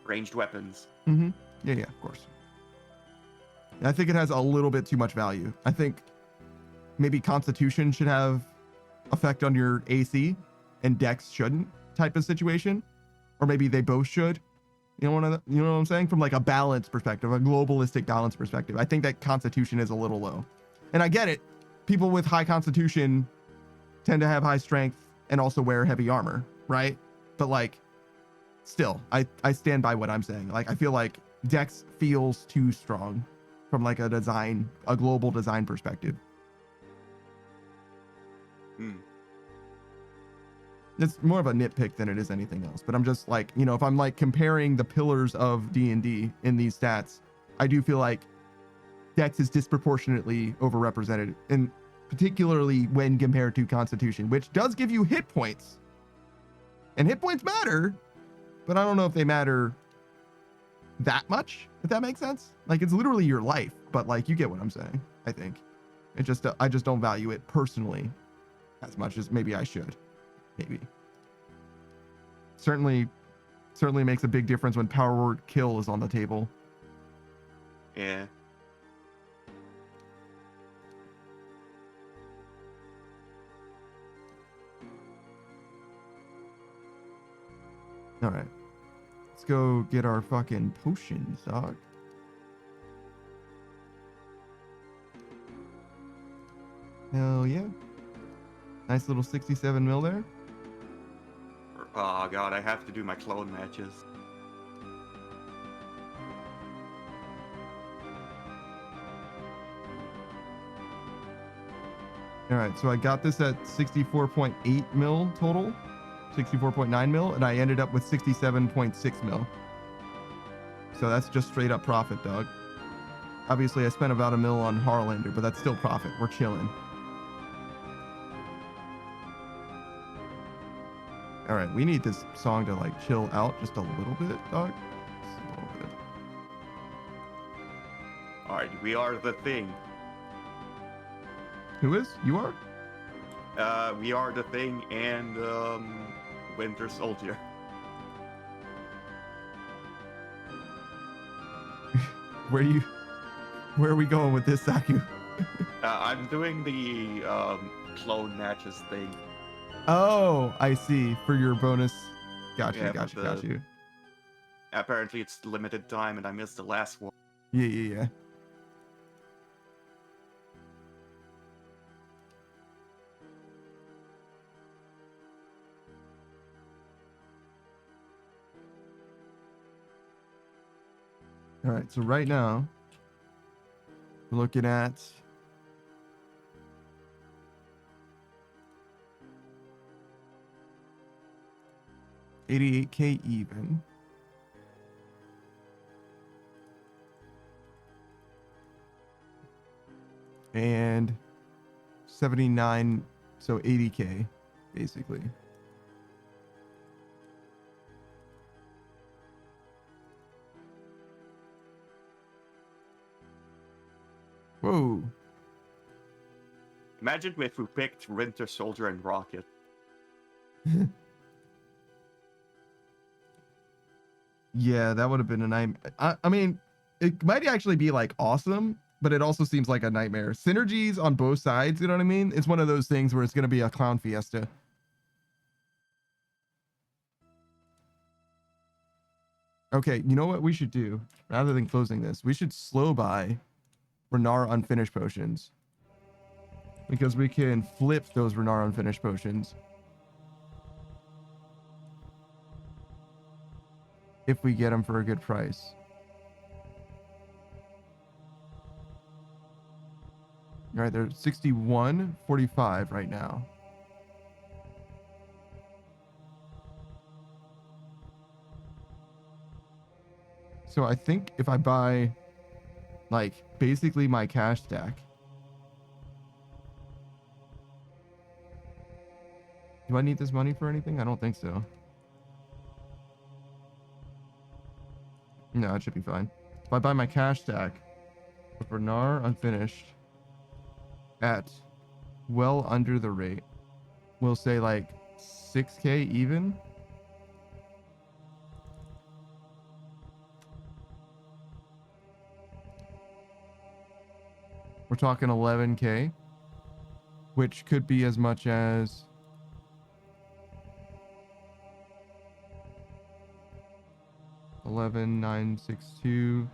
Ranged weapons. Mm-hmm. Yeah, of course. I think it has a little bit too much value. I think maybe Constitution should have effect on your AC and Dex shouldn't, type of situation. Or maybe they both should. You know what I'm saying? From like a balance perspective, a globalistic balance perspective. I think that Constitution is a little low. And I get it. People with high Constitution tend to have high strength and also wear heavy armor, right? But like, still, I stand by what I'm saying. Like, I feel like Dex feels too strong from like a global design perspective. It's more of a nitpick than it is anything else. But I'm just like, you know, if I'm like comparing the pillars of D&D in these stats, I do feel like Dex is disproportionately overrepresented, and particularly when compared to Constitution, which does give you hit points. And hit points matter, but I don't know if they matter that much, if that makes sense. Like, it's literally your life, but like, you get what I'm saying, I think. I just don't value it personally as much as maybe I should. Maybe. Certainly makes a big difference when power word kill is on the table. Yeah. All right. Let's go get our fucking potions, dog. Hell yeah. Nice little 67 mil there. Oh god, I have to do my clone matches. All right, so I got this at 64.8 mil total, 64.9 mil, and I ended up with 67.6 mil. So that's just straight up profit, dog. Obviously, I spent about $1 mil on Harlander, but that's still profit. We're chilling. All right, we need this song to like chill out just a little bit, dog. Just a little bit. Alright, we are the thing. Who is? You are? We are the thing and Winter Soldier. Where are we going with this, Saku? I'm doing the clone matches thing. Oh, I see. For your bonus. Got you. Apparently it's limited time and I missed the last one. Yeah. All right, so right now, we're looking at $88K even. And 79, so 80K, basically. Whoa. Imagine if we picked Winter Soldier and Rocket. Yeah, that would have been a nightmare. I mean, it might actually be like awesome, but it also seems like a nightmare. Synergies on both sides, you know what I mean? It's one of those things where it's going to be a clown fiesta. Okay, you know what we should do? Rather than closing this, we should slow buy Renar unfinished potions. Because we can flip those Renar unfinished potions. If we get them for a good price. All right, they're 61.45 right now. So I think if I buy like basically my cash stack. Do I need this money for anything? I don't think so. No, it should be fine. If I buy my cash stack for NAR unfinished at well under the rate, we'll say like 6K even. We're talking 11K, which could be as much as 11,962.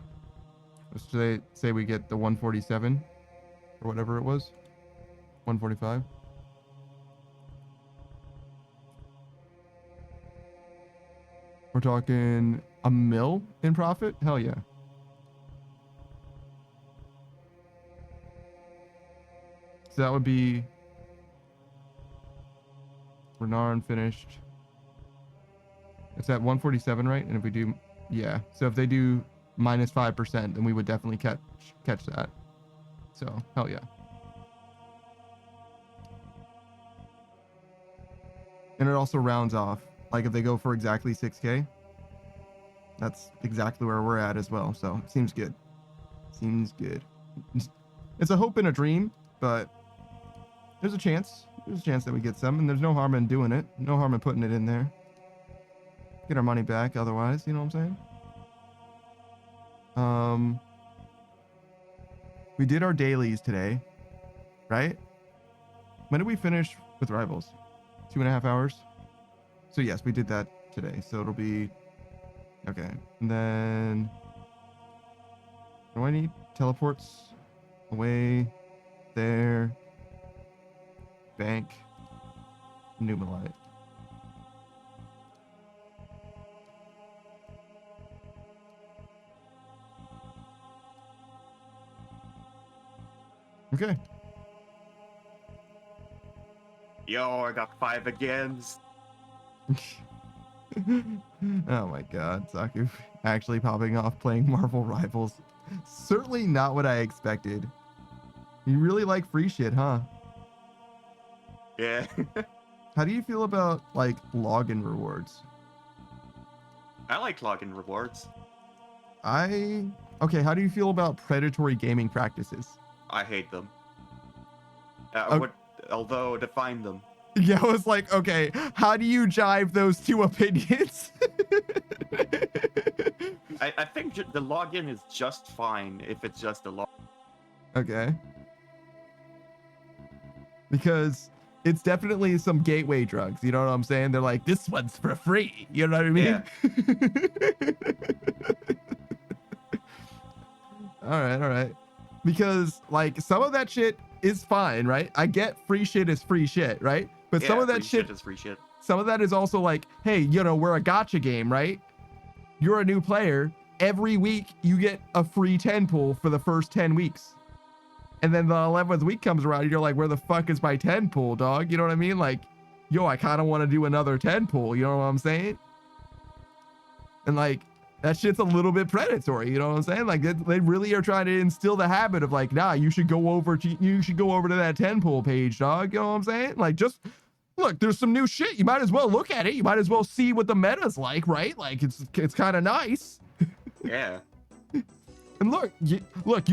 Let's say we get the 147 or whatever it was. 145. We're talking a mil in profit? Hell yeah. So that would be Renar unfinished. It's at 147, right? And if we do, yeah. So if they do minus 5%, then we would definitely catch that. So hell yeah. And it also rounds off. Like if they go for exactly 6K, that's exactly where we're at as well. So it seems good. Seems good. It's a hope and a dream, but there's a chance. There's a chance that we get some, and there's no harm in doing it. No harm in putting it in there. Get our money back otherwise, you know what I'm saying? We did our dailies today, right? When did we finish with Rivals? 2.5 hours? So yes, we did that today. So it'll be okay. And then what do I need? Teleports away there. Bank. Numalite. Okay. Yo, I got 5 again. Oh my god, Saku actually popping off playing Marvel Rivals. Certainly not what I expected. You really like free shit, huh? Yeah. How do you feel about like login rewards? I like login rewards. Okay, how do you feel about predatory gaming practices? I hate them. Although define them. Yeah, I was like, okay, how do you jive those two opinions? I think the login is just fine if it's just a login. Okay. Because it's definitely some gateway drugs, you know what I'm saying? They're like, this one's for free, you know what I mean? Yeah. All right. Because like some of that shit is fine, right? I get free shit is free shit, right? But some of that shit is free shit. Some of that is also like, hey, you know, we're a gacha game, right? You're a new player. Every week you get a free 10 pull for the first 10 weeks. And then the 11th week comes around and you're like, where the fuck is my 10 pull, dog? You know what I mean? Like, yo, I kind of want to do another 10 pull. You know what I'm saying? And like, that shit's a little bit predatory. You know what I'm saying? Like they really are trying to instill the habit of like, nah, you should go over to that 10 pull page, dog. You know what I'm saying? Like, just look, there's some new shit. You might as well look at it. You might as well see what the meta's like, right? Like it's kind of nice. Yeah. And look, you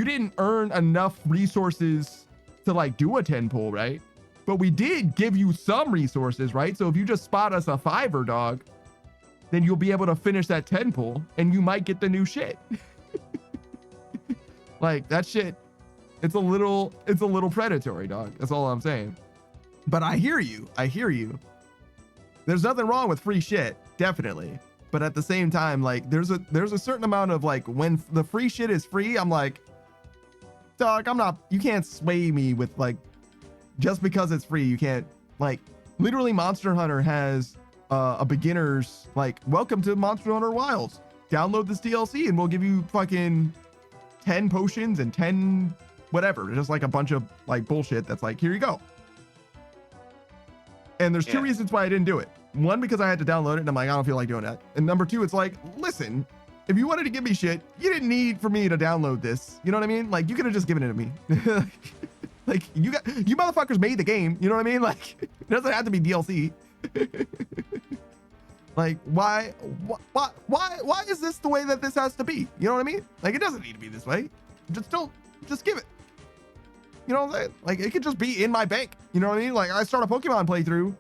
didn't earn enough resources to like do a 10 pull, right? But we did give you some resources, right? So if you just spot us a 5er, dog, then you'll be able to finish that 10 pull and you might get the new shit. Like that shit, it's a little predatory, dog. That's all I'm saying. But I hear you. There's nothing wrong with free shit, definitely. But at the same time, like there's a certain amount of like when the free shit is free, I'm like, dog, you can't sway me with like, just because it's free, you can't like, literally Monster Hunter has a beginner's like, welcome to Monster Hunter Wilds. Download this DLC and we'll give you fucking 10 potions and 10 whatever. Just like a bunch of like bullshit that's like, here you go. And there's two reasons why I didn't do it. One, because I had to download it and I'm like, I don't feel like doing that. And number two, it's like, listen, if you wanted to give me shit, you didn't need for me to download this. You know what I mean? Like you could have just given it to me. Like you motherfuckers made the game. You know what I mean? Like it doesn't have to be DLC. Like, why is this the way that this has to be? You know what I mean? Like, it doesn't need to be this way. Just give it. You know what I'm saying? Like, it could just be in my bank. You know what I mean? Like, I start a Pokemon playthrough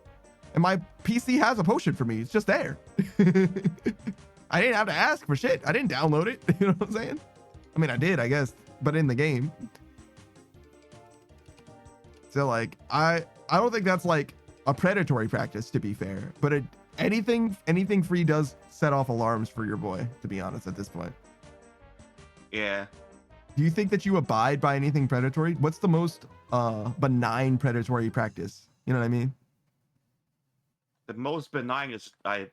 and my PC has a potion for me. It's just there. I didn't have to ask for shit. I didn't download it. You know what I'm saying? I mean, I did, I guess, but in the game. So like, I don't think that's like a predatory practice, to be fair, but anything free does set off alarms for your boy, to be honest, at this point. Yeah. Do you think that you abide by anything predatory? What's the most benign predatory practice? You know what I mean? The most benign is, I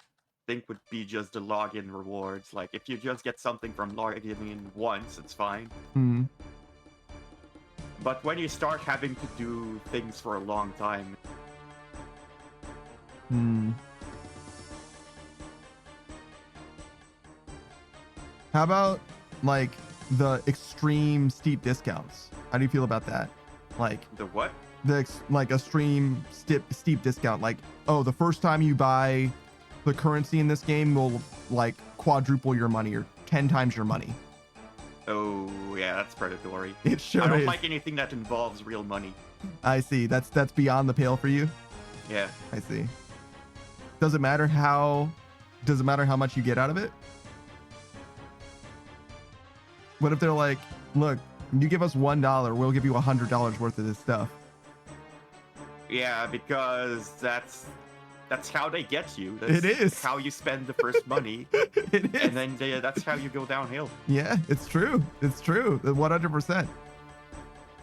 think, would be just the login rewards. Like, if you just get something from logging in once, it's fine. Hmm. But when you start having to do things for a long time... Hmm. How about, like, the extreme steep discounts? How do you feel about that? Like, The what? like extreme steep discount. Like, oh, the first time you buy the currency in this game will like quadruple your money or 10 times your money. Oh, yeah, that's predatory. It sure I don't is. like anything that involves real money. I see. That's beyond the pale for you. Yeah. I see. Does it matter how much you get out of it? What if they're like, look, you give us $1, we'll give you $100 worth of this stuff. Yeah, because that's how they get you. That's It is. how you spend the first money. It is. And then that's how you go downhill. Yeah, it's true. It's true. 100%.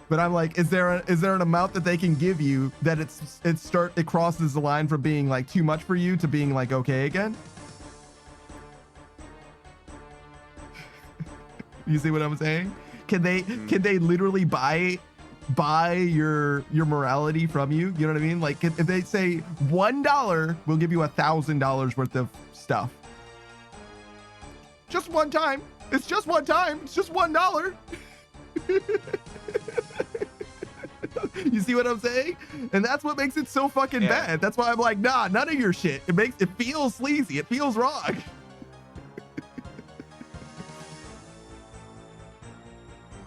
But I'm like, is there an amount that they can give you that it crosses the line from being like too much for you to being like okay again? You see what I'm saying? Can they literally buy your morality from you? You know what I mean? Like if they say $1, we'll give you $1,000 worth of stuff. Just one time. It's just one time. It's just $1. You see what I'm saying? And that's what makes it so fucking bad. That's why I'm like, nah, none of your shit. It feels sleazy. It feels wrong.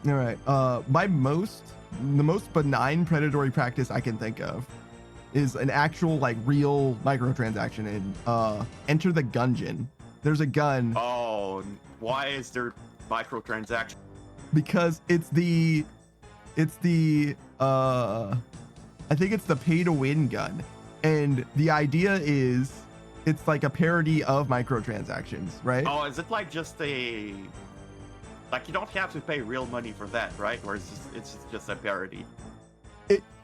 All right. The most benign predatory practice I can think of is an actual like real microtransaction in Enter the Gungeon. There's a gun. Oh, why is there microtransaction? Because it's the I think it's the pay to win gun. And the idea is it's like a parody of microtransactions, right? Oh, is it like just a... Like, you don't have to pay real money for that, right? Or is it's just a parody?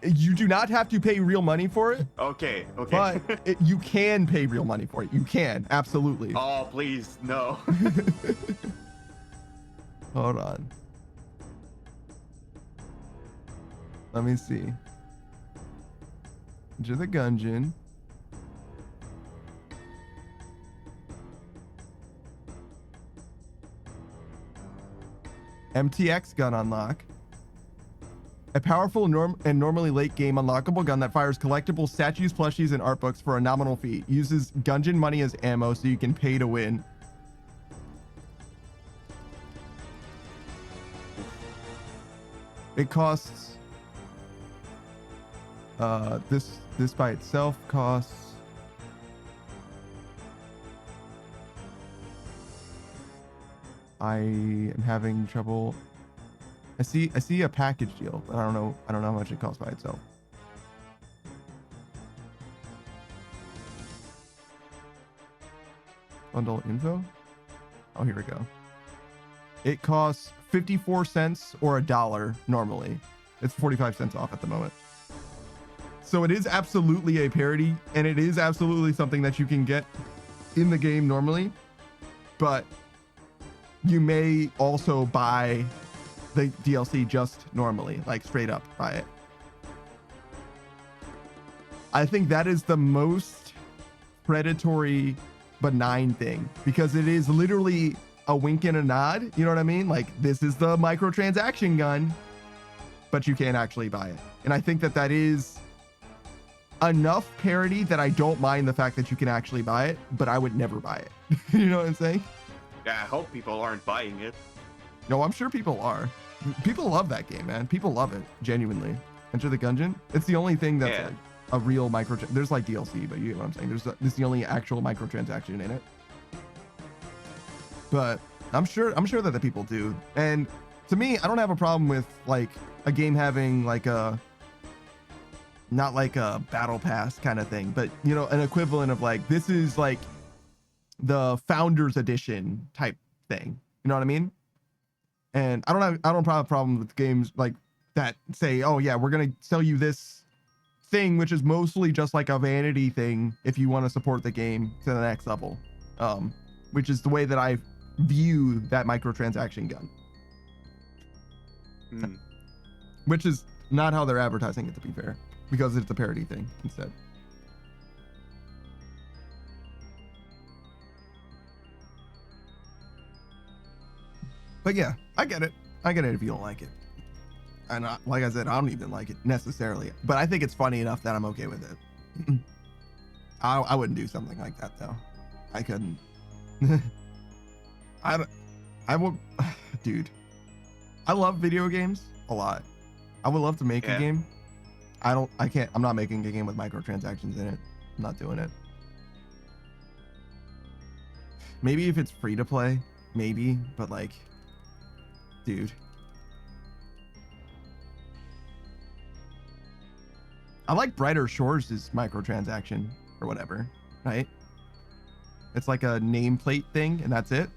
You do not have to pay real money for it. Okay. But you can pay real money for it. You can, absolutely. Oh, please, no. Hold on. Let me see. Enter the Gungeon. MTX gun unlock. A powerful and normally late game unlockable gun that fires collectible statues, plushies, and art books for a nominal fee. Uses Gungeon money as ammo so you can pay to win. It costs this by itself costs I am having trouble. I see a package deal, but I don't know how much it costs by itself. Bundle info? Oh, here we go. It costs 54 cents or $1 normally. It's 45 cents off at the moment. So it is absolutely a parody, and it is absolutely something that you can get in the game normally, but you may also buy the DLC just normally, like straight up buy it. I think that is the most predatory, benign thing, because it is literally a wink and a nod. You know what I mean? Like, this is the microtransaction gun, but you can't actually buy it. And I think that is enough parody that I don't mind the fact that you can actually buy it, but I would never buy it. You know what I'm saying? Yeah, I hope people aren't buying it. No, I'm sure people are. People love that game, man. People love it, genuinely. Enter the Gungeon. It's the only thing that's like a real micro. There's like DLC, but you get what I'm saying. This is the only actual microtransaction in it. But I'm sure that the people do. And to me, I don't have a problem with like a game having like not like a battle pass kind of thing, but you know, an equivalent of like, this is like the founders edition type thing. You know what I mean? And I don't have a problem with games like that say, oh yeah, we're going to sell you this thing, which is mostly just like a vanity thing if you want to support the game to the next level. Which is the way that I view that microtransaction gun. Which is not how they're advertising it, to be fair, because it's a parody thing instead. But yeah, I get it. I get it if you don't like it. And like I said, I don't even like it necessarily, but I think it's funny enough that I'm okay with it. I wouldn't do something like that though. I couldn't. I won't, dude. I love video games a lot. I would love to make a game. I can't. I'm not making a game with microtransactions in it. I'm not doing it. Maybe if it's free to play, maybe, but like, dude. I like Brighter Shores' microtransaction or whatever, right? It's like a nameplate thing and that's it.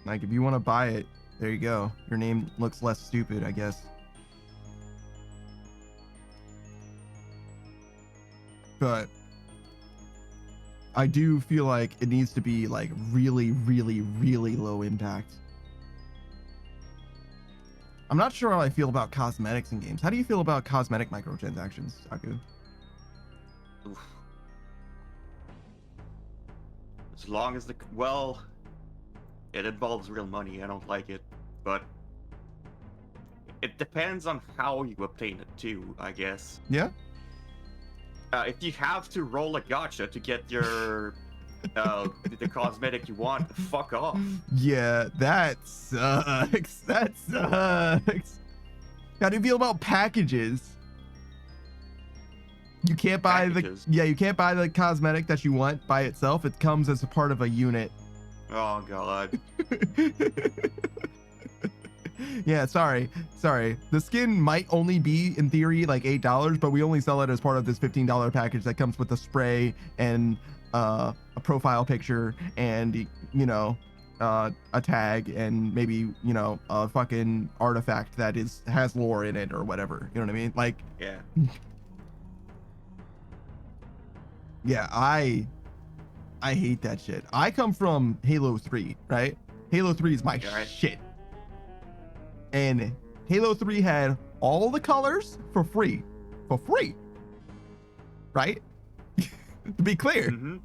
Like if you want to buy it, there you go. Your name looks less stupid, I guess. But I do feel like it needs to be like really, really, really low impact. I'm not sure how I feel about cosmetics in games. How do you feel about cosmetic microtransactions, Saku? Oof. As long as it involves real money. I don't like it, but it depends on how you obtain it too, I guess. Yeah. If you have to roll a gacha to get your the cosmetic you want, fuck off. Yeah, that sucks. That sucks. How do you feel about packages? You can't buy you can't buy the cosmetic that you want by itself. It comes as a part of a unit. Oh god. Yeah, sorry. The skin might only be in theory like $8, but we only sell it as part of this $15 package that comes with a spray and a profile picture and you know a tag and maybe you know a fucking artifact that has lore in it or whatever. You know what I mean? Like yeah. Yeah, I hate that shit. I come from Halo 3, right? Halo 3 is my shit. And Halo 3 had all the colors for free. Right? To be clear. Mm-hmm.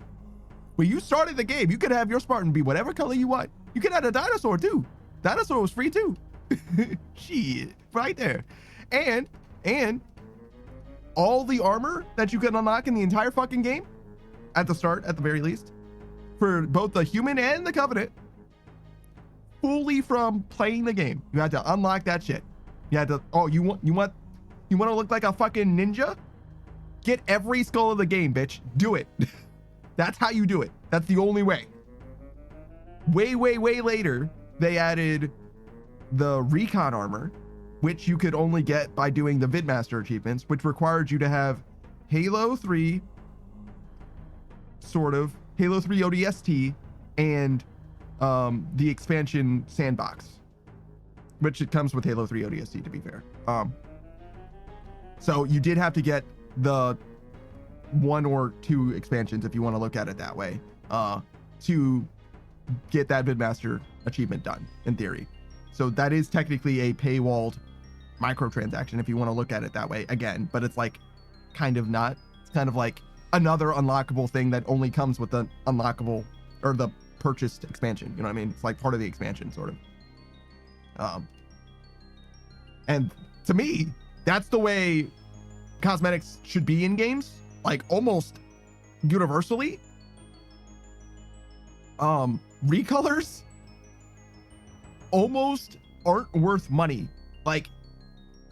When you started the game, you could have your Spartan be whatever color you want. You could add a dinosaur too. Dinosaur was free too. Shit, right there. And all the armor that you could unlock in the entire fucking game, at the start, at the very least, for both the human and the Covenant, fully from playing the game. You had to unlock that shit. You had to. Oh, you want to look like a fucking ninja? Get every skull of the game, bitch. Do it. That's how you do it. That's the only way. Way later, they added the recon armor, which you could only get by doing the Vidmaster achievements, which required you to have Halo 3, sort of, Halo 3 ODST, and the expansion Sandbox, which it comes with Halo 3 ODST, to be fair. So you did have to get the 1 or 2 expansions, if you want to look at it that way, to get that Vidmaster achievement done, in theory. So that is technically a paywalled microtransaction, if you want to look at it that way, again, but it's like kind of not. It's kind of like another unlockable thing that only comes with the unlockable or the purchased expansion. You know what I mean? It's like part of the expansion, sort of. And to me, that's the way cosmetics should be in games, like almost universally. Recolors almost aren't worth money, like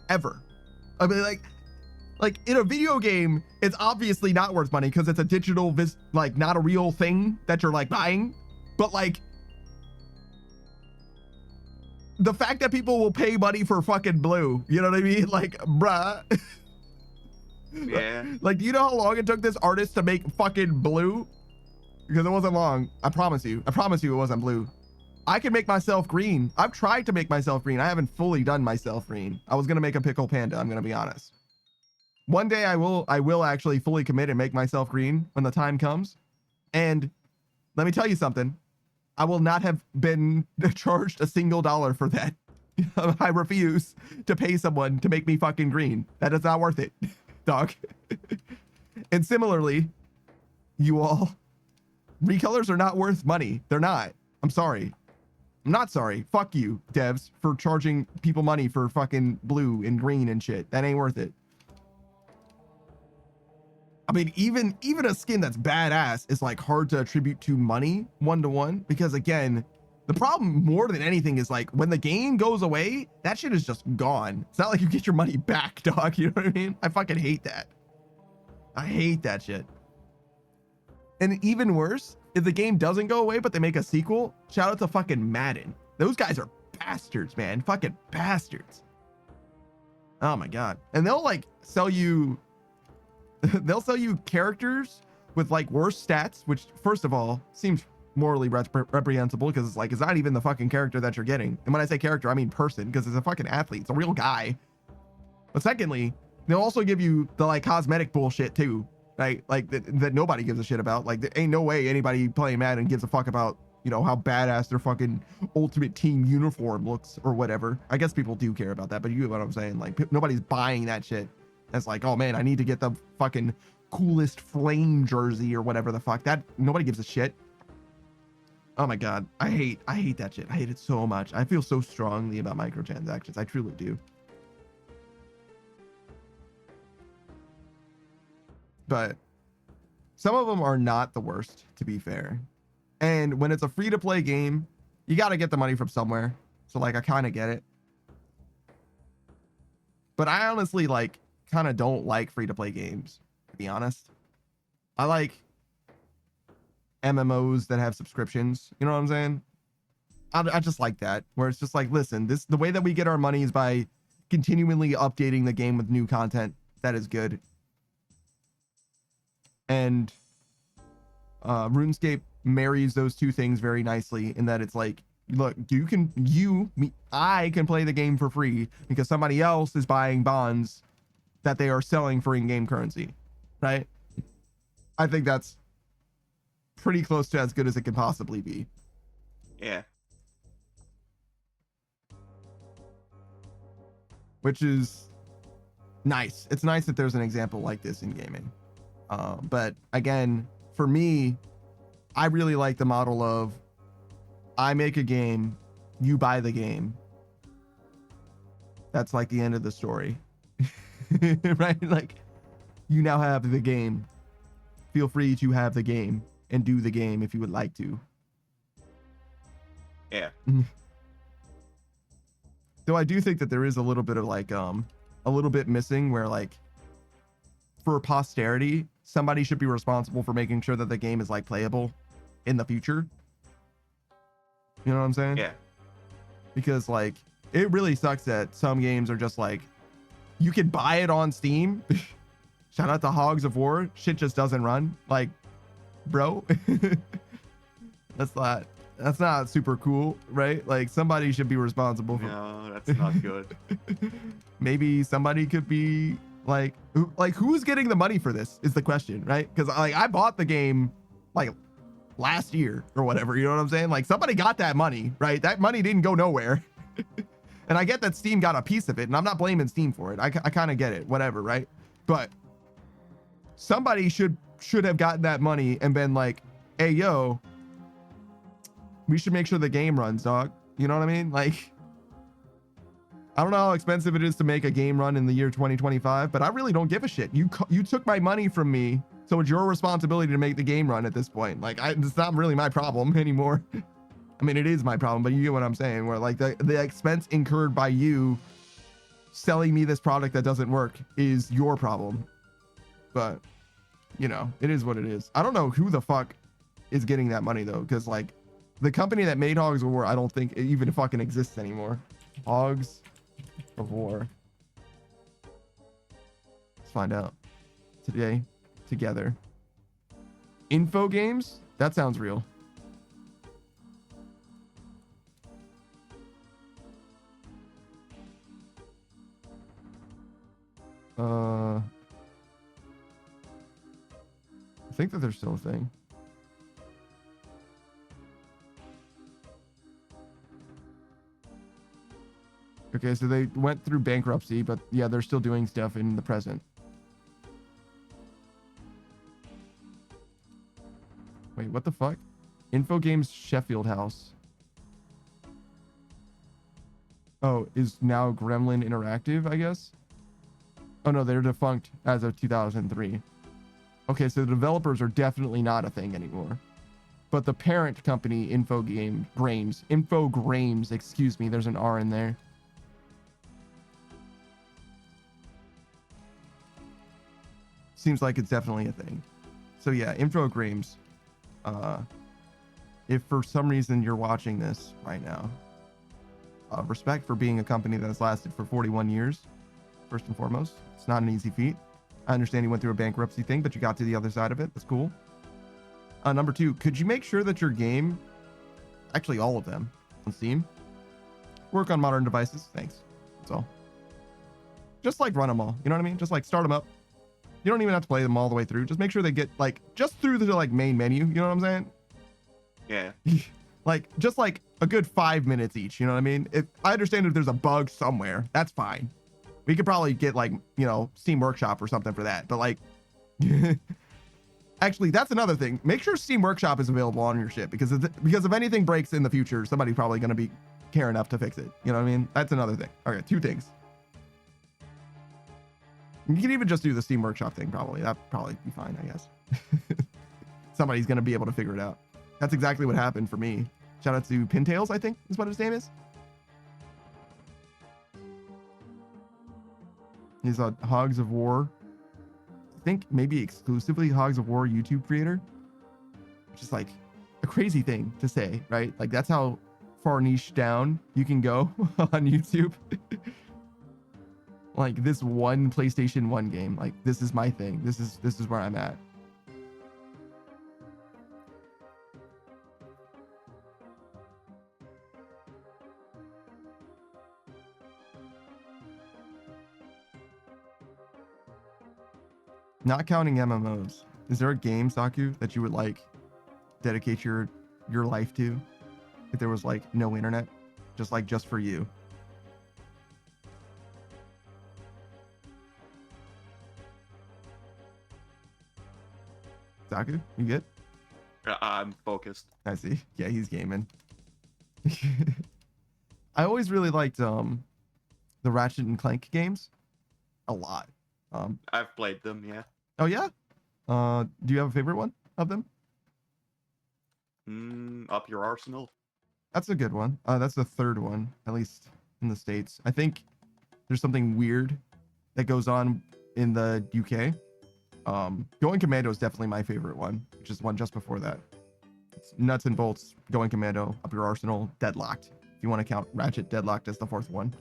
ever. I mean, like in a video game, it's obviously not worth money because it's a digital like not a real thing that you're like buying. But like the fact that people will pay money for fucking blue, you know what I mean? Like, bruh. Yeah. Like, do you know how long it took this artist to make fucking blue? Because it wasn't long. I promise you. I promise you it wasn't blue. I can make myself green. I've tried to make myself green. I haven't fully done myself green. I was gonna make a pickle panda, I'm gonna be honest. One day I will actually fully commit and make myself green when the time comes. And let me tell you something. I will not have been charged a single dollar for that. I refuse to pay someone to make me fucking green. That is not worth it, dog. And similarly, you all, recolors are not worth money. They're not. I'm sorry. I'm not sorry. Fuck you, devs, for charging people money for fucking blue and green and shit. That ain't worth it. I mean, even a skin that's badass is like hard to attribute to money one-to-one, because again, the problem more than anything is like when the game goes away, that shit is just gone. It's not like you get your money back, dog. You know what I mean? I fucking hate that. I hate that shit. And even worse, if the game doesn't go away, but they make a sequel, shout out to fucking Madden. Those guys are bastards, man. Fucking bastards. Oh my God. And they'll like sell you they'll sell you characters with like worse stats, which first of all seems morally reprehensible because it's like it's not even the fucking character that you're getting. And when I say character, I mean person, because it's a fucking athlete. It's a real guy. But secondly, they'll also give you the like cosmetic bullshit too, right? Like that nobody gives a shit about. Like there ain't no way anybody playing Madden gives a fuck about, you know, how badass their fucking ultimate team uniform looks or whatever. I guess people do care about that, but you get what I'm saying. Like nobody's buying that shit. It's like, oh man, I need to get the fucking coolest flame jersey or whatever the fuck. That nobody gives a shit. Oh my God, I hate that shit. I hate it so much. I feel so strongly about microtransactions. I truly do. But some of them are not the worst, to be fair. And when it's a free-to-play game, you got to get the money from somewhere. So like, I kind of get it. But I honestly like kind of don't like free-to-play games, to be honest. I like MMOs that have subscriptions. You know what I'm saying? I just like that, where it's just like, listen, the way that we get our money is by continually updating the game with new content that is good. And RuneScape marries those two things very nicely in that it's like, look, I can play the game for free because somebody else is buying bonds that they are selling for in-game currency, right? I think that's pretty close to as good as it can possibly be. Yeah. Which is nice. It's nice that there's an example like this in gaming. But again, for me, I really like the model of I make a game, you buy the game. That's like the end of the story. Right? Like, you now have the game. Feel free to have the game and do the game if you would like to. Yeah. Though I do think that there is a little bit of like a little bit missing where like for posterity, somebody should be responsible for making sure that the game is like playable in the future. You know what I'm saying? Yeah. Because like it really sucks that some games are just like you can buy it on Steam. Shout out to Hogs of War. Shit just doesn't run. Like, bro, that's not super cool, right? Like somebody should be responsible for. No, that's not good. Maybe somebody could be like who's getting the money for this is the question, right? Because like I bought the game like last year or whatever, you know what I'm saying? Like somebody got that money, right? That money didn't go nowhere. And I get that Steam got a piece of it, and I'm not blaming Steam for it. I kind of get it, whatever, right? But somebody should have gotten that money and been like, hey, yo, we should make sure the game runs, dog. You know what I mean? Like, I don't know how expensive it is to make a game run in the year 2025, but I really don't give a shit. You took my money from me, so it's your responsibility to make the game run at this point. Like, it's not really my problem anymore. I mean, it is my problem, but you get what I'm saying, where like the expense incurred by you selling me this product that doesn't work is your problem. But, you know, it is what it is. I don't know who the fuck is getting that money though, because like the company that made Hogs of War, I don't think it even fucking exists anymore. Hogs of War. Let's find out today together. Info Games? That sounds real. I think that there's still a thing. Okay, so they went through bankruptcy, but yeah, they're still doing stuff in the present. Wait, what the fuck? Info Games Sheffield House. Oh, is now Gremlin Interactive, I guess? Oh no, they're defunct as of 2003. Okay, so the developers are definitely not a thing anymore. But the parent company, Infogrames, excuse me, there's an R in there. Seems like it's definitely a thing. So yeah, Infogrames. If for some reason you're watching this right now, respect for being a company that has lasted for 41 years, first and foremost. It's not an easy feat. I understand you went through a bankruptcy thing, but you got to the other side of it. That's cool. Number 2, could you make sure that your game, actually all of them on Steam, work on modern devices? Thanks. That's all. Just like run them all. You know what I mean? Just like start them up. You don't even have to play them all the way through. Just make sure they get like just through the like main menu. You know what I'm saying? Yeah. Like just like a good 5 minutes each. You know what I mean? If I understand if there's a bug somewhere, that's fine. We could probably get like, you know, Steam Workshop or something for that. But like, actually, that's another thing. Make sure Steam Workshop is available on your shit because if anything breaks in the future, somebody's probably going to be care enough to fix it. You know what I mean? That's another thing. Okay, 2 things. You can even just do the Steam Workshop thing, probably. That'd probably be fine, I guess. Somebody's going to be able to figure it out. That's exactly what happened for me. Shout out to Pintails, I think is what his name is. He's a Hogs of War. I think maybe exclusively Hogs of War YouTube creator. Which is like a crazy thing to say, right? Like that's how far niche down you can go on YouTube. Like this one PlayStation 1 game, like this is my thing. This is where I'm at. Not counting MMOs, is there a game, Saku, that you would like dedicate your life to if there was like no internet, just for you? Saku, you good? I'm focused. I see. Yeah, he's gaming. I always really liked the Ratchet and Clank games a lot. I've played them, yeah. Oh yeah? Do you have a favorite one of them? Up Your Arsenal. That's a good one. That's the 3rd one, at least in the States. I think there's something weird that goes on in the UK. Going Commando is definitely my favorite one, which is the one just before that. It's nuts and bolts, Going Commando, Up Your Arsenal, Deadlocked. If you want to count Ratchet, Deadlocked as the 4th one.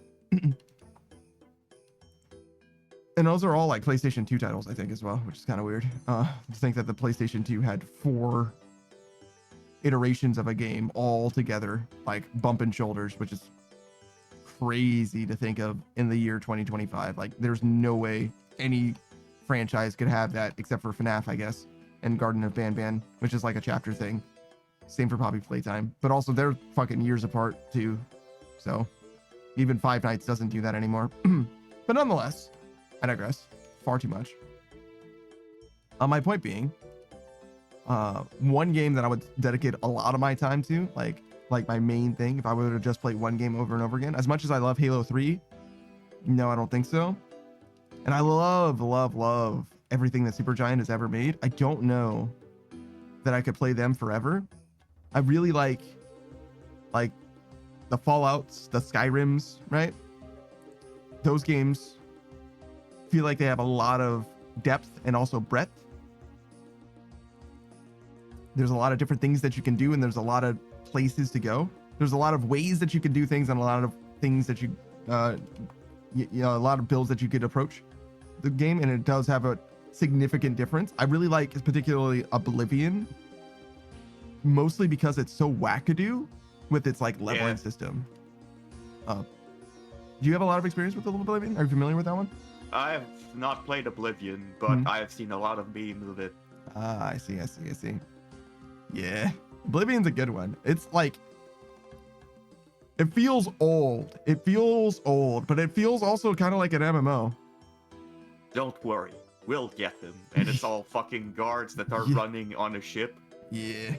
And those are all like PlayStation 2 titles, I think, as well, which is kind of weird. To think that the PlayStation 2 had 4 iterations of a game all together, like bumping shoulders, which is crazy to think of in the year 2025. Like, there's no way any franchise could have that except for FNAF, I guess, and Garden of Banban, which is like a chapter thing. Same for Poppy Playtime, but also they're fucking years apart too. So even Five Nights doesn't do that anymore. But nonetheless, I digress. Far too much. My point being, one game that I would dedicate a lot of my time to, like my main thing, if I were to just play one game over and over again, as much as I love Halo 3, No, I don't think so. And I love, love, love everything that Supergiant has ever made. I don't know that I could play them forever. I really like the Fallouts, the Skyrims, right? Those games feel like they have a lot of depth and also breadth. There's a lot of different things that you can do, and there's a lot of places to go. There's a lot of ways that you can do things, and a lot of things that you know, a lot of builds that you could approach the game, and it does have a significant difference. I really like particularly Oblivion, mostly because it's so wackadoo with its like leveling system. Do you have a lot of experience with Oblivion? Are you familiar with that one? I have not played Oblivion, but I have seen a lot of memes of it. Ah, I see. Yeah, Oblivion's a good one. It's like, it feels old. But it feels also kind of like an MMO. Don't worry, we'll get them. And it's all fucking guards that are running on a ship. Yeah.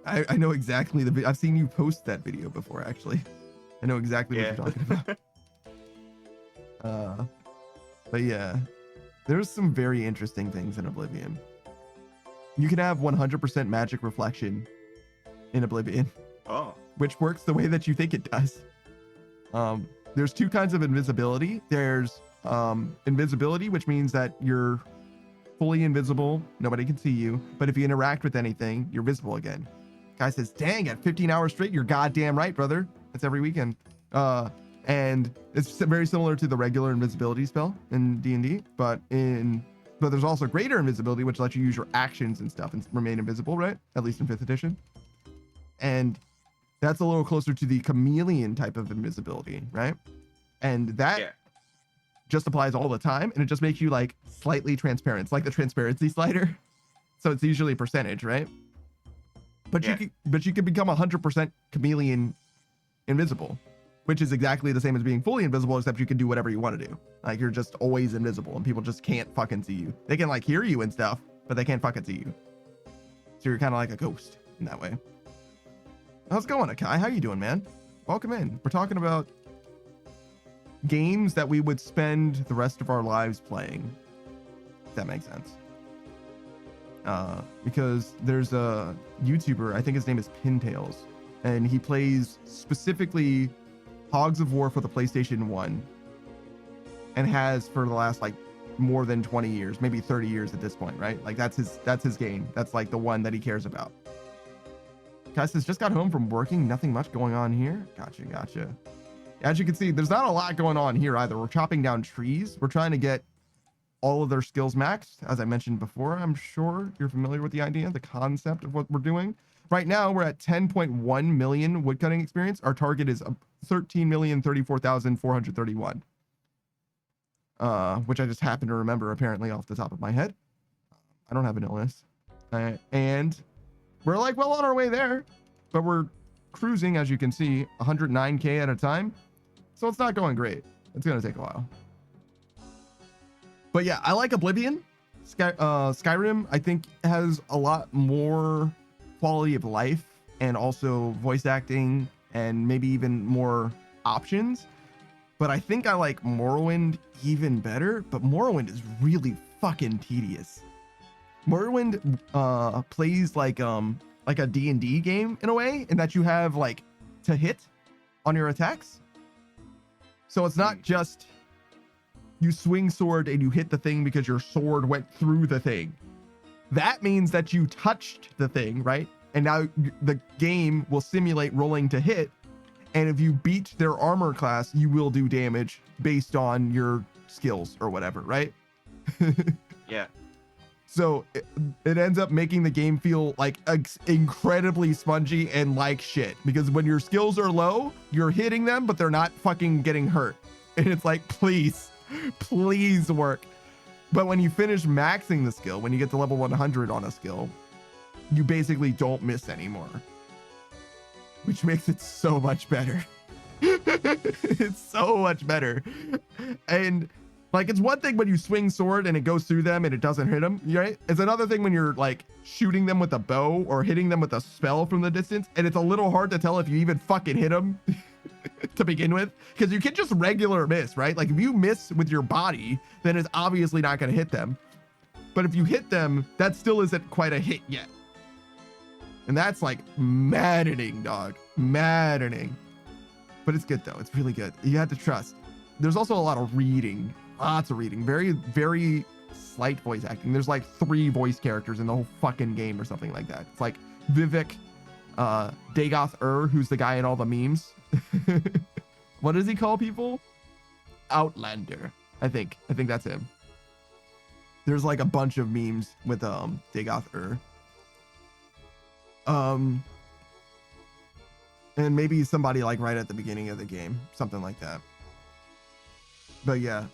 I know exactly the video. I've seen you post that video before, actually. I know exactly what you're talking about. But yeah, there's some very interesting things in Oblivion. You can have 100% magic reflection in Oblivion. Oh. Which works the way that you think it does. There's two kinds of invisibility. There's invisibility, which means that you're fully invisible. Nobody can see you. But if you interact with anything, you're visible again. Guy says, dang, at 15 hours straight, you're goddamn right, brother. That's every weekend. And it's very similar to the regular invisibility spell in D&D, but there's also greater invisibility, which lets you use your actions and stuff and remain invisible, right? At least in 5th edition. And that's a little closer to the chameleon type of invisibility, right? And that just applies all the time, and it just makes you like slightly transparent. It's like the transparency slider. So it's usually a percentage, right? But you can become 100% chameleon invisible, which is exactly the same as being fully invisible, except you can do whatever you want to do. Like, you're just always invisible, and people just can't fucking see you. They can like hear you and stuff, but they can't fucking see you. So you're kind of like a ghost in that way. How's it going, Akai? How you doing, man? Welcome in. We're talking about games that we would spend the rest of our lives playing, if that makes sense. Because there's a YouTuber, I think his name is Pintails, and he plays specifically Hogs of War for the PlayStation 1, and has for the last like more than 20 years, maybe 30 years at this point, right? Like that's his game. That's like the one that he cares about. Kai says, just got home from working, nothing much going on here. Gotcha. As you can see, there's not a lot going on here either. We're chopping down trees. We're trying to get all of their skills maxed. As I mentioned before, I'm sure you're familiar with the idea, the concept of what we're doing. Right now, we're at 10.1 million woodcutting experience. Our target is 13,034,431, which I just happen to remember apparently off the top of my head. I don't have an illness. And we're like well on our way there, but we're cruising, as you can see, 109K at a time. So it's not going great. It's going to take a while. But yeah, I like Oblivion. Skyrim, I think, has a lot more quality of life and also voice acting and maybe even more options. But I think I like Morrowind even better, but Morrowind is really fucking tedious. Morrowind plays like a D&D game in a way, in that you have like to hit on your attacks. So it's not just you swing sword and you hit the thing because your sword went through the thing. That means that you touched the thing, right? And now the game will simulate rolling to hit. And if you beat their armor class, you will do damage based on your skills or whatever, right? Yeah. So it ends up making the game feel like incredibly spongy and like shit, because when your skills are low, you're hitting them, but they're not fucking getting hurt. And it's like, please work. But when you finish maxing the skill, when you get to level 100 on a skill, you basically don't miss anymore, which makes it so much better. It's so much better. And like, it's one thing when you swing sword and it goes through them and it doesn't hit them, right? It's another thing when you're like shooting them with a bow or hitting them with a spell from the distance, and it's a little hard to tell if you even fucking hit them. to begin with, because you can just regular miss, right? Like if you miss with your body, then it's obviously not going to hit them. But if you hit them, that still isn't quite a hit yet. And that's like maddening, dog. Maddening. But it's good though. It's really good. You have to trust. There's also a lot of reading. Lots of reading. Very, very slight voice acting. There's like 3 voice characters in the whole fucking game or something like that. It's like Vivek, Dagoth who's the guy in all the memes. What does he call people? Outlander. I think that's him. There's like a bunch of memes with Dagoth and maybe somebody like right at the beginning of the game, something like that. But yeah,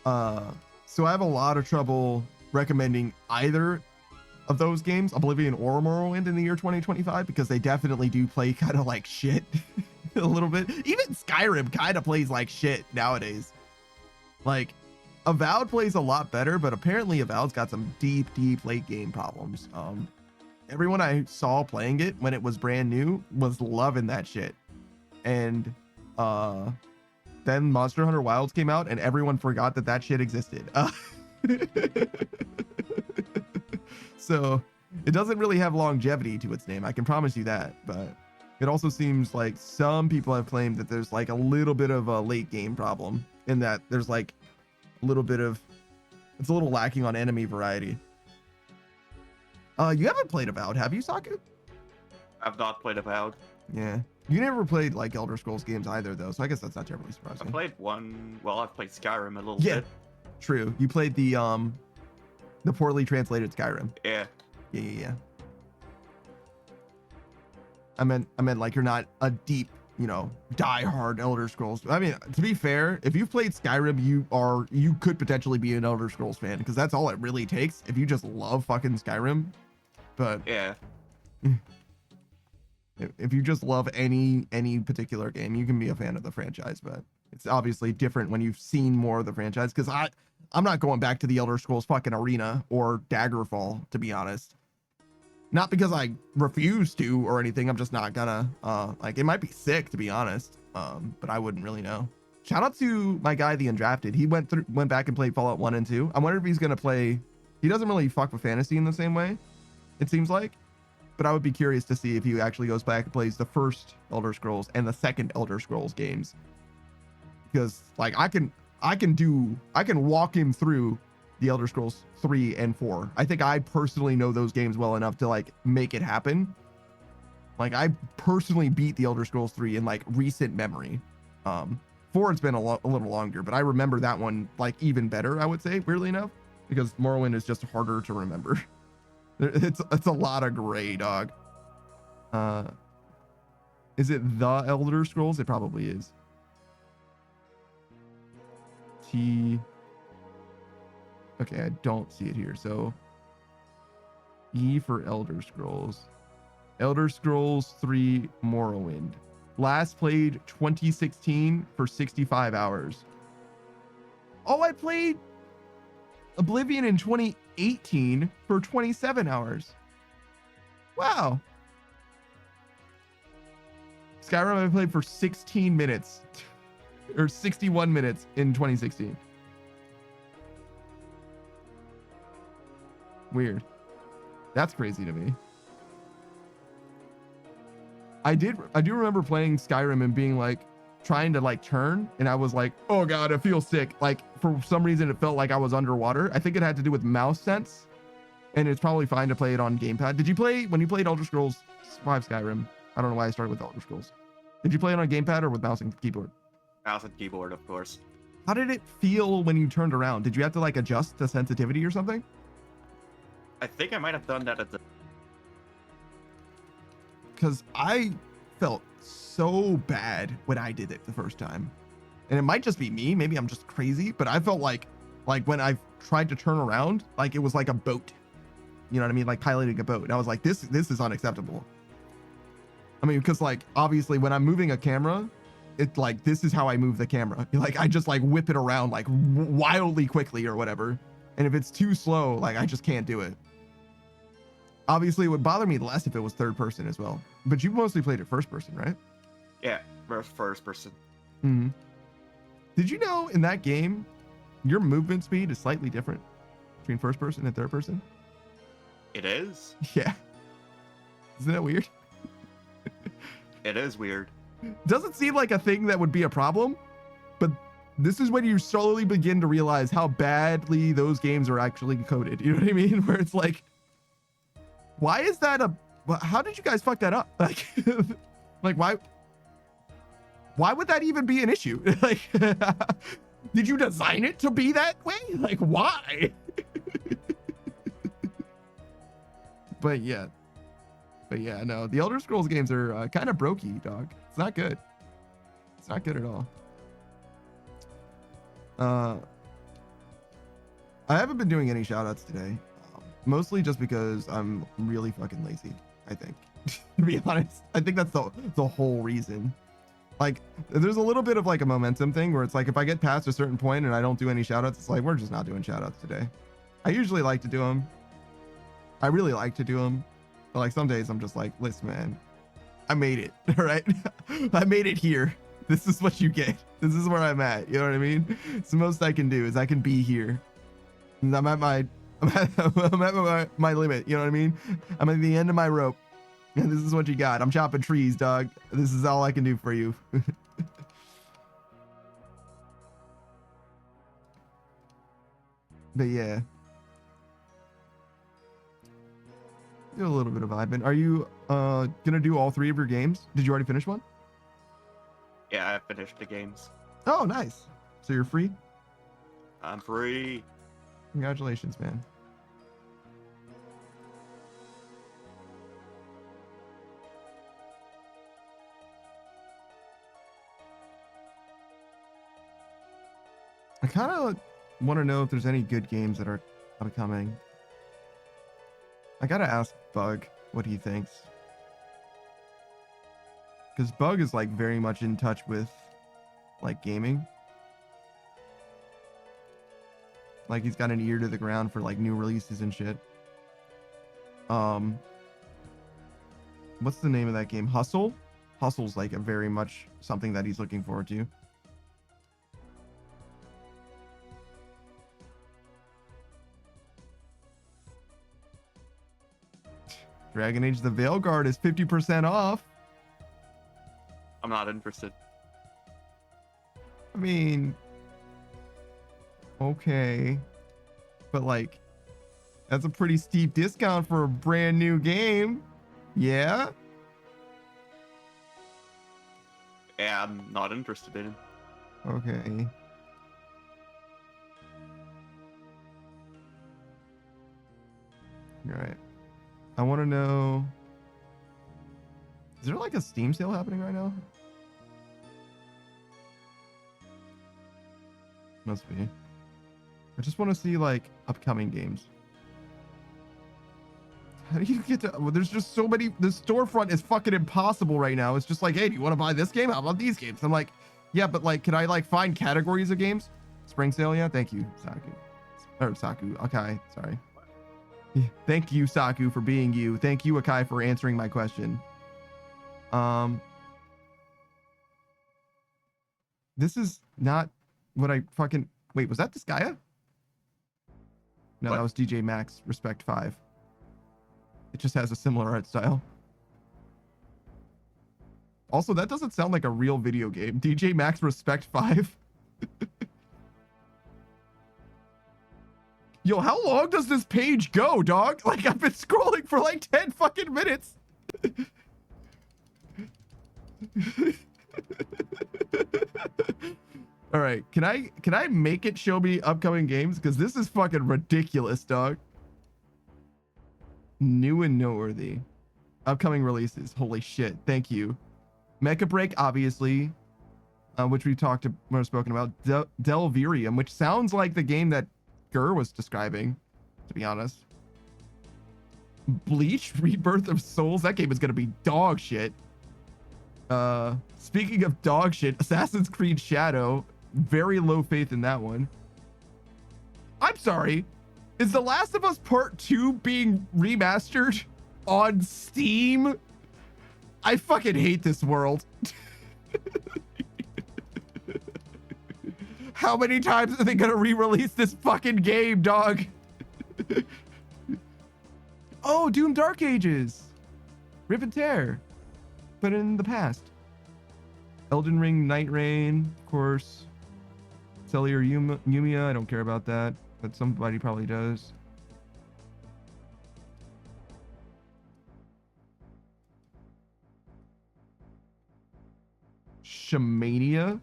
so I have a lot of trouble recommending either of those games, Oblivion or Morrowind, in the year 2025, because they definitely do play kind of like shit a little bit. Even Skyrim kind of plays like shit nowadays. Like Avowed plays a lot better, but apparently Avowed's got some deep late game problems. Everyone I saw playing it when it was brand new was loving that shit. And then Monster Hunter Wilds came out and everyone forgot that shit existed. So it doesn't really have longevity to its name, I can promise you that. But it also seems like some people have claimed that there's like a little bit of a late game problem, in that there's like a little bit of, it's a little lacking on enemy variety. You haven't played Avowed, have you, Saku? I've not played Avowed. Yeah. You never played like Elder Scrolls games either, though, so I guess that's not terribly surprising. I played one. Well, I've played Skyrim a little bit. True. You played the poorly translated Skyrim. Yeah. Yeah. I meant like you're not a deep, die-hard Elder Scrolls. I mean, to be fair, if you've played Skyrim, you could potentially be an Elder Scrolls fan, because that's all it really takes if you just love fucking Skyrim. But yeah, if you just love any particular game, you can be a fan of the franchise. But it's obviously different when you've seen more of the franchise, because I'm not going back to the Elder Scrolls fucking Arena or Daggerfall, to be honest. Not because I refuse to or anything. I'm just not gonna. Like, it might be sick, to be honest. But I wouldn't really know. Shout out to my guy, the Undrafted. He went back and played Fallout 1 and 2. I wonder if he's gonna play. He doesn't really fuck with fantasy in the same way, it seems like. But I would be curious to see if he actually goes back and plays the first Elder Scrolls and the second Elder Scrolls games. Because like I can walk him through the Elder Scrolls 3 and 4. I think I personally know those games well enough to like make it happen. Like I personally beat the Elder Scrolls 3 in like recent memory. 4 it's been a little longer, but I remember that one like even better, I would say, weirdly enough, because Morrowind is just harder to remember. It's a lot of gray, dog. Is it the Elder Scrolls? It probably is. Okay, I don't see it here. So E for Elder Scrolls. Elder Scrolls 3 Morrowind. Last played 2016 for 65 hours. Oh, I played Oblivion in 2018 for 27 hours. Wow. Skyrim I played for 16 minutes or 61 minutes in 2016. Weird. That's crazy to me. I do remember playing Skyrim and being like trying to like turn, and I was like, oh god, I feel sick. Like for some reason it felt like I was underwater. I think it had to do with mouse sense, and it's probably fine to play it on gamepad. Did you play when you played Elder Scrolls 5 Skyrim? I don't know why I started with Elder Scrolls. Did you play it on gamepad or with mouse and keyboard? Mouse and keyboard, of course. How did it feel when you turned around? Did you have to like adjust the sensitivity or something? I think I might have done that at the... Because I felt so bad when I did it the first time. And it might just be me. Maybe I'm just crazy. But I felt like when I tried to turn around, like it was like a boat. You know what I mean? Like piloting a boat. And I was like, this is unacceptable. I mean, because like, obviously when I'm moving a camera, it's like, this is how I move the camera. Like, I just like whip it around like wildly quickly or whatever. And if it's too slow, like I just can't do it. Obviously, it would bother me less if it was third person as well. But you mostly played it first person, right? Yeah. first person. Hmm. Did you know in that game, your movement speed is slightly different between first person and third person? It is. Yeah. Isn't that weird? It is weird. Doesn't seem like a thing that would be a problem, but this is when you slowly begin to realize how badly those games are actually coded. You know what I mean? Where it's like, why is that how did you guys fuck that up? Like why would that even be an issue? Like, did you design it to be that way? Like, why? But yeah, no, the Elder Scrolls games are kind of brokey, dog. It's not good. It's not good at all. I haven't been doing any shout outs today, mostly just because I'm really fucking lazy, I think. To be honest, I think that's the whole reason. Like, there's a little bit of like a momentum thing where it's like, if I get past a certain point and I don't do any shout outs, it's like, we're just not doing shout outs today. I usually like to do them. I really like to do them. But like some days I'm just like, listen, man, I made it. All right. I made it here. This is what you get. This is where I'm at. You know what I mean? It's the most I can do is I can be here. And I'm at my limit. You know what I mean? I'm at the end of my rope. And this is what you got. I'm chopping trees, dog. This is all I can do for you. But yeah. Do a little bit of vibing. Are you gonna do all 3 of your games? Did you already finish one? Yeah, I finished the games. Oh, nice. So you're free? I'm free. Congratulations, man. I kind of want to know if there's any good games that are upcoming. I gotta ask Bug what he thinks. Because Bug is like very much in touch with like gaming. Like he's got an ear to the ground for like new releases and shit. What's the name of that game? Hustle? Hustle's like a very much something that he's looking forward to. Dragon Age the Veilguard is 50% off. I'm not interested. I mean, okay. But like, that's a pretty steep discount for a brand new game. Yeah? Yeah, I'm not interested in it. Okay. All right. I want to know, is there like a Steam sale happening right now? Must be. I just want to see like upcoming games. How do you get to, well, there's just so many, the storefront is fucking impossible right now. It's just like, hey, do you want to buy this game? How about these games? I'm like, yeah, but like, can I like find categories of games? Spring sale, yeah? Thank you, Saku. Or Saku, okay, sorry. Thank you, Saku, for being you. Thank you, Akai, for answering my question. This is not what I fucking... Wait, was that Disgaea? No, What? that was DJ Max, Respect 5. It just has a similar art style. Also, that doesn't sound like a real video game. DJ Max Respect 5? Yo, how long does this page go, dog? Like, I've been scrolling for like 10 fucking minutes. All right, can I make it show me upcoming games? Because this is fucking ridiculous, dog. New and noteworthy. Upcoming releases. Holy shit. Thank you. Mecha Break, obviously, which we talked to, or spoken about. Delvirium, which sounds like the game that Gur was describing, to be honest. Bleach, Rebirth of Souls. That game is gonna be dog shit. Speaking of dog shit, Assassin's Creed Shadow. Very low faith in that one. I'm sorry. Is The Last of Us Part 2 being remastered on Steam? I fucking hate this world. How many times are they gonna re-release this fucking game, dog? Oh, Doom Dark Ages. Rip and Tear. But in the past. Elden Ring, Night Rain, of course. Cellular Yumia, I don't care about that, but somebody probably does. Shamania?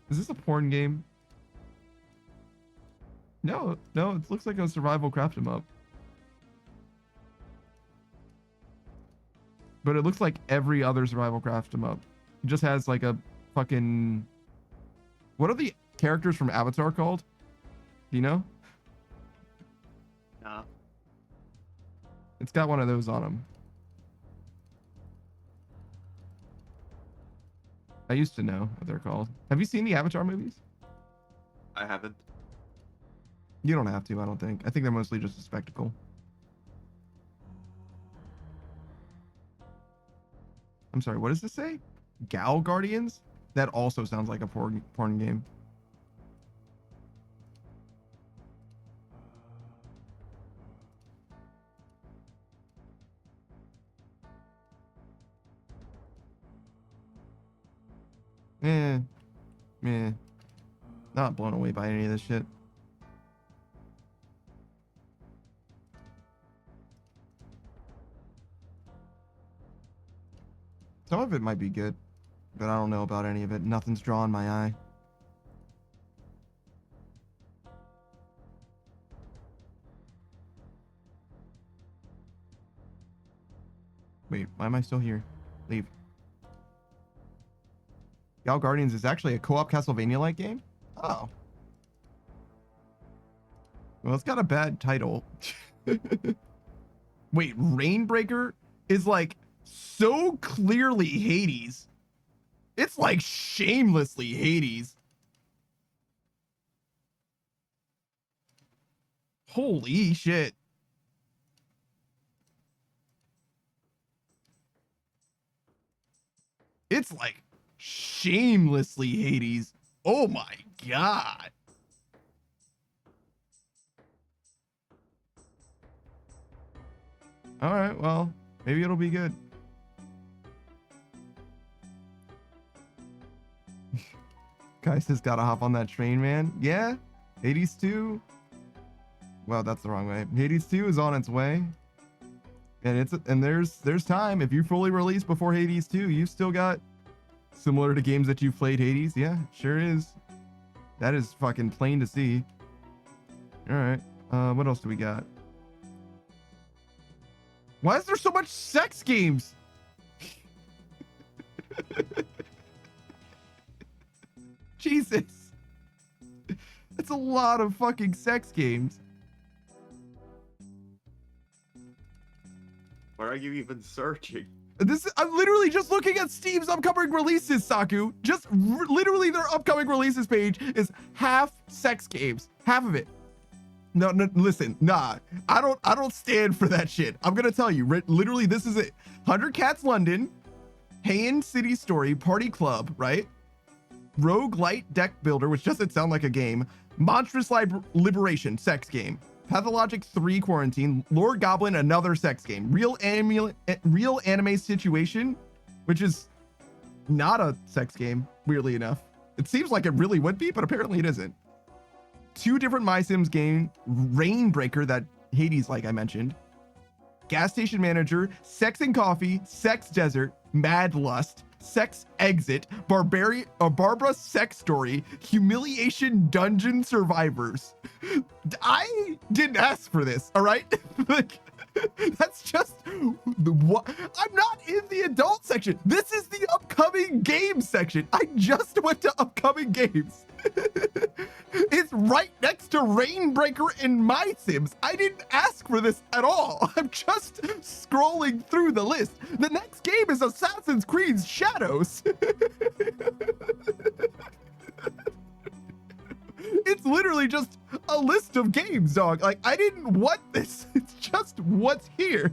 Is this a porn game? No, it looks like a survival craft 'em up. But it looks like every other survival craft 'em up. It just has like a fucking... What are the characters from Avatar called? Do you know? Nah. It's got one of those on them. I used to know what they're called. Have you seen the Avatar movies? I haven't. You don't have to, I don't think. I think they're mostly just a spectacle. I'm sorry, what does this say? Gal Guardians? That also sounds like a porn game. Not blown away by any of this shit. Some of it might be good, but I don't know about any of it. Nothing's drawing my eye. Wait, why am I still here? Leave. Gal Guardians is actually a co-op Castlevania-like game? Oh. Well, it's got a bad title. Wait, Rainbreaker is like so clearly Hades. It's like shamelessly Hades. Holy shit. It's like shamelessly Hades. Oh my god. All right, well, maybe it'll be good. Guys has gotta hop on that train, man. Yeah, Hades 2. Well, that's the wrong way. Hades 2 is on its way. And there's time. If you fully release before Hades 2, you've still got similar to games that you've played Hades. Yeah, sure is. That is fucking plain to see. All right. What else do we got? Why is there so much sex games? Jesus. That's a lot of fucking sex games. Where are you even searching? I'm literally just looking at Steam's upcoming releases, Saku. Just literally their upcoming releases page is half sex games. Half of it. No, listen, nah. I don't stand for that shit. I'm gonna tell you, literally this is it. 100 Cats London, Hayen City Story, Party Club, right? Rogue Light Deck Builder, which doesn't sound like a game. Monstrous Liberation, sex game. Pathologic 3 Quarantine, Lord Goblin, another sex game. Real Anime Situation, which is not a sex game, weirdly enough. It seems like it really would be, but apparently it isn't. 2 different My Sims game, Rainbreaker, that Hades, like I mentioned. Gas Station Manager, Sex and Coffee, Sex Desert, Mad Lust, Sex Exit, Barbara Sex Story, Humiliation Dungeon Survivors. I didn't ask for this, all right? Like, that's just what I'm not in the adult section. This is the upcoming games section. I just went to upcoming games. It's right next to Rainbreaker and My Sims. I didn't ask for this at all. I'm just scrolling through the list. The next game is Assassin's Creed Shadows. It's literally just a list of games, dog. Like, I didn't want this. It's just what's here.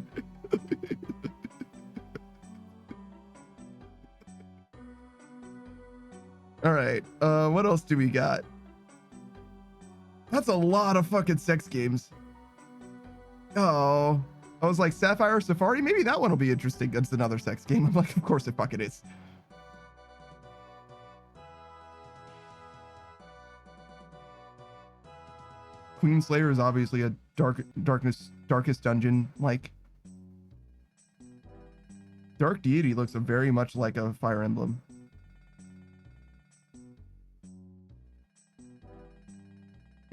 All right. What else do we got? That's a lot of fucking sex games. Oh, I was like Sapphire Safari. Maybe that one will be interesting. That's another sex game. I'm like, of course it fucking is. Queen Slayer is obviously a darkest dungeon like. Dark Deity looks very much like a Fire Emblem.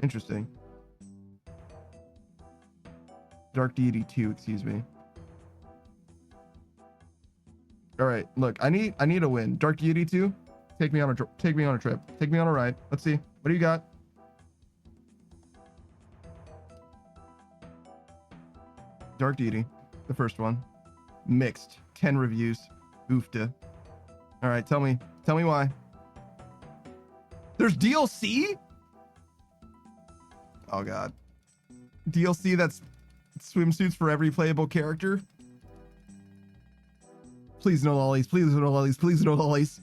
Interesting. Dark Deity 2, excuse me. All right, look, I need a win. Dark Deity 2, take me on a trip. Take me on a ride. Let's see. What do you got? Dark Deity, the first one. Mixed. 10 reviews. Oofta. All right, tell me why. There's DLC? Oh god. DLC that's swimsuits for every playable character? Please no lollies, please no lollies, please no lollies.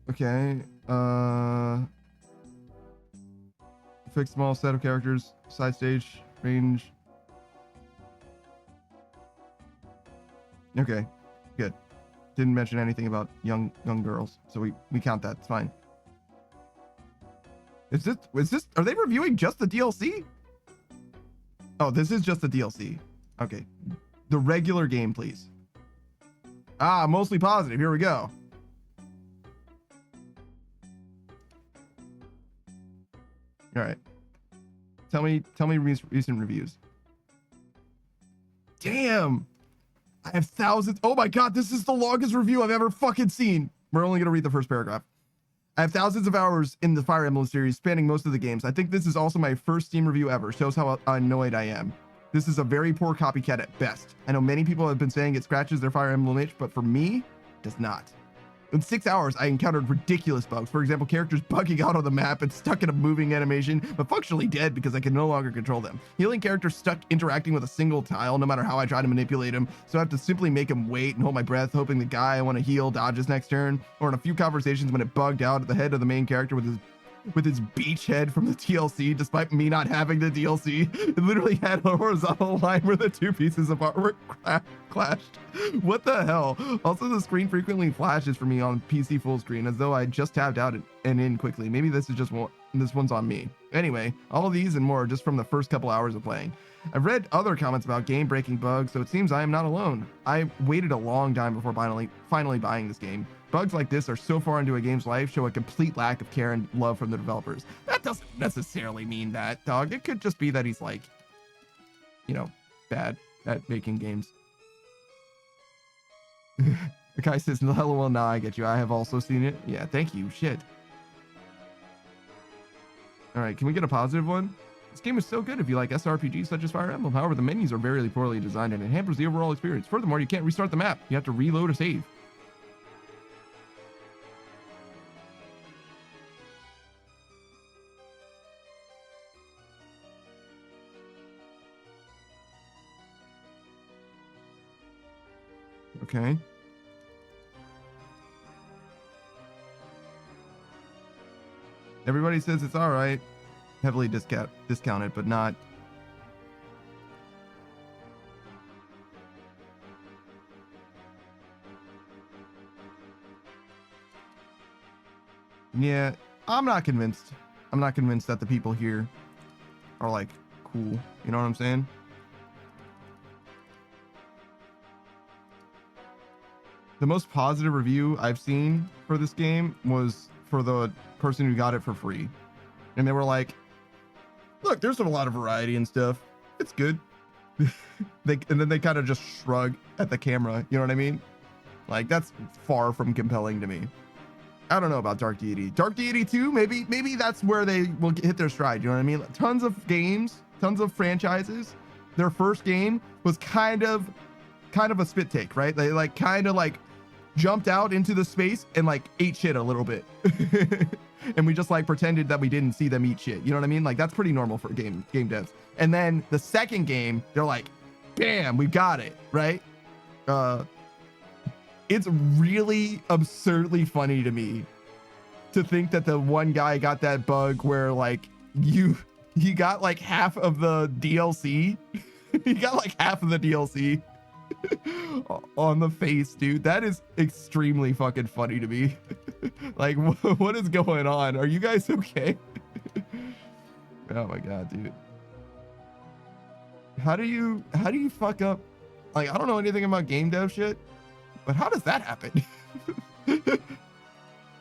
Okay. Fixed small set of characters, side stage, range. Okay, good. Didn't mention anything about young girls, so we count that. It's fine. Is this are they reviewing just the DLC? Oh, this is just the DLC. Okay. The regular game, please. Ah, mostly positive. Here we go. All right. Tell me recent reviews. Damn. I have thousands. Oh my god, this is the longest review I've ever fucking seen. We're only gonna read the first paragraph. I have thousands of hours in the Fire Emblem series, spanning most of the games. I think this is also my first Steam review ever. Shows how annoyed I am. This is a very poor copycat at best. I know many people have been saying it scratches their Fire Emblem itch, but for me, it does not. In 6 hours, I encountered ridiculous bugs. For example, characters bugging out on the map and stuck in a moving animation, but functionally dead because I can no longer control them. Healing characters stuck interacting with a single tile, no matter how I try to manipulate him, so I have to simply make him wait and hold my breath, hoping the guy I want to heal dodges next turn. Or in a few conversations when it bugged out at the head of the main character with his beach head from the DLC, despite me not having the DLC. It literally had a horizontal line where the two pieces of artwork clashed. What the hell? Also, the screen frequently flashes for me on PC full screen, as though I just tapped out and in quickly. Maybe this is just this one's on me. Anyway, all of these and more just from the first couple hours of playing. I've read other comments about game-breaking bugs, so it seems I am not alone. I waited a long time before finally buying this game. Bugs like this are so far into a game's life, show a complete lack of care and love from the developers. That doesn't necessarily mean that, dog. It could just be that he's like, you know, bad at making games. The guy says, "LOL, now I get you. I have also seen it." Yeah, thank you. Shit. All right, can we get a positive one? This game is so good if you like SRPGs such as Fire Emblem. However, the menus are very poorly designed and it hampers the overall experience. Furthermore, you can't restart the map. You have to reload a save. Okay. Everybody says it's all right. Heavily discounted, but not. Yeah, I'm not convinced. I'm not convinced that the people here are like cool. You know what I'm saying? The most positive review I've seen for this game was for the person who got it for free. And they were like, look, there's a lot of variety and stuff. It's good. And then they kind of just shrug at the camera. You know what I mean? Like, that's far from compelling to me. I don't know about Dark Deity. Dark Deity 2, maybe that's where they will hit their stride. You know what I mean? Like, tons of games, tons of franchises. Their first game was kind of a spit take, right? They like kind of like jumped out into the space and like ate shit a little bit. And we just like pretended that we didn't see them eat shit. You know what I mean? Like, that's pretty normal for game devs. And then the second game, they're like, bam, we got it, right? it's really absurdly funny to me to think that the one guy got that bug where like he got like half of the DLC. He got like half of the DLC on the face, dude. That is extremely fucking funny to me. Like, what is going on? Are you guys okay? Oh my god, dude. How do you fuck up? Like, I don't know anything about game dev shit, but how does that happen?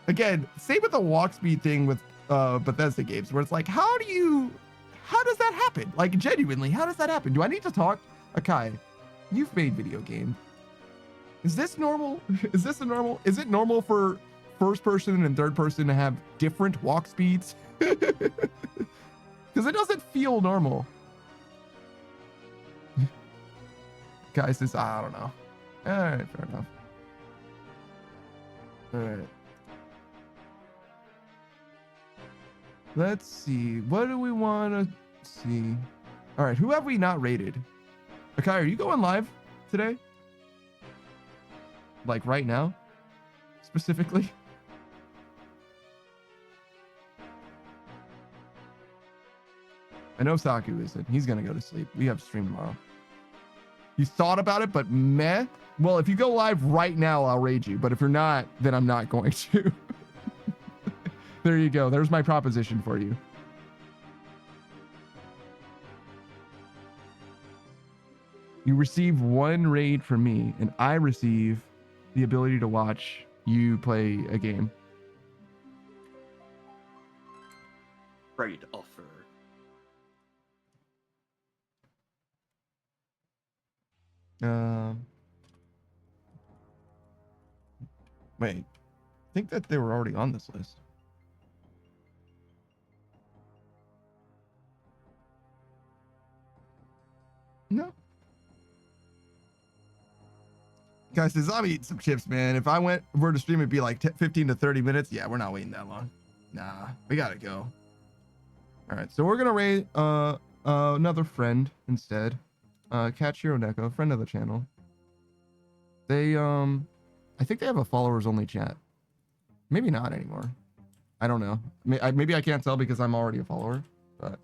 Again, same with the walk speed thing with Bethesda games, where it's like, how does that happen? Like, genuinely, how does that happen? Do I need to talk? Akai, you've made video games. Is this normal? Is it normal for first person and third person to have different walk speeds? Because it doesn't feel normal. Guys, this, I don't know. All right, fair enough. All right. Let's see. What do we want to see? All right, who have we not rated? Akai, are you going live today? Like right now? Specifically? I know Saku isn't. He's going to go to sleep. We have stream tomorrow. You thought about it, but meh? Well, if you go live right now, I'll raid you. But if you're not, then I'm not going to. There you go. There's my proposition for you. You receive one raid from me, and I receive the ability to watch you play a game. Raid offer. Wait. I think that they were already on this list. No. Guys, since I'm eating some chips, man. If I were to stream, it'd be like 15 to 30 minutes. Yeah, we're not waiting that long. Nah, we gotta go. All right, so we're gonna raid another friend instead. Catchiro Neko, friend of the channel. They I think they have a followers only chat. Maybe not anymore. I don't know. Maybe I can't tell because I'm already a follower. But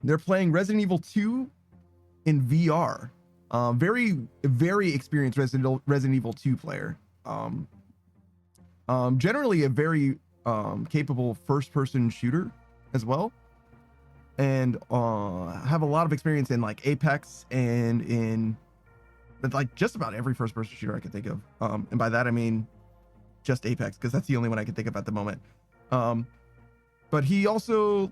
they're playing Resident Evil 2 in VR. Very, very experienced Resident Evil 2 player. Generally a very capable first-person shooter as well, and have a lot of experience in like Apex and in like just about every first-person shooter I can think of. And by that I mean just Apex, because that's the only one I can think of at the moment. But he also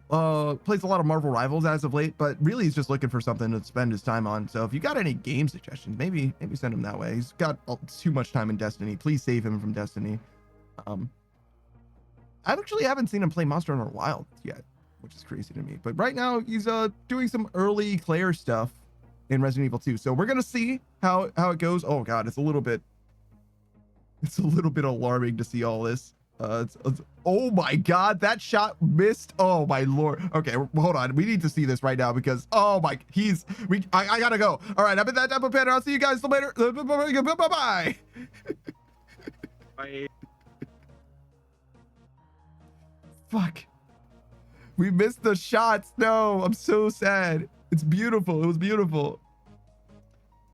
plays a lot of Marvel Rivals as of late, but really he's just looking for something to spend his time on. So if you got any game suggestions, maybe send him that way. He's got too much time in Destiny. Please save him from Destiny. I actually haven't seen him play Monster Hunter Wild yet, which is crazy to me. But right now he's doing some early Claire stuff in Resident Evil 2. So we're gonna see how it goes. Oh god, it's a little bit alarming to see all this. Oh my god, that shot missed. Oh my lord. Okay, hold on. We need to see this right now because oh my, I gotta go. All right, I've been that type of Panda. I'll see you guys later. Bye. Bye. Fuck. We missed the shots. No, I'm so sad. It's beautiful. It was beautiful.